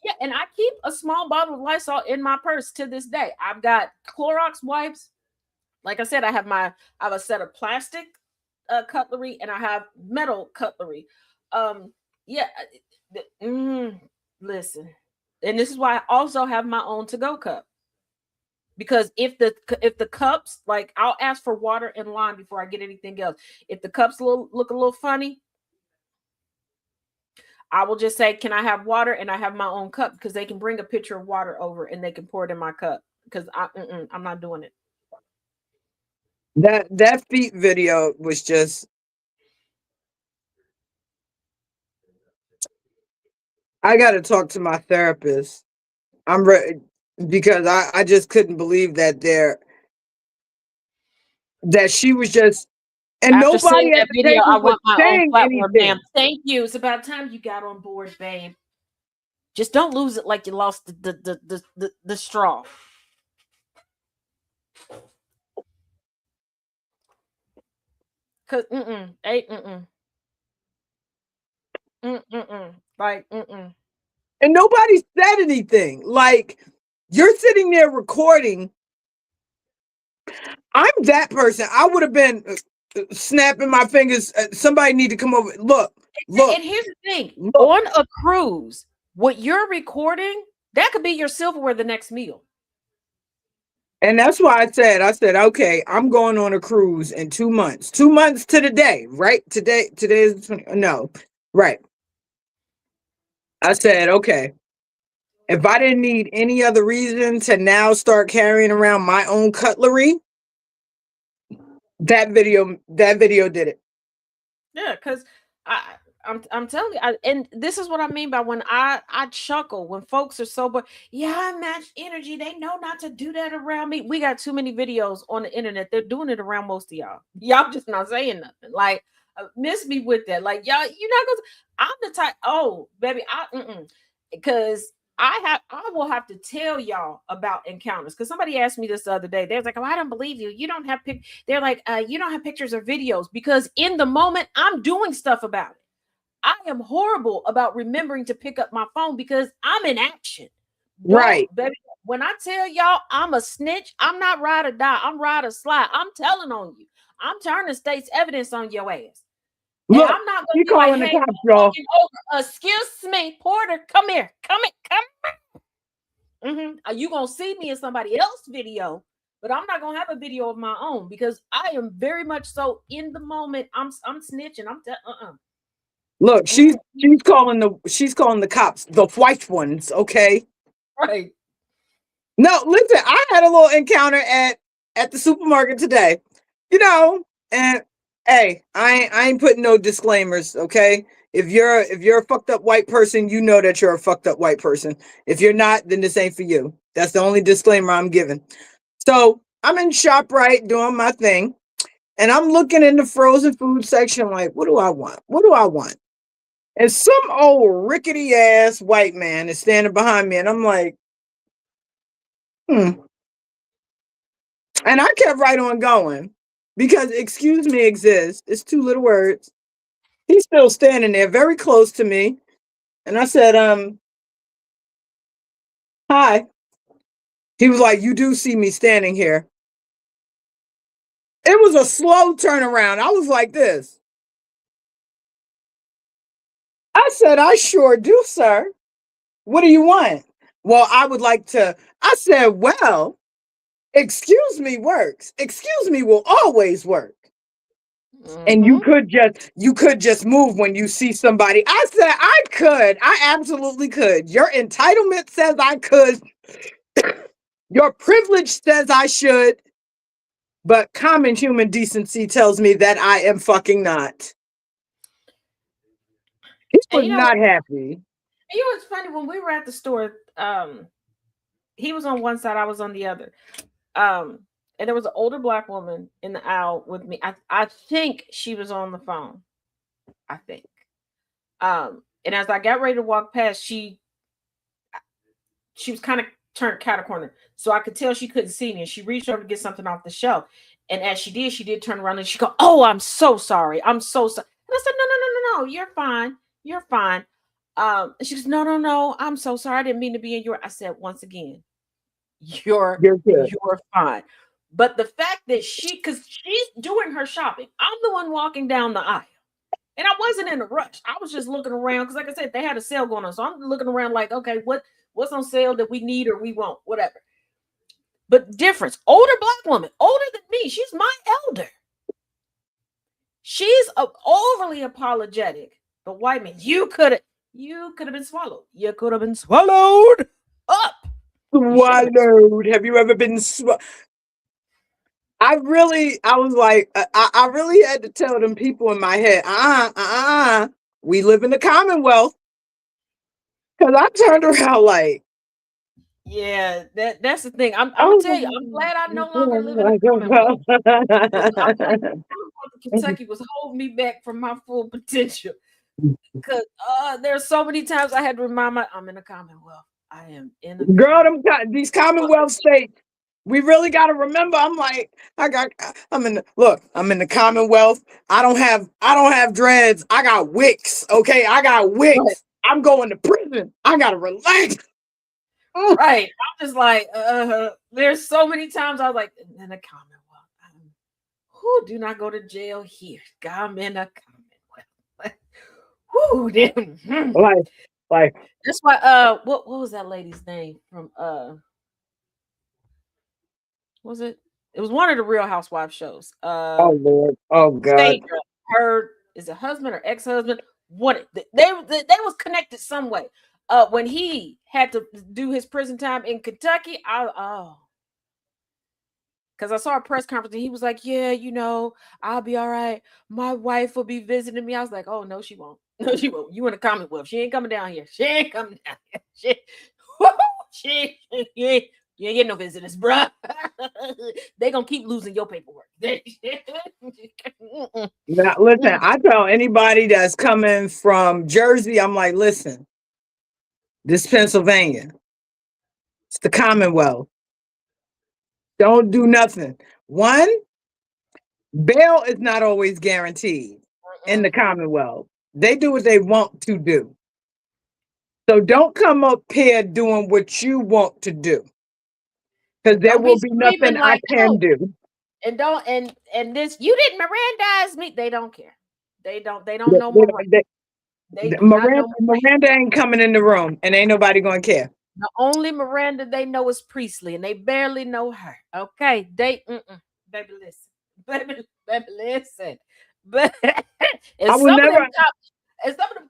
Yeah, and I keep a small bottle of Lysol in my purse to this day. I've got Clorox wipes. Like I said, I have a set of plastic cutlery and I have metal cutlery. Yeah, listen, and this is why I also have my own to-go cup. Because if the cups, like I'll ask for water and lime before I get anything else. If the cups look a little funny, I will just say, can I have water? And I have my own cup because they can bring a pitcher of water over and they can pour it in my cup because I'm not doing it. That feet video was just I got to talk to my therapist. I'm ready because I just couldn't believe that she was just, and After seeing nobody at that the video, I table was want my own saying platform, ma'am. anything. Thank you. It's about time you got on board, babe. Just don't lose it like you lost the straw. Cause like And nobody said anything. Like, you're sitting there recording. I'm that person. I would have been snapping my fingers. Somebody need to come over. Look, And here's the thing: look. on a cruise, what you're recording that could be your silverware the next meal. And that's why I said, okay, I'm going on a cruise in 2 months. 2 months to the day, right? Today is 20. No, right. I said, okay, if I didn't need any other reason to now start carrying around my own cutlery, that video did it. Yeah, because I'm telling you, and this is what I mean by when I chuckle when folks are sober. Yeah, I match energy. They know not to do that around me. We got too many videos on the internet. They're doing it around most of y'all. Y'all just not saying nothing. Like miss me with that. Like y'all, you're not gonna. I'm the type. Oh, baby, because I will have to tell y'all about encounters because somebody asked me this the other day. They was like, "Oh, I don't believe you. You don't have They're like, you don't have pictures or videos because in the moment I'm doing stuff about it. I am horrible about remembering to pick up my phone because I'm in action. Don't, Right. baby. When I tell y'all I'm a snitch, I'm not ride or die. I'm ride or slide. I'm telling on you. I'm turning state's evidence on your ass. And Look, I'm not gonna he be like, calling the hey, cops, I'm y'all. walking over. Excuse me, Porter, come here. Come here. You gonna see me in somebody else's video, but I'm not gonna have a video of my own because I am very much so in the moment. I'm snitching. Look, she's Mhm. she's calling the cops, the white ones, okay? Right. No, listen, I had a little encounter at the supermarket today. You know, and hey, I ain't putting no disclaimers, okay? If you're a fucked up white person, you know that you're a fucked up white person. If you're not, then this ain't for you. That's the only disclaimer I'm giving. So I'm in ShopRite doing my thing, and I'm looking in the frozen food section like, what do I want? What do I want? And some old rickety ass white man is standing behind me, and I'm like, hmm. And I kept right on going because excuse me exists. It's two little words. He's still standing there very close to me. And I said, hi. He was like, you do see me standing here. It was a slow turnaround. I was like this. I said, I sure do, sir. What do you want? Well, I would like to. I said, well, excuse me works. Excuse me will always work. And Mm-hmm. you could just move when you see somebody. I said I could. I absolutely could. Your entitlement says I could. Your privilege says I should. But common human decency tells me that I am fucking not. He And was not happy. it's funny when we were at the store. He was on one side, I was on the other. Um, and there was an older black woman in the aisle with me. I think she was on the phone. I think. And as I got ready to walk past, she was kind of turned cat a corner, so I could tell she couldn't see me. And she reached over to get something off the shelf. And as she did turn around and she go, "Oh, I'm so sorry. I'm so sorry." And I said, "No, no, no, no, no. You're fine. You're fine." And she goes, "No, no, no. I'm so sorry. I didn't mean to be in your." I said, "Once again, You're good. you're fine." But the fact that because she's doing her shopping, I'm the one walking down the aisle. And I wasn't in a rush. I was just looking around because, like I said, they had a sale going on. So I'm looking around like, okay, what's on sale that we need or we want, whatever. But difference, older black woman, older than me. She's my elder. She's overly apologetic. But white man, you could have been swallowed. You could have been swallowed up. You should have. Swallowed. Have you ever been I was like, I really had to tell them people in my head, we live in the Commonwealth. Because I turned around like, Yeah, that's the thing. I'm gonna oh tell you, I'm glad I no longer live in a my Commonwealth. 'Cause I'm like, God. Commonwealth of Kentucky was holding me back from my full potential. Cause there's so many times I had to remind I'm in a Commonwealth. I am in a Girl, Commonwealth. these Commonwealth states, we really got to remember. I'm in the Commonwealth. I don't have dreads. I got wicks. Okay, I got Right, wicks. I'm going to prison. I gotta relax. Mm. right. I'm just like, there's so many times I was like, in a Commonwealth. Who do not go to jail here? I'm in a Commonwealth. Whoo, damn. Like, like, That's why what was that lady's name from was it? It was one of the Real Housewives shows. oh Lord, oh God. Sandra, her is a husband or ex-husband. What they was connected some way. When he had to do his prison time in Kentucky, because I saw a press conference and he was like, "Yeah, I'll be all right. My wife will be visiting me." I was like, "Oh no, she won't. No, she won't. You in the Commonwealth? She ain't coming down here. She ain't coming down here. You ain't getting no visitors, bruh. They gonna keep losing your paperwork." Now, listen, I tell anybody that's coming from Jersey, I'm like, listen, this Pennsylvania, it's the Commonwealth. Don't do nothing. One, bail is not always guaranteed in the Commonwealth. They do what they want to do. So don't come up here doing what you want to do, because there Don't will be be screaming nothing I like, can "Oh, do. and don't and this you didn't Mirandize me." They don't care. They don't They- know they- Miranda. they- They do not Miranda, know Miranda. Miranda ain't coming in the room, and ain't nobody gonna care. The only Miranda they know is Priestley, and they barely know her. Okay, baby, listen, baby, listen. But and I will some of them never.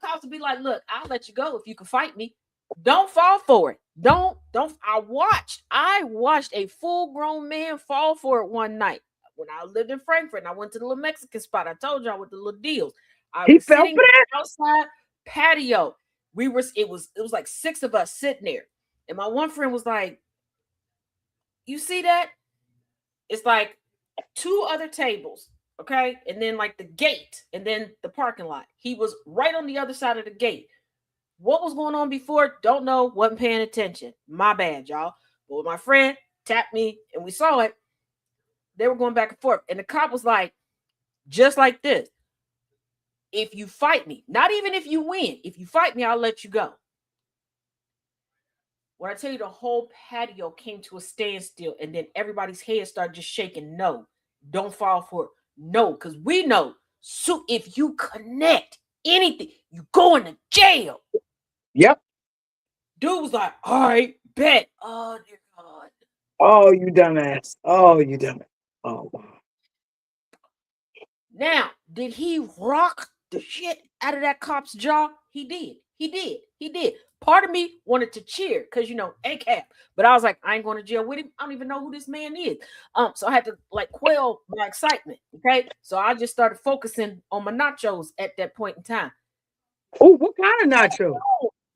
cops, will be like, "Look, I'll let you go if you can fight me. Don't fall for it. Don't." I watched a full-grown man fall for it one night when I lived in Frankfurt, and I went to the little Mexican spot. I told y'all with the little deals. I He was fell sitting for that. outside patio. It was like six of us sitting there. And my one friend was like, "You see that? It's like two other tables, okay? And then like the gate and then the parking lot." He was right on the other side of the gate. What was going on before? Don't know, wasn't paying attention. My bad, y'all. But my friend tapped me and we saw it. They were going back and forth. And the cop was like, just like this. "If you fight me, not even if you win, if you fight me, I'll let you go." When I tell you, the whole patio came to a standstill, and then everybody's head started just shaking. No, don't fall for it. No, because we know. So if you connect anything, you going to jail. Yep. Dude was like, "All right, bet." Oh dear God. Oh, you dumbass. Oh, you dumbass. Oh, Now, did he rock the shit out of that cop's jaw? He did. He did. He did. Part of me wanted to cheer because ACAP, but I was like, I ain't going to jail with him. I don't even know who this man is. So I had to like quell my excitement. Okay, so I just started focusing on my nachos at that point in time. oh, what kind of nacho?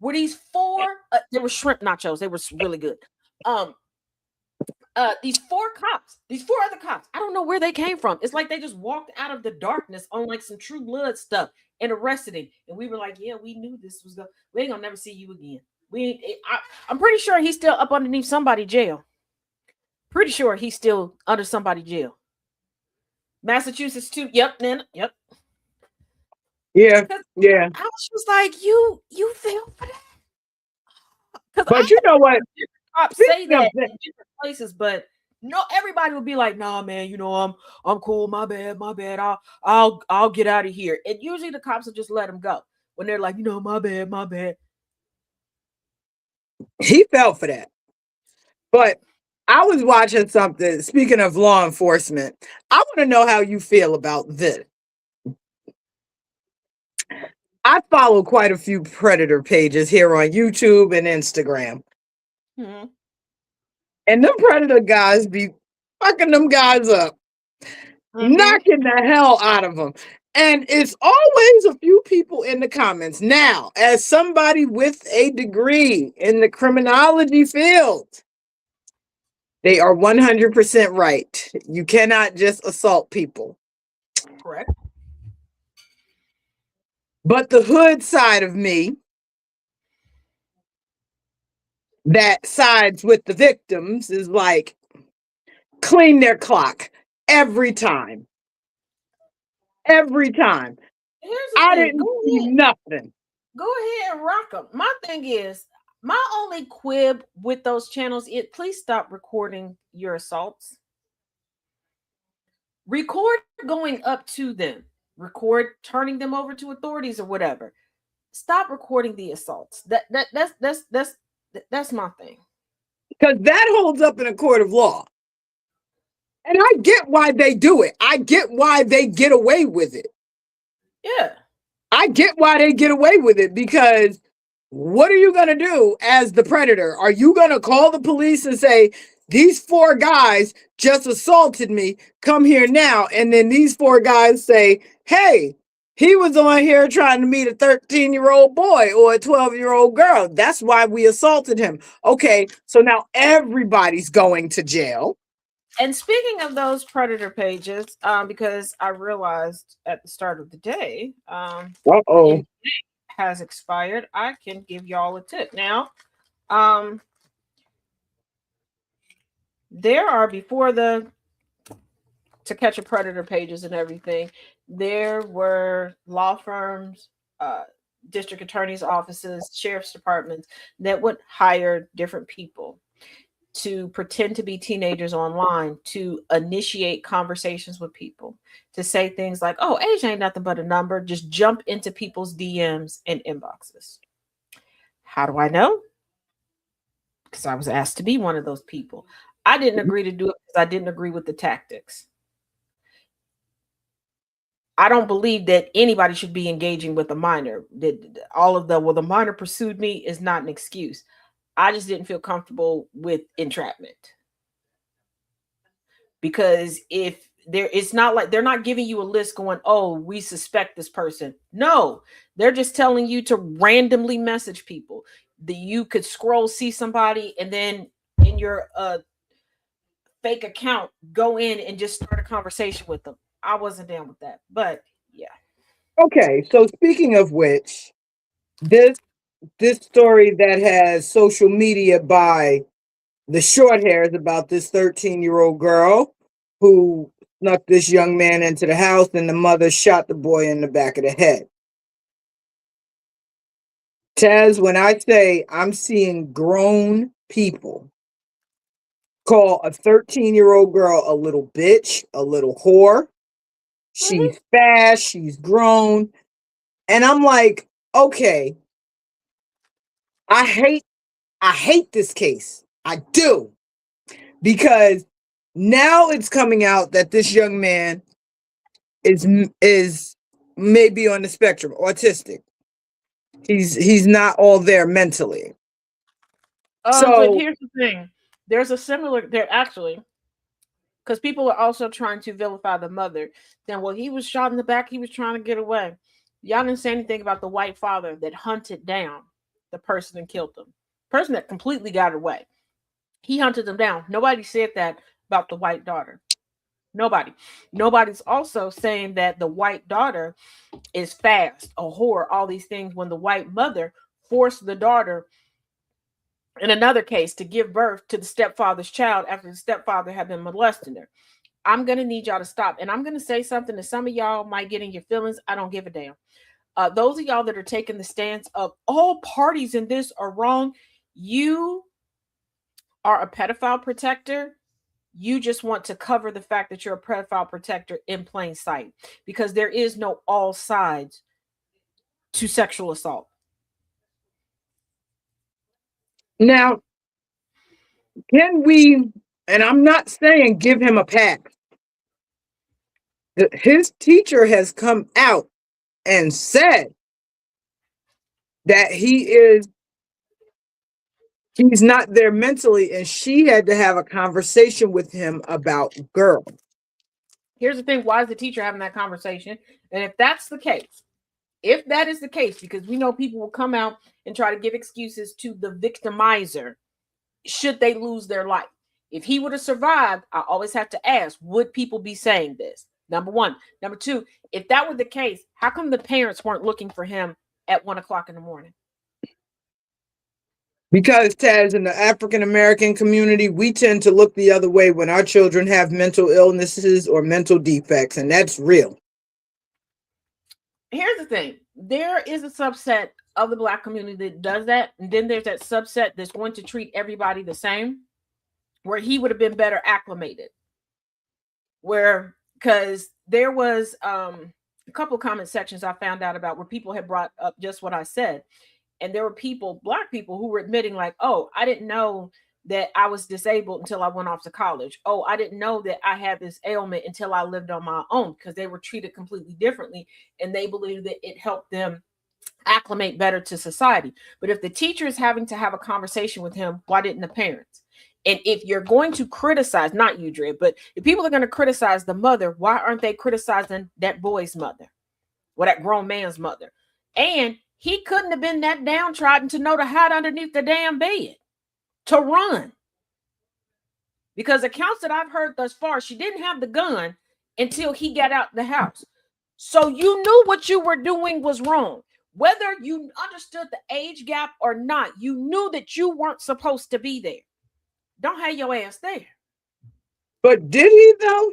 Were these four? They were shrimp nachos. They were really good. Um, these four other cops, I don't know where they came from. It's like they just walked out of the darkness on like some True Blood stuff and arrested him. And we were like, "Yeah, we knew this was we ain't gonna never see you again." I'm pretty sure he's still up underneath somebody jail. Pretty sure he's still under somebody jail. Massachusetts too. Yep, then yep. Yeah, yeah. I was just like, you fell for that. Because But you know what? cops say Speaking of that that, in different places, but no, everybody would be like, "Nah, man, I'm cool. My bad, my bad. I'll get out of here." And usually the cops will just let him go when they're like, "My bad, my bad." he fell for that. But I was watching something. Speaking of law enforcement, I want to know how you feel about this. I follow quite a few predator pages here on YouTube and Instagram. Mhm. And them predator guys be fucking them guys up, Mhm. knocking the hell out of them. And it's always a few people in the comments. Now, as somebody with a degree in the criminology field, they are 100% right. You cannot just assault people. Correct. But the hood side of me that sides with the victims is like, clean their clock every time. Every time. Here's the I thing. didn't see nothing. Go ahead and rock them. My thing is, my only quib with those channels is please stop recording your assaults. Record going up to them. Record turning them over to authorities or whatever. Stop recording the assaults. That's my thing. Because that holds up in a court of law. And I get why they do it. I get why they get away with it. Yeah. I get why they get away with it, because what are you going to do as the predator? Are you going to call the police and say, these 4 guys just assaulted me, come here now? And then these 4 guys say, hey, he was on here trying to meet a 13-year-old boy or a 12-year-old girl. That's why we assaulted him. Okay, so now everybody's going to jail. And speaking of those predator pages, because I realized at the start of the day, has expired, I can give y'all a tip now. There are, before the To Catch a Predator pages and everything, there were law firms, district attorneys' offices, sheriff's departments that would hire different people to pretend to be teenagers online, to initiate conversations with people, to say things like, oh, age ain't nothing but a number, just jump into people's DMs and inboxes. How do I know? Because I was asked to be one of those people. I didn't agree to do it because I didn't agree with the tactics. I don't believe that anybody should be engaging with a minor. All of the minor pursued me is not an excuse. I just didn't feel comfortable with entrapment. Because it's not like they're not giving you a list going, oh, we suspect this person. No, they're just telling you to randomly message people. That you could scroll, see somebody, and then in your fake account, go in and just start a conversation with them. I wasn't down with that, but yeah. Okay, so speaking of which, this story that has social media by the short hairs about this 13-year-old girl who snuck this young man into the house, and the mother shot the boy in the back of the head. Taz, when I say I'm seeing grown people call a 13-year-old girl a little bitch, a little whore, she's fast, she's grown, and I'm like, okay, I hate this case. I do. Because now it's coming out that this young man is maybe on the spectrum, autistic. He's not all there mentally. But here's the thing. There's a similar there actually, because people are also trying to vilify the mother. Then while he was shot in the back, he was trying to get away. Y'all didn't say anything about the white father that hunted down the person and killed them. Person that completely got away. He hunted them down. Nobody said that about the white daughter. Nobody. Nobody's also saying that the white daughter is fast, a whore, all these things, when the white mother forced the daughter in another case to give birth to the stepfather's child after the stepfather had been molesting her. I'm going to need y'all to stop. And I'm going to say something that some of y'all might get in your feelings. I don't give a damn. Those of y'all that are taking the stance of all parties in this are wrong, you are a pedophile protector. You just want to cover the fact that you're a pedophile protector in plain sight, because there is no all sides to sexual assault. Now, can we, and I'm not saying give him a pass. His teacher has come out and said that he's not there mentally, and she had to have a conversation with him about girls. Here's the thing. Why is the teacher having that conversation? And if that's the case, if that is the case, because we know people will come out and try to give excuses to the victimizer, should they lose their life? If he would have survived, I always have to ask, would people be saying this? Number one. Number two, if that were the case, how come the parents weren't looking for him at 1 o'clock in the morning? Because, Taz, in the African American community, we tend to look the other way when our children have mental illnesses or mental defects, and that's real. Here's the thing. There is a subset of the Black community that does that, and then there's that subset that's going to treat everybody the same, where he would have been better acclimated. Because there was a couple of comment sections I found out about where people had brought up just what I said. And there were people, Black people, who were admitting like, oh, I didn't know that I was disabled until I went off to college. Oh, I didn't know that I had this ailment until I lived on my own, because they were treated completely differently. And they believed that it helped them acclimate better to society. But if the teacher is having to have a conversation with him, why didn't the parents? And if you're going to criticize, not you, Dre, but if people are going to criticize the mother, why aren't they criticizing that boy's mother or that grown man's mother? And he couldn't have been that downtrodden to know to hide underneath the damn bed, to run. Because accounts that I've heard thus far, she didn't have the gun until he got out the house. So you knew what you were doing was wrong. Whether you understood the age gap or not, you knew that you weren't supposed to be there. Don't have your ass there. But did he, though?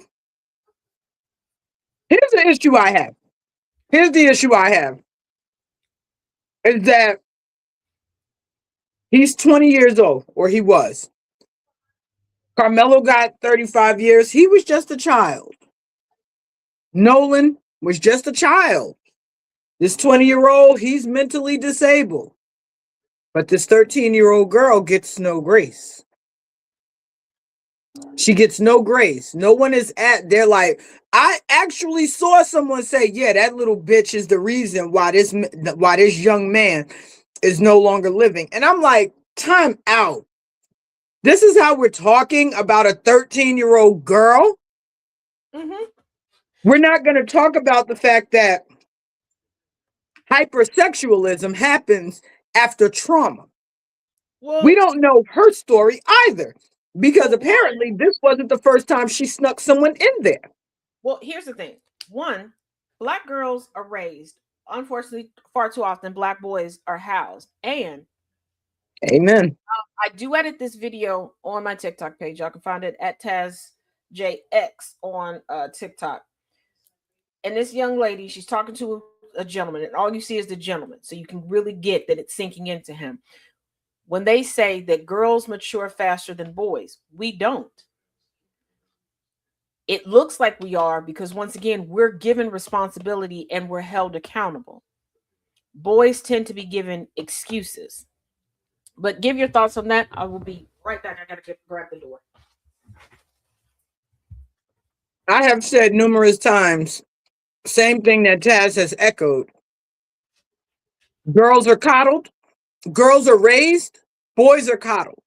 Here's the issue I have. Is that he's 20 years old, or he was. Carmelo got 35 years. He was just a child. Nolan was just a child. This 20-year-old, he's mentally disabled. But this 13-year-old girl gets no grace. She gets no grace. No one is they're like, I actually saw someone say, yeah, that little bitch is the reason why this young man is no longer living. And I'm like, time out. This is how we're talking about a 13-year-old girl? Mm-hmm. We're not going to talk about the fact that hypersexualism happens after trauma. Well, we don't know her story either, because apparently this wasn't the first time she snuck someone in there. Well, here's the thing. One, Black girls are raised. Unfortunately, far too often, Black boys are housed. And amen. I do edit this video on my TikTok page. Y'all can find it at TazJX on TikTok. And this young lady, she's talking to a gentleman, and all you see is the gentleman. So you can really get that it's sinking into him. When they say that girls mature faster than boys, we don't. It looks like we are because, once again, we're given responsibility and we're held accountable. Boys tend to be given excuses. But give your thoughts on that. I will be right back. I got to grab the door. I have said numerous times, same thing that Taz has echoed. Girls are coddled. Girls are raised. Boys are coddled.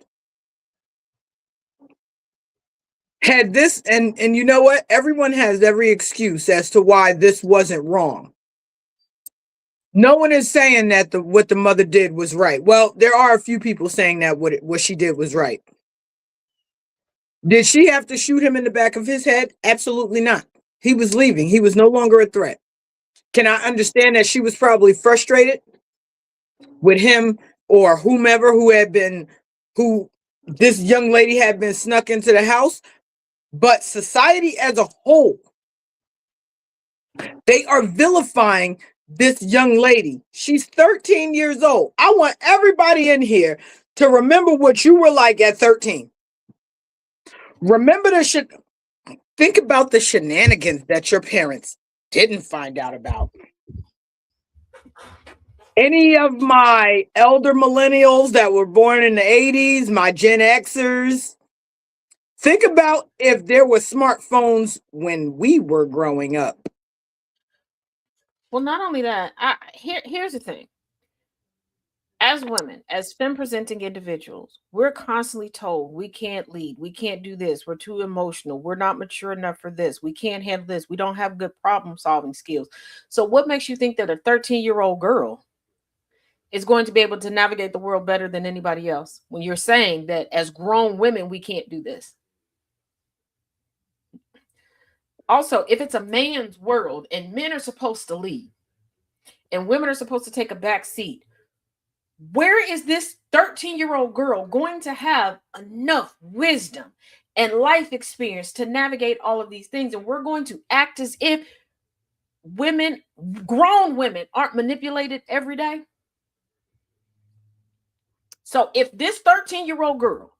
Had this, and you know what? Everyone has every excuse as to why this wasn't wrong. No one is saying that what the mother did was right. Well, there are a few people saying that what she did was right. Did she have to shoot him in the back of his head? Absolutely not. He was leaving. He was no longer a threat. Can I understand that she was probably frustrated with him or whomever who this young lady had been snuck into the house? But society as a whole, they are vilifying this young lady. She's 13 years old. I want everybody in here to remember what you were like at 13. Remember think about the shenanigans that your parents didn't find out about. Any of my elder millennials that were born in the 80s, my Gen Xers, think about if there were smartphones when we were growing up. Well, not only that, here's the thing. As women, as femme presenting individuals, we're constantly told we can't lead, we can't do this, we're too emotional, we're not mature enough for this, we can't handle this, we don't have good problem solving skills. So, what makes you think that a 13-year-old girl is going to be able to navigate the world better than anybody else when you're saying that as grown women, we can't do this? Also, if it's a man's world and men are supposed to lead and women are supposed to take a back seat, where is this 13-year-old girl going to have enough wisdom and life experience to navigate all of these things? And we're going to act as if women, grown women, aren't manipulated every day. So if this 13-year-old girl,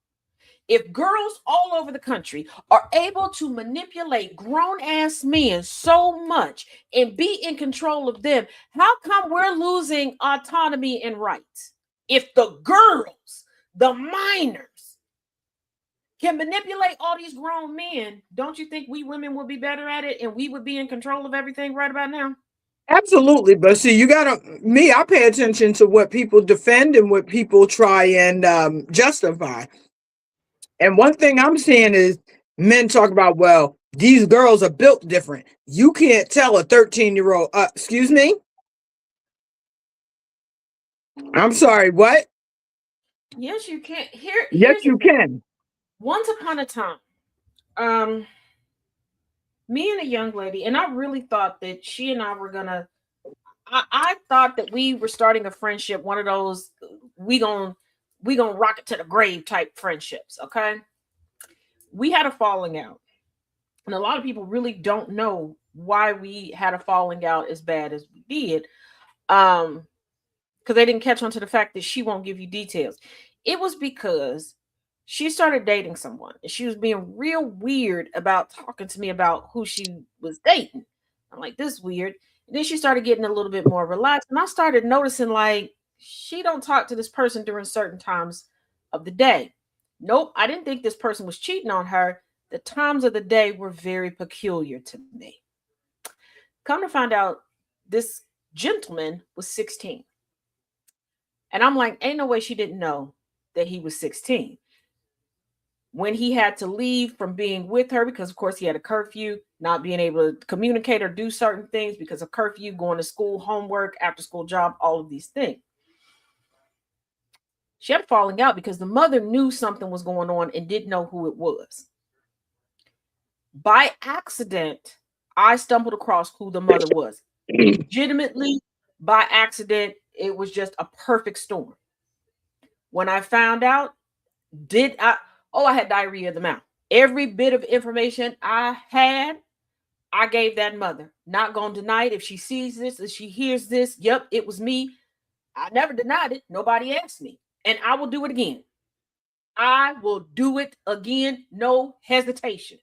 if girls all over the country are able to manipulate grown ass men so much and be in control of them, how come we're losing autonomy and rights? If the girls, the minors, can manipulate all these grown men, don't you think we women would be better at it and we would be in control of everything right about now? Absolutely. But see, I pay attention to what people defend and what people try and justify. And one thing I'm seeing is men talk about, well, these girls are built different. You can't tell a 13-year-old, excuse me? I'm sorry, what? Yes, you can. Yes, you can. Once upon a time, me and a young lady, and I really thought that she and I were gonna. I thought that we were starting a friendship, one of those we gonna rock it to the grave type friendships. Okay, we had a falling out, and a lot of people really don't know why we had a falling out as bad as we did, because they didn't catch on to the fact that she won't give you details. It was because she started dating someone and she was being real weird about talking to me about who she was dating. I'm like, this is weird. And then she started getting a little bit more relaxed. And I started noticing like she don't talk to this person during certain times of the day. Nope, I didn't think this person was cheating on her. The times of the day were very peculiar to me. Come to find out, this gentleman was 16. And I'm like, ain't no way she didn't know that he was 16. When he had to leave from being with her, because of course he had a curfew, not being able to communicate or do certain things because of curfew, going to school, homework, after school job, all of these things. She had falling out because the mother knew something was going on and didn't know who it was. By accident, I stumbled across who the mother was. Legitimately, by accident, it was just a perfect storm. When I found out, I had diarrhea of the mouth. Every bit of information I had, I gave that mother. Not gonna deny it. If she sees this, if she hears this, yep, it was me. I never denied it. Nobody asked me. And I will do it again. I will do it again. No hesitation.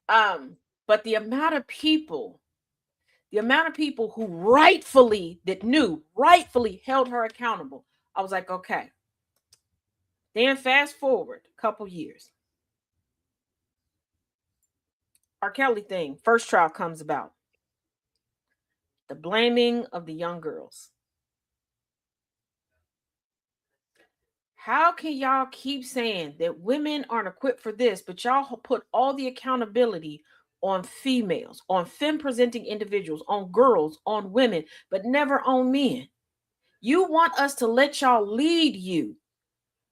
But the amount of people who rightfully held her accountable, I was like, okay. Then fast forward a couple years. R. Kelly thing, first trial comes about. The blaming of the young girls. How can y'all keep saying that women aren't equipped for this, but y'all put all the accountability on females, on femme presenting individuals, on girls, on women, but never on men? You want us to let y'all lead you,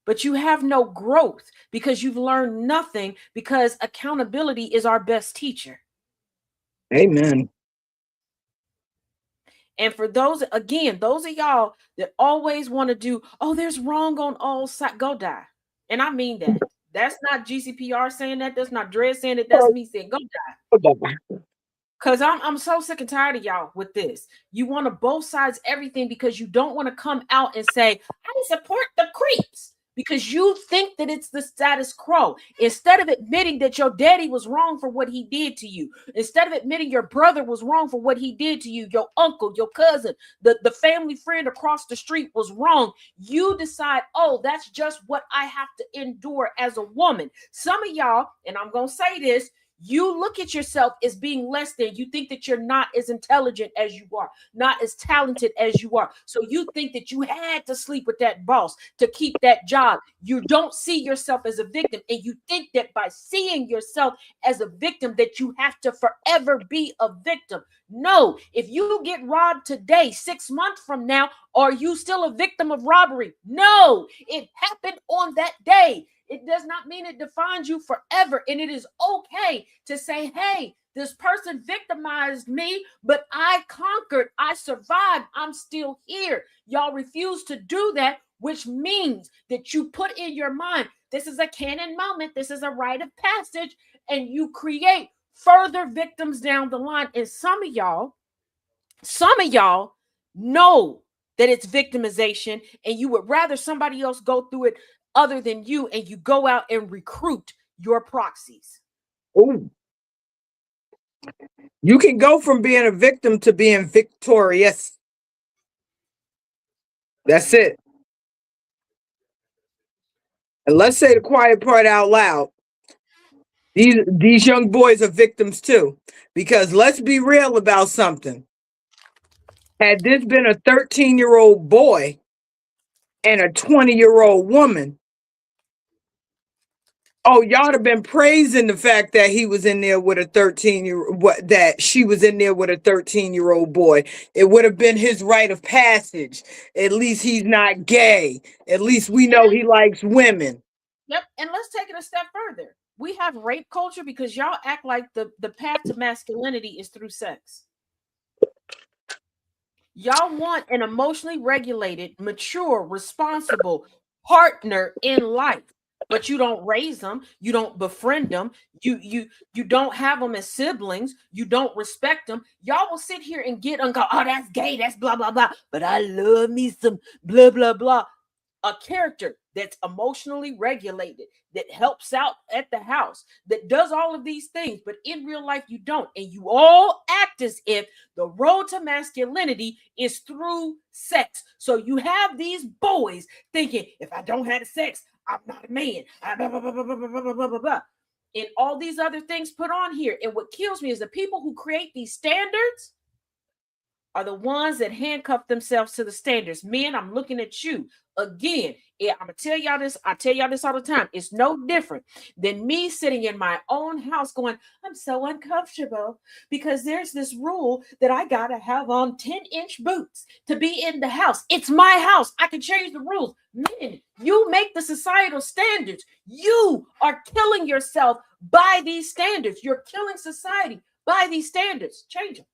but you have no growth because you've learned nothing, because accountability is our best teacher. Amen. And for those of y'all that always want to do, oh, there's wrong on all sides, go die. And I mean that. That's not GCPR saying that. That's not Dred saying it. That's me saying go die. Because I'm so sick and tired of y'all with this. You want to both sides everything because you don't want to come out and say, I support the creeps, because you think that it's the status quo. Instead of admitting that your daddy was wrong for what he did to you, instead of admitting your brother was wrong for what he did to you, your uncle, your cousin, the family friend across the street was wrong, you decide, oh, that's just what I have to endure as a woman. Some of y'all, and I'm going to say this, You look at yourself as being less than. You think that you're not as intelligent as you are, not as talented as you are. So you think that you had to sleep with that boss to keep that job. You don't see yourself as a victim. And you think that by seeing yourself as a victim, that you have to forever be a victim. No, if you get robbed today, 6 months from now, are you still a victim of robbery? No, it happened on that day. It does not mean it defines you forever. And it is okay to say, hey, this person victimized me, but I conquered, I survived, I'm still here. Y'all refuse to do that, which means that you put in your mind, this is a canon moment, this is a rite of passage, and you create further victims down the line. And some of y'all know that it's victimization, and you would rather somebody else go through it other than you, and you go out and recruit your proxies. Ooh. You can go from being a victim to being victorious. That's it. And let's say the quiet part out loud. These young boys are victims too. Because let's be real about something. Had this been a 13-year-old boy and a 20-year-old woman, oh, y'all have been praising the fact that he was in there with a that she was in there with a 13-year-old boy. It would have been his rite of passage. At least he's not gay. At least we know he likes women. Yep. And let's take it a step further. We have rape culture because y'all act like the path to masculinity is through sex. Y'all want an emotionally regulated, mature, responsible partner in life, but you don't raise them, you don't befriend them, you don't have them as siblings, you don't respect them. Y'all will sit here and get and go, oh, that's gay, that's blah blah blah. But I love me some blah blah blah. A character that's emotionally regulated, that helps out at the house, that does all of these things, but in real life you don't. And you all act as if the road to masculinity is through sex. So you have these boys thinking, if I don't have sex, I'm not a man. Blah, blah, blah, blah, blah, blah, blah, blah, blah. And all these other things put on here. And what kills me is the people who create these standards are the ones that handcuff themselves to the standards. Men, I'm looking at you. Again, I'm going to tell y'all this. I tell y'all this all the time. It's no different than me sitting in my own house going, I'm so uncomfortable because there's this rule that I got to have on 10-inch boots to be in the house. It's my house. I can change the rules. Men, you make the societal standards. You are killing yourself by these standards. You're killing society by these standards. Change them.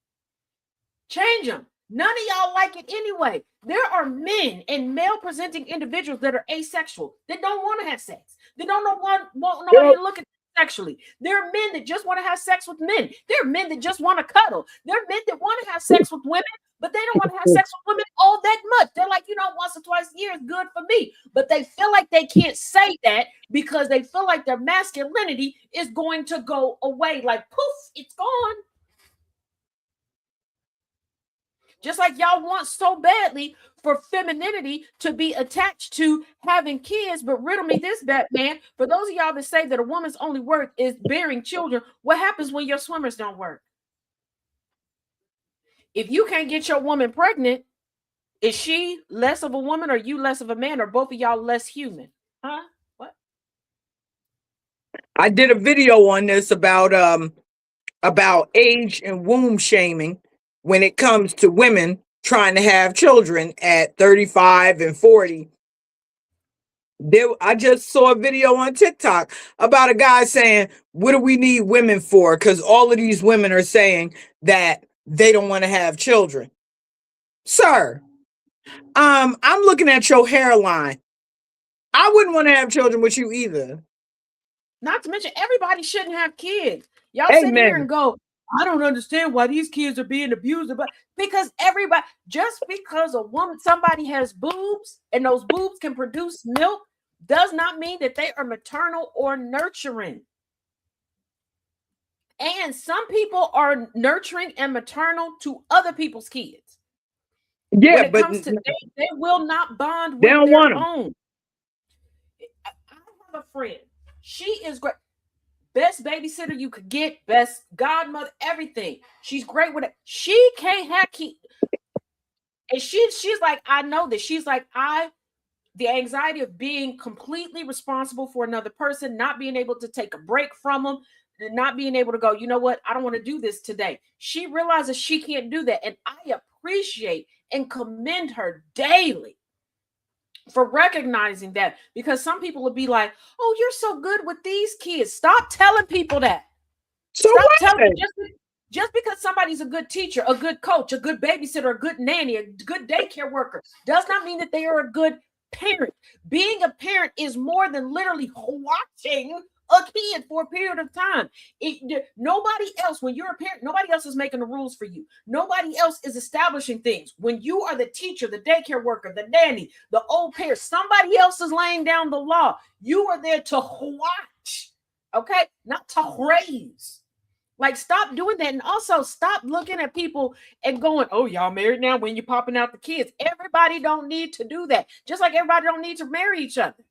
Change them. None of y'all like it anyway. There are men and male presenting individuals that are asexual, that don't want to have sex. They don't want nobody to look at sexually. There are men that just want to have sex with men. There are men that just want to cuddle. There are men that want to have sex with women, but they don't want to have sex with women all that much. They're like, once or twice a year is good for me. But they feel like they can't say that because they feel like their masculinity is going to go away. Like, poof, it's gone. Just like y'all want so badly for femininity to be attached to having kids, but riddle me this, Batman. For those of y'all that say that a woman's only work is bearing children, what happens when your swimmers don't work? If you can't get your woman pregnant, is she less of a woman, or you less of a man, or both of y'all less human? Huh? What? I did a video on this about age and womb shaming when it comes to women trying to have children at 35 and 40. I just saw a video on TikTok about a guy saying, what do we need women for? Because all of these women are saying that they don't want to have children. Sir, I'm looking at your hairline. I wouldn't want to have children with you either. Not to mention, everybody shouldn't have kids. Y'all Amen. sit here and go, I don't understand why these kids are being abused, but because everybody, just because somebody has boobs and those boobs can produce milk does not mean that they are maternal or nurturing. And some people are nurturing and maternal to other people's kids. Yeah, when it but comes to they will not bond with they don't their want 'em. own. I have a friend. She is great. best babysitter you could get, best godmother, everything. She's great with it. She can't have kids. And she's like, I know this. She's like, the anxiety of being completely responsible for another person, not being able to take a break from them, not being able to go, you know what, I don't want to do this today. She realizes she can't do that. And I appreciate and commend her daily for recognizing that, because some people would be like, oh, you're so good with these kids. Stop telling people that. So Stop what? telling them just because somebody's a good teacher, a good coach, a good babysitter, a good nanny, a good daycare worker does not mean that they are a good parent. Being a parent is more than literally watching a kid for a period of time. Nobody else, when you're a parent, nobody else is making the rules for you. Nobody else is establishing things. When you are the teacher, the daycare worker, the nanny, the old parent, somebody else is laying down the law. You are there to watch, okay? Not to raise. Like, stop doing that. And also stop looking at people and going, oh, y'all married now when you're popping out the kids. Everybody don't need to do that. Just like everybody don't need to marry each other.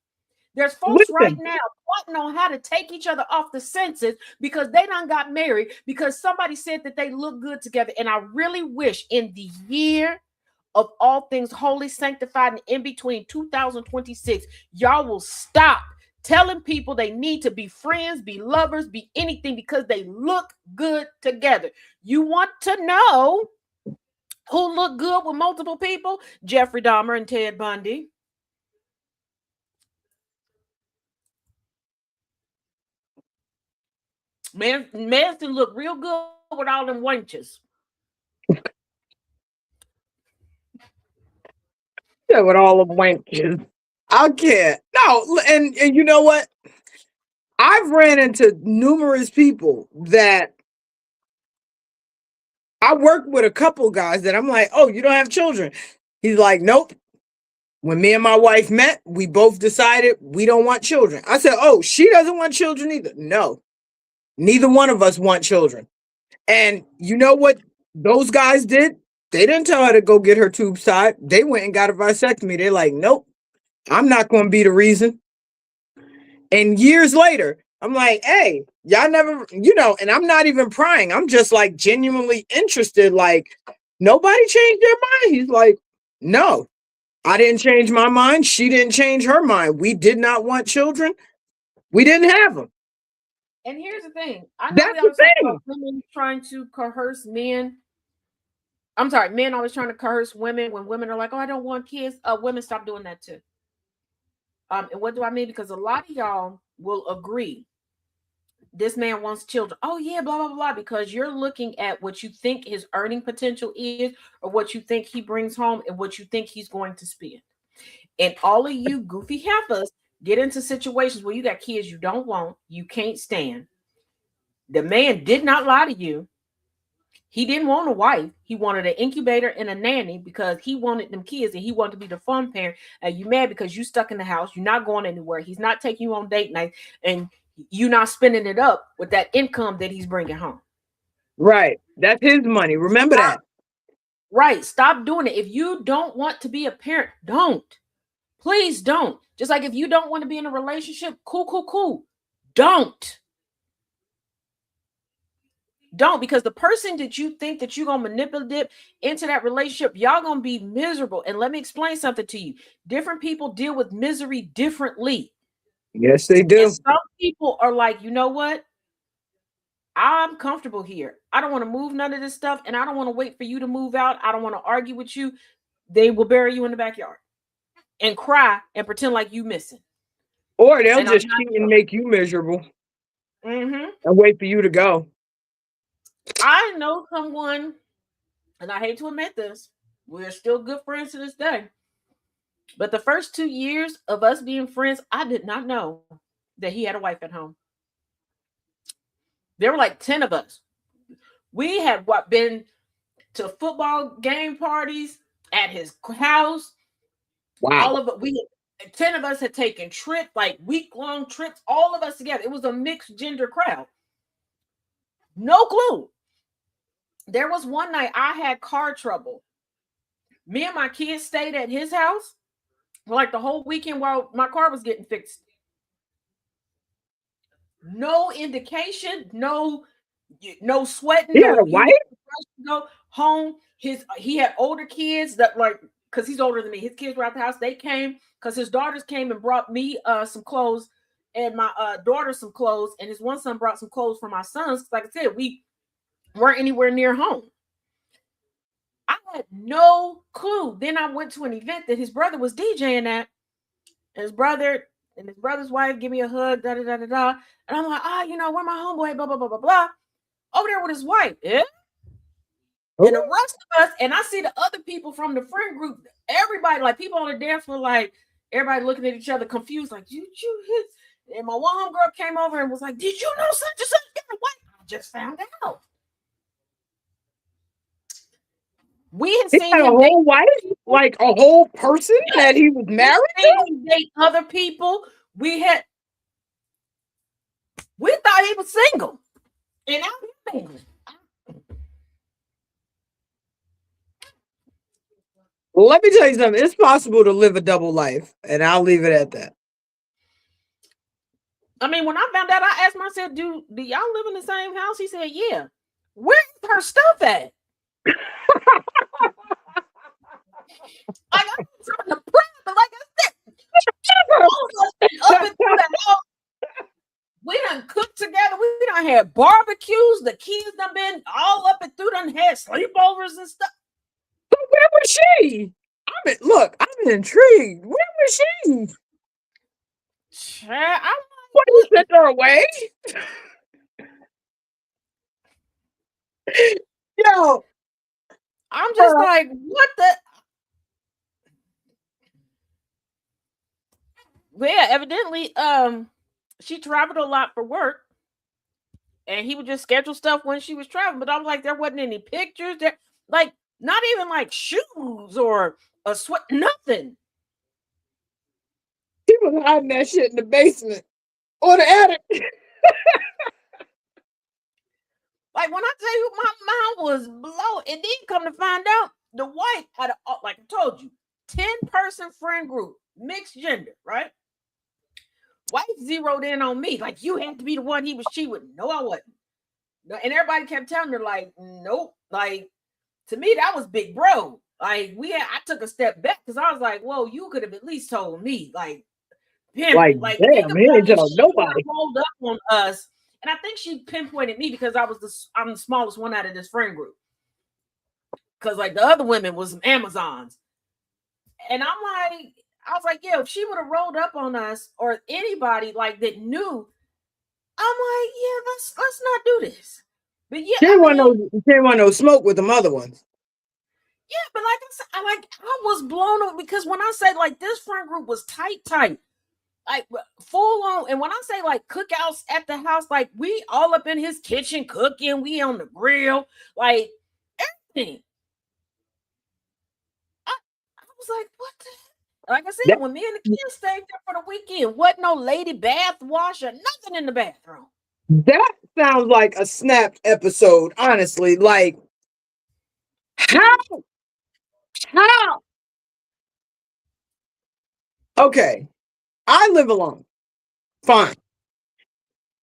There's folks right now plotting on how to take each other off the census because they done got married because somebody said that they look good together. And I really wish in the year of all things holy, sanctified, and in between 2026, y'all will stop telling people they need to be friends, be lovers, be anything because they look good together. You want to know who look good with multiple people? Jeffrey Dahmer and Ted Bundy. Manson look real good with all them wenches. Yeah, with all of wenches. I can't. No, and you know what? I've ran into numerous people that I work with, a couple guys that I'm like, oh, you don't have children. He's like, nope. When me and my wife met, we both decided we don't want children. I said, oh, she doesn't want children either. No, neither one of us want children. And you know what those guys did? They didn't tell her to go get her tubes tied. They went and got a vasectomy. They're like, nope, I'm not going to be the reason. And years later, I'm like, hey, y'all never, and I'm not even prying. I'm just like genuinely interested. Like, nobody changed their mind. He's like, no, I didn't change my mind. She didn't change her mind. We did not want children. We didn't have them. And here's the thing. I know That's we the always talk thing. about women trying to coerce men. I'm sorry, men always trying to coerce women when women are like, oh, I don't want kids. Women stop doing that too. And what do I mean? Because a lot of y'all will agree this man wants children. Oh, yeah, blah, blah, blah, because you're looking at what you think his earning potential is, or what you think he brings home, and what you think he's going to spend. And all of you goofy heifers get into situations where you got kids you don't want, you can't stand. The man did not lie to you. He didn't want a wife. He wanted an incubator and a nanny because he wanted them kids and he wanted to be the fun parent. And you mad because you stuck in the house. You're not going anywhere. He's not taking you on date night, and you're not spending it up with that income that he's bringing home. Right. That's his money. Remember that. Right. Stop doing it. If you don't want to be a parent, don't. Please don't. Just like if you don't want to be in a relationship, cool. Don't. Don't, because the person that you think that you're going to manipulate into that relationship, y'all going to be miserable. And let me explain something to you. Different people deal with misery differently. Yes, they do. And some people are like, you know what? I'm comfortable here. I don't want to move none of this stuff. And I don't want to wait for you to move out. I don't want to argue with you. They will bury you in the backyard and cry and pretend like you missing. Or they'll just cheat and make you miserable. Mm-hmm. And wait for you to go. I know someone, and I hate to admit this, we're still good friends to this day. But the first 2 years of us being friends, I did not know that he had a wife at home. There were like 10 of us. We had been to football game parties at his house. Wow. All of it. 10 of us had taken trips, like week-long trips, all of us together. It was a mixed gender crowd. No clue. There was one night I had car trouble. Me and my kids stayed at his house for like the whole weekend while my car was getting fixed. no indication, no sweating, He had a no, wife? go home. He had older kids that, like, because he's older than me. His kids were at the house. They came because his daughters came and brought me some clothes and my daughter some clothes, and his one son brought some clothes for my sons. Like I said, we weren't anywhere near home. I had no clue. Then I went to an event that his brother was DJing at. And his brother's wife give me a hug, da da da da da. And I'm like, where my homeboy, blah blah blah blah blah. Over there with his wife. Yeah. And the rest of us, and I see the other people from the friend group, everybody, like people on the dance floor, like everybody looking at each other confused, like, you hit. And my one homegirl came over and was like, did you know such and such? What? I just found out. We had He seen had a him whole wife, like a whole person that he was married to. date other people. We thought he was single, and I'm married. Let me tell you something. It's possible to live a double life, and I'll leave it at that. I mean, when I found out, I asked myself, do y'all live in the same house? He said, yeah. Where's her stuff at? I'm trying to prep, but like I said, up and through the house. We done cooked together. We done had barbecues. The kids done been all up and through, done had sleepovers and stuff. So where was she? I'm intrigued. Where was she? What, you sent her away? Yo, I'm just like, what the? Well, yeah, evidently, she traveled a lot for work, and he would just schedule stuff when she was traveling. But I was like, there wasn't any pictures there, like not even like shoes or a sweat, nothing. he was hiding that shit in the basement or the attic. Like when I tell you, my mind was blown, and then come to find out, the wife had like I told you, 10-person friend group, mixed gender, right? Wife zeroed in on me, like you had to be the one he was cheating with. No, I wasn't. No, and everybody kept telling her, like, nope. Like to me, that was big bro. Like I took a step back because I was like, whoa, you could have at least told me, like, Like, damn, he ain't tell nobody. Rolled up on us, and I think she pinpointed me because I'm the smallest one out of this friend group. Because like the other women was some Amazons, and I was like, yeah, if she would have rolled up on us or anybody like that knew, I'm like, yeah, let's not do this. But yeah, She didn't want no smoke with them other ones. Yeah, but like I said, I was blown away because when I said like this friend group was tight, like full on. And when I say like cookouts at the house, like we all up in his kitchen cooking, we on the grill, like everything. I was like, what the? Like I said, when me and the kids stayed there for the weekend, wasn't no lady bath washer, nothing in the bathroom. That sounds like a snapped episode, honestly. Like, how? Okay, I live alone. Fine.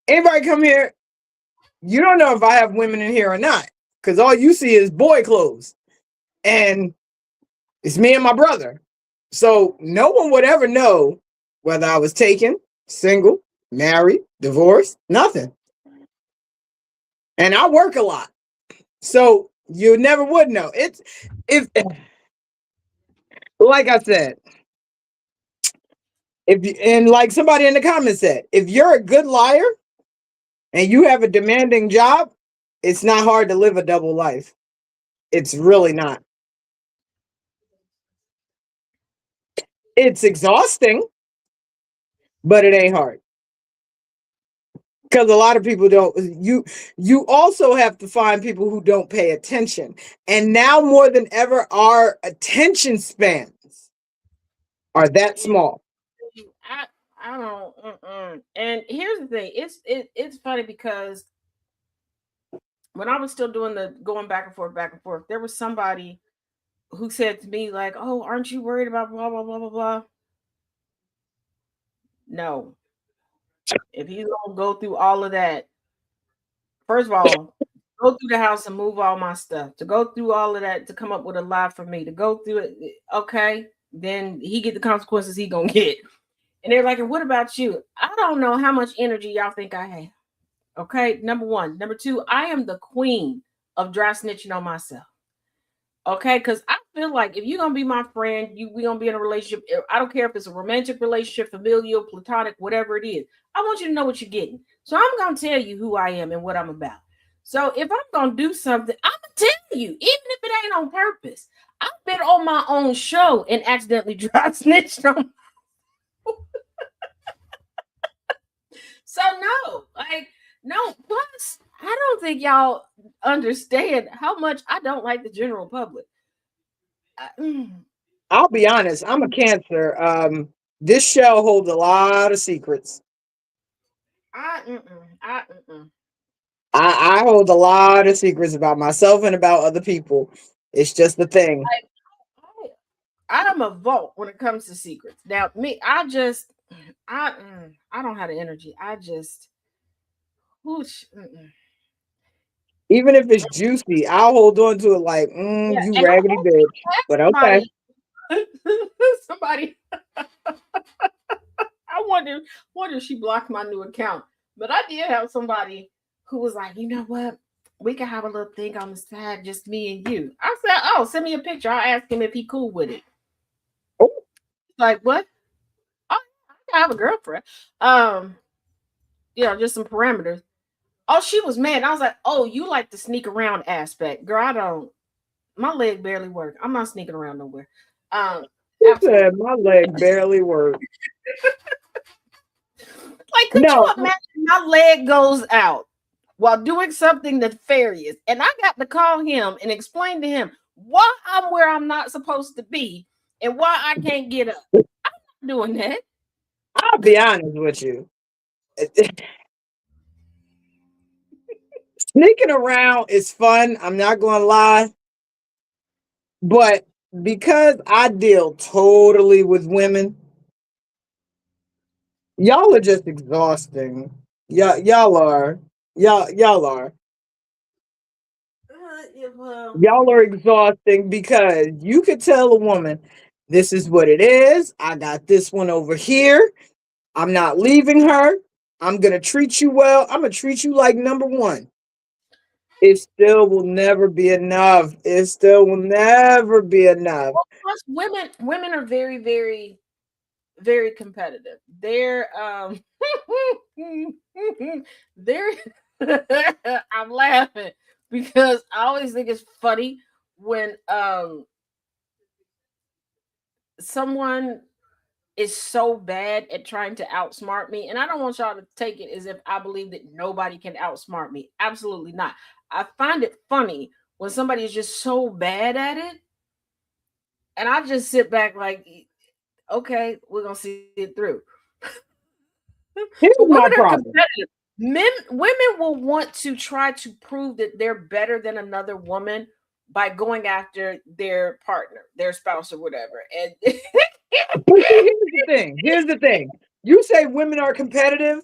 Anybody come here? You don't know if I have women in here or not, because all you see is boy clothes, and it's me and my brother. So no one would ever know whether I was taken, single, married, divorced, nothing. And I work a lot, so you never would know. Like I said, and like somebody in the comments said, if you're a good liar and you have a demanding job, it's not hard to live a double life. It's really not. It's exhausting, but it ain't hard. Because a lot of people don't. You also have to find people who don't pay attention. And now more than ever, our attention spans are that small. I don't. And here's the thing: it's funny because when I was still doing the going back and forth, there was somebody who said to me like, "Oh, aren't you worried about blah blah blah blah blah?" No. If he's gonna go through all of that, first of all, go through the house and move all my stuff. To go through all of that to come up with a lie for me, to go through it, okay, then he get the consequences he gonna get. And they're like, and what about you? I don't know how much energy y'all think I have. Okay, number one. Number two, I am the queen of dry snitching on myself. Okay, because I feel like if you're gonna be my friend, we gonna be in a relationship. I don't care if it's a romantic relationship, familial, platonic, whatever it is. I want you to know what you're getting. So I'm gonna tell you who I am and what I'm about. So if I'm gonna do something, I'm gonna tell you, even if it ain't on purpose. I've been on my own show and accidentally dry snitched on. So no, like no. Plus, I don't think y'all understand how much I don't like the general public. Mm. I'll be honest, I'm a Cancer. This show holds a lot of secrets. I mm-mm, I mm-mm. I hold a lot of secrets about myself and about other people. It's just the thing. Like I'm a vault when it comes to secrets. Now, me, I don't have the energy. I just, whoosh, mm-mm. Even if it's juicy, I'll hold on to it like, Yeah, you and I raggedy also bitch. had But okay. somebody. I wonder if she blocked my new account. But I did have somebody who was like, you know what? We can have a little thing on the side, just me and you. I said, oh, send me a picture. I'll ask him if he cool with it. Oh, Like what? Oh, I have a girlfriend. Just some parameters. Oh, she was mad. I was like, oh, you like the sneak around aspect. Girl, I don't. My leg barely work. I'm not sneaking around nowhere. Um, he Absolutely. said my leg barely worked. Like, could you No, imagine my leg goes out while doing something nefarious? And I got to call him and explain to him why I'm where I'm not supposed to be and why I can't get up. I'm not doing that. I'll be honest with you. Sneaking around is fun. I'm not going to lie. But because I deal totally with women, y'all are just exhausting. Y'all are. Y'all are. Yeah, well, Y'all are exhausting because you could tell a woman, this is what it is. I got this one over here. I'm not leaving her. I'm going to treat you well. I'm going to treat you like number one. It still will never be enough. It still will never be enough. plus women are very, very, very competitive. They're I'm laughing because I always think it's funny when someone is so bad at trying to outsmart me. And I don't want y'all to take it as if I believe that nobody can outsmart me. Absolutely not. I find it funny when somebody is just so bad at it. And I just sit back like, okay, we're gonna see it through. Here's But my women are problem. competitive. Women will want to try to prove that they're better than another woman by going after their partner, their spouse, or whatever. And But see, here's the thing. Here's the thing. You say women are competitive.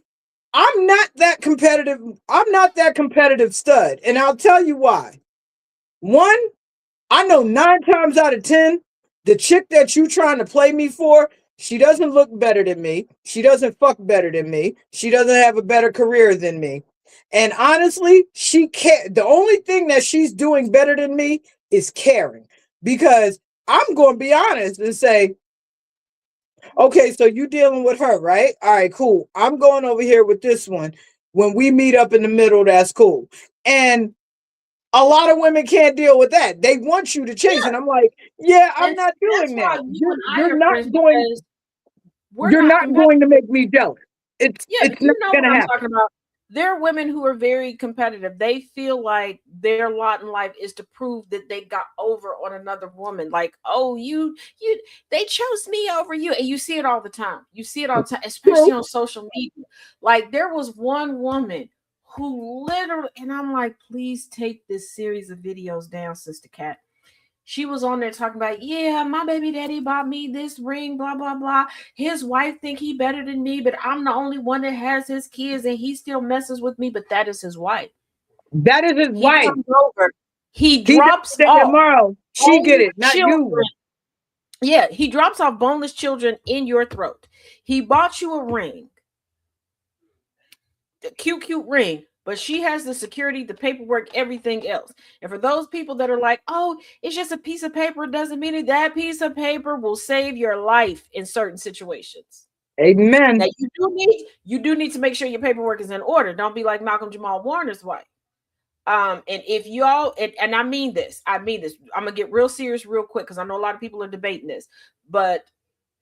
I'm not that competitive. I'm not that competitive stud. And I'll tell you why. One, I know 9 times out of 10, the chick that you trying to play me for, she doesn't look better than me. She doesn't fuck better than me. She doesn't have a better career than me. And honestly, she can't. The only thing that she's doing better than me is caring. Because I'm going to be honest and say, okay, so you dealing with her, right? All right, cool. I'm going over here with this one. When we meet up in the middle, that's cool. And a lot of women can't deal with that. They want you to chase, yeah, and I'm like, yeah, I'm and not that's doing why that. you You're and I you're are not friends going. because we're You're not not competitive. going to make me jealous. Yeah, but It's not you know going what to I'm happen. talking about. There are women who are very competitive. They feel like their lot in life is to prove that they got over on another woman. Like, oh, they chose me over you. And you see it all the time. You see it all the time, especially True. on social media. Like, there was one woman who literally, and I'm like, please take this series of videos down, Sister Cat. She was on there talking about, yeah, my baby daddy bought me this ring, blah, blah, blah. His wife think he better than me, but I'm the only one that has his kids and he still messes with me, but that is his wife. That is his He wife. comes over. He He does drops that off tomorrow. She get boneless it, not children. you. Yeah, he drops off boneless children in your throat. He bought you a ring, a cute ring, but she has the security, the paperwork, everything else. And for those people that are like, oh, it's just a piece of paper, it doesn't mean it. That piece of paper will save your life in certain situations. Amen. Now you do need to make sure your paperwork is in order. Don't be like Malcolm Jamal Warner's wife. And if y'all, and I mean this, I'm gonna get real serious real quick because I know a lot of people are debating this, but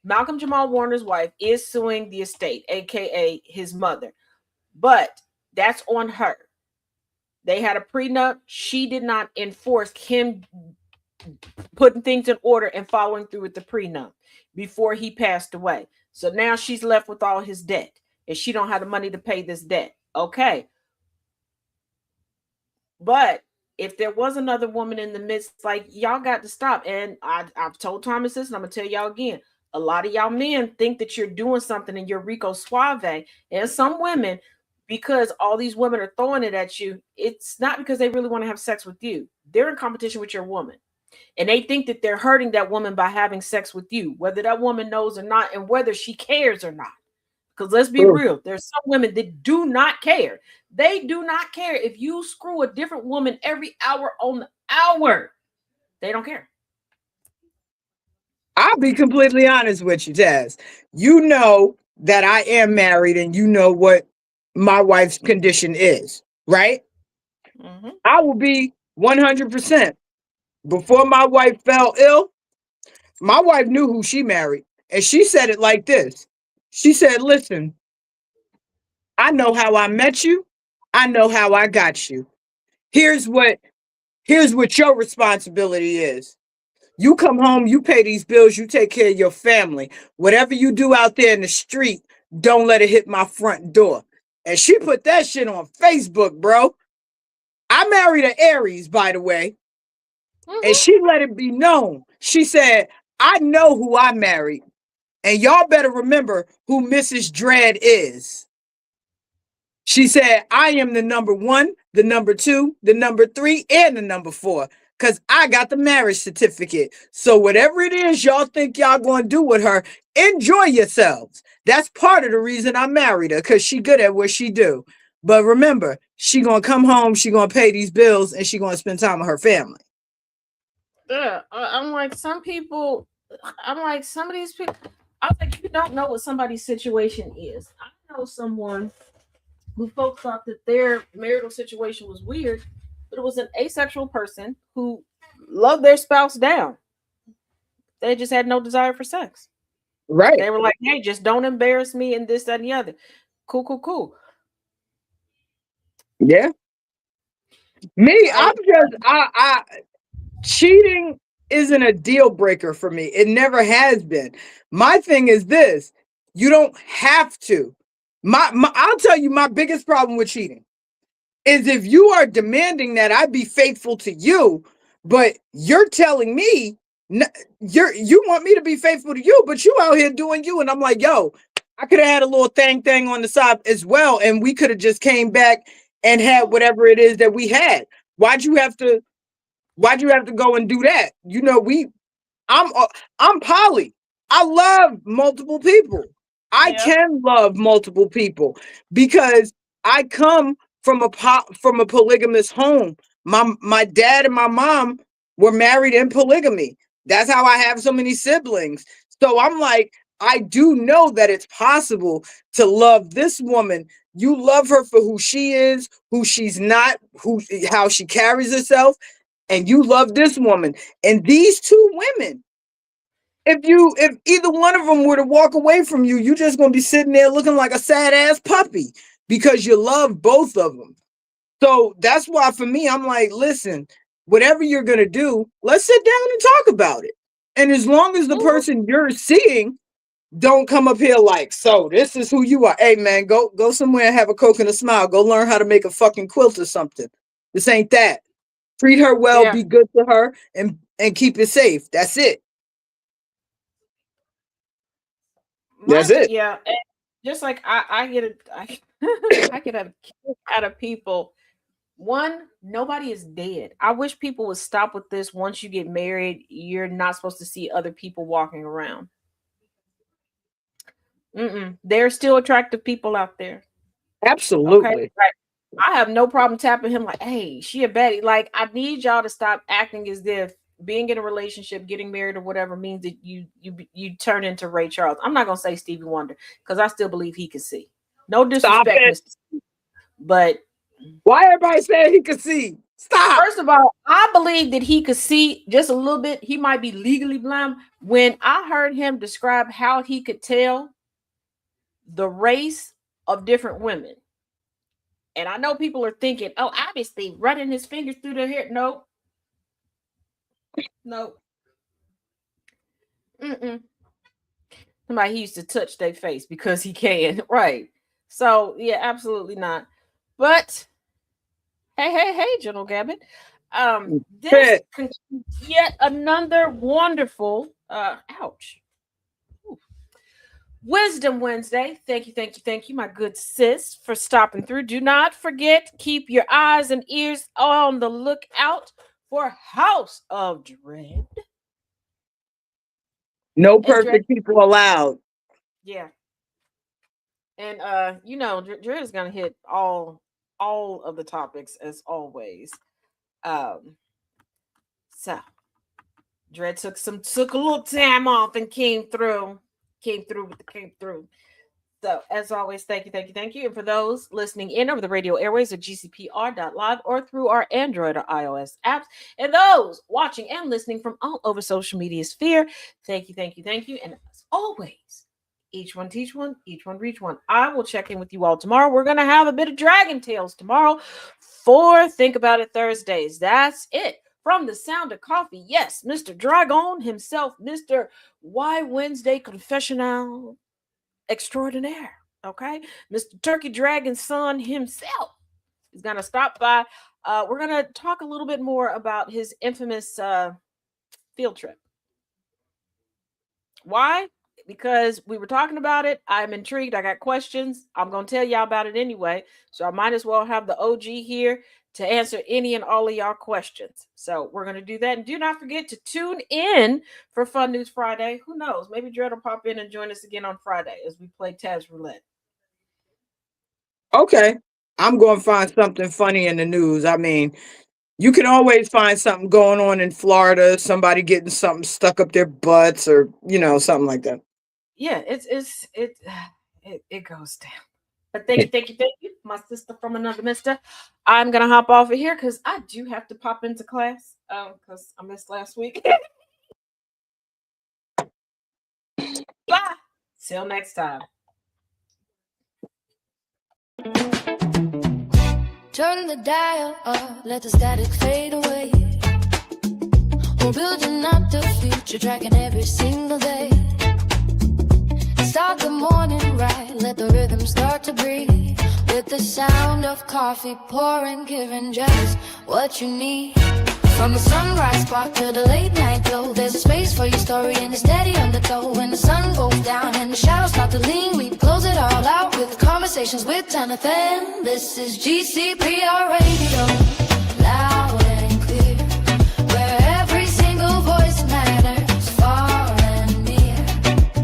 Malcolm Jamal Warner's wife is suing the estate, aka his mother, but that's on her. They had a prenup. She did not enforce him putting things in order and following through with the prenup before he passed away. So now she's left with all his debt, and she don't have the money to pay this debt. Okay. But if there was another woman in the midst, like, y'all got to stop. And I've told Thomas this, and I'm gonna tell y'all again. A lot of y'all men think that you're doing something and you're Rico Suave, and some women, because all these women are throwing it at you, it's not because they really want to have sex with you. They're in competition with your woman, and they think that they're hurting that woman by having sex with you, whether that woman knows or not, and whether she cares or not. Because let's be real, there's some women that do not care. They do not care if you screw a different woman every hour on the hour. They don't care. I'll be completely honest with you, Taz. You know that I am married and you know what my wife's condition is, right? Mm-hmm. I will be 100%. Before my wife fell ill, my wife knew who she married. And she said it like this. She said, listen, I know how I met you. I know how I got you. Here's what your responsibility is. You come home, you pay these bills, you take care of your family. Whatever you do out there in the street, don't let it hit my front door. And she put that shit on Facebook, bro. I married an Aries, by the way. And she let it be known. She said, I know who I married. And y'all better remember who Mrs. Dread is. She said, I am the number 1, the number 2, the number 3, and the number 4. Because I got the marriage certificate. So whatever it is y'all think y'all going to do with her, enjoy yourselves. That's part of the reason I married her, because she good at what she do. But remember, she going to come home, she going to pay these bills, and she going to spend time with her family. Yeah, I'm like, some people, I'm like, some of these people, I was like, you don't know what somebody's situation is. I know someone who folks thought that their marital situation was weird, but it was an asexual person who loved their spouse down. They just had no desire for sex. Right. They were like, hey, just don't embarrass me and this, that, and the other. Cool. Yeah. Me, I cheating isn't a deal breaker for me. It never has been. My thing is this: you don't have to. I'll tell you, my biggest problem with cheating is if you are demanding that I be faithful to you, but you're telling me you want me to be faithful to you, but you out here doing you, and I'm like, yo, I could have had a little thing on the side as well, and we could have just came back and had whatever it is that we had. Why'd you have to go and do that? You know, I'm poly. I love multiple people. I can love multiple people because I come from a polygamous home. My dad and my mom were married in polygamy. That's how I have so many siblings. So I'm like, I do know that it's possible to love this woman. You love her for who she is, who she's not, how she carries herself, and you love this woman. And these two women, if either one of them were to walk away from you, you're just gonna be sitting there looking like a sad ass puppy because you love both of them. So that's why for me, I'm like, listen, whatever you're gonna do, let's sit down and talk about it. And as long as the person you're seeing don't come up here like, so this is who you are. Hey man, go somewhere and have a Coke and a smile. Go learn how to make a fucking quilt or something. This ain't that. Treat her well, be good to her, and and keep it safe. That's it. My That's it. yeah, and just like I get I get a kick out of people. One, nobody is dead. I wish people would stop with this. Once you get married, you're not supposed to see other people walking around. There are still attractive people out there. Okay, Absolutely. right. I have no problem tapping him like, hey, she a baddie. Like, I need y'all to stop acting as if being in a relationship, getting married, or whatever means that you turn into Ray Charles. I'm not gonna say Stevie Wonder because I still believe he can see. No Stop disrespect, it. Mr. Steve, but Why everybody saying he could see? Stop. first of all, I believe that he could see just a little bit. He might be legally blind. When I heard him describe how he could tell the race of different women, and I know people are thinking, oh, obviously running his fingers through their hair. No, no. Mm-mm. Somebody he used to touch their face because he can, right? So yeah, absolutely not. But hey, General Gabbett. This Shit. concludes yet another wonderful ouch. Ooh. Wisdom Wednesday. Thank you, my good sis, for stopping through. Do not forget, keep your eyes and ears on the lookout for House of Dread. No And Dread, perfect people allowed. yeah. And Dread is gonna hit all of the topics as always. So Dread took a little time off and came through. Came through. So, as always, thank you. And for those listening in over the radio airways at GCPR.live or through our Android or iOS apps, and those watching and listening from all over social media sphere, thank you. And as always, each one teach one, each one reach one. I will check in with you all tomorrow. We're going to have a bit of Dragon Tales tomorrow for Think About It Thursdays. That's it. From the sound of coffee, yes, Mr. Dragon himself, Mr. Why Wednesday Confessional extraordinaire, okay? Mr. Turkey Dragon son himself is going to stop by. We're going to talk a little bit more about his infamous field trip. Why? Because we were talking about it. I'm intrigued. I got questions. I'm going to tell y'all about it anyway. So I might as well have the OG here to answer any and all of y'all questions. So we're going to do that. And do not forget to tune in for Fun News Friday. Who knows? Maybe Dread will pop in and join us again on Friday as we play Taz Roulette. Okay. I'm going to find something funny in the news. I mean, you can always find something going on in Florida, somebody getting something stuck up their butts or, something like that. Yeah, it goes down. But thank you, my sister from another mister. I'm gonna hop off of here because I do have to pop into class because I missed last week. Bye. Till next time. Turn the dial up, let the static fade away. We're building up the future, tracking every single day. Start the morning right, let the rhythm start to breathe. With the sound of coffee pouring, giving just what you need. From the sunrise spark to the late night glow, there's a space for your story and a steady undertow. When the sun goes down and the shadows start to lean, we close it all out with conversations with Jonathan. This is GCPR Radio, loud and clear, where every single voice matters, far and near.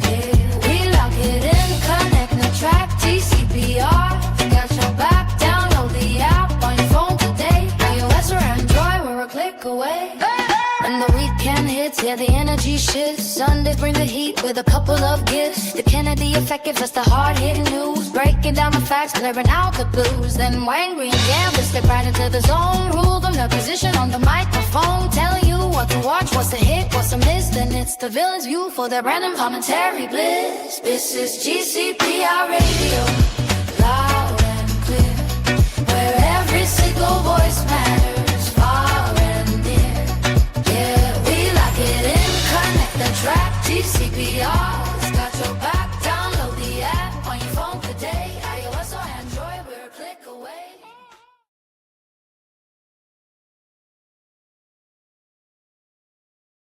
Yeah, we lock it in, connect the track, GCPR, got your back, download the app on your phone today. iOS or Android, we're a click away. And the weekend hits, yeah, the energy shifts. Sundays bring the heat with a couple of gifts. The Kennedy effect gives us the hard-hitting news, breaking down the facts, clearing out the blues. Then Wayne Green Gambler step right into the zone, rule from the position on the microphone, telling you what to watch, what's a hit, what's a miss. Then it's the villain's view for their random commentary bliss. This is GCPR Radio.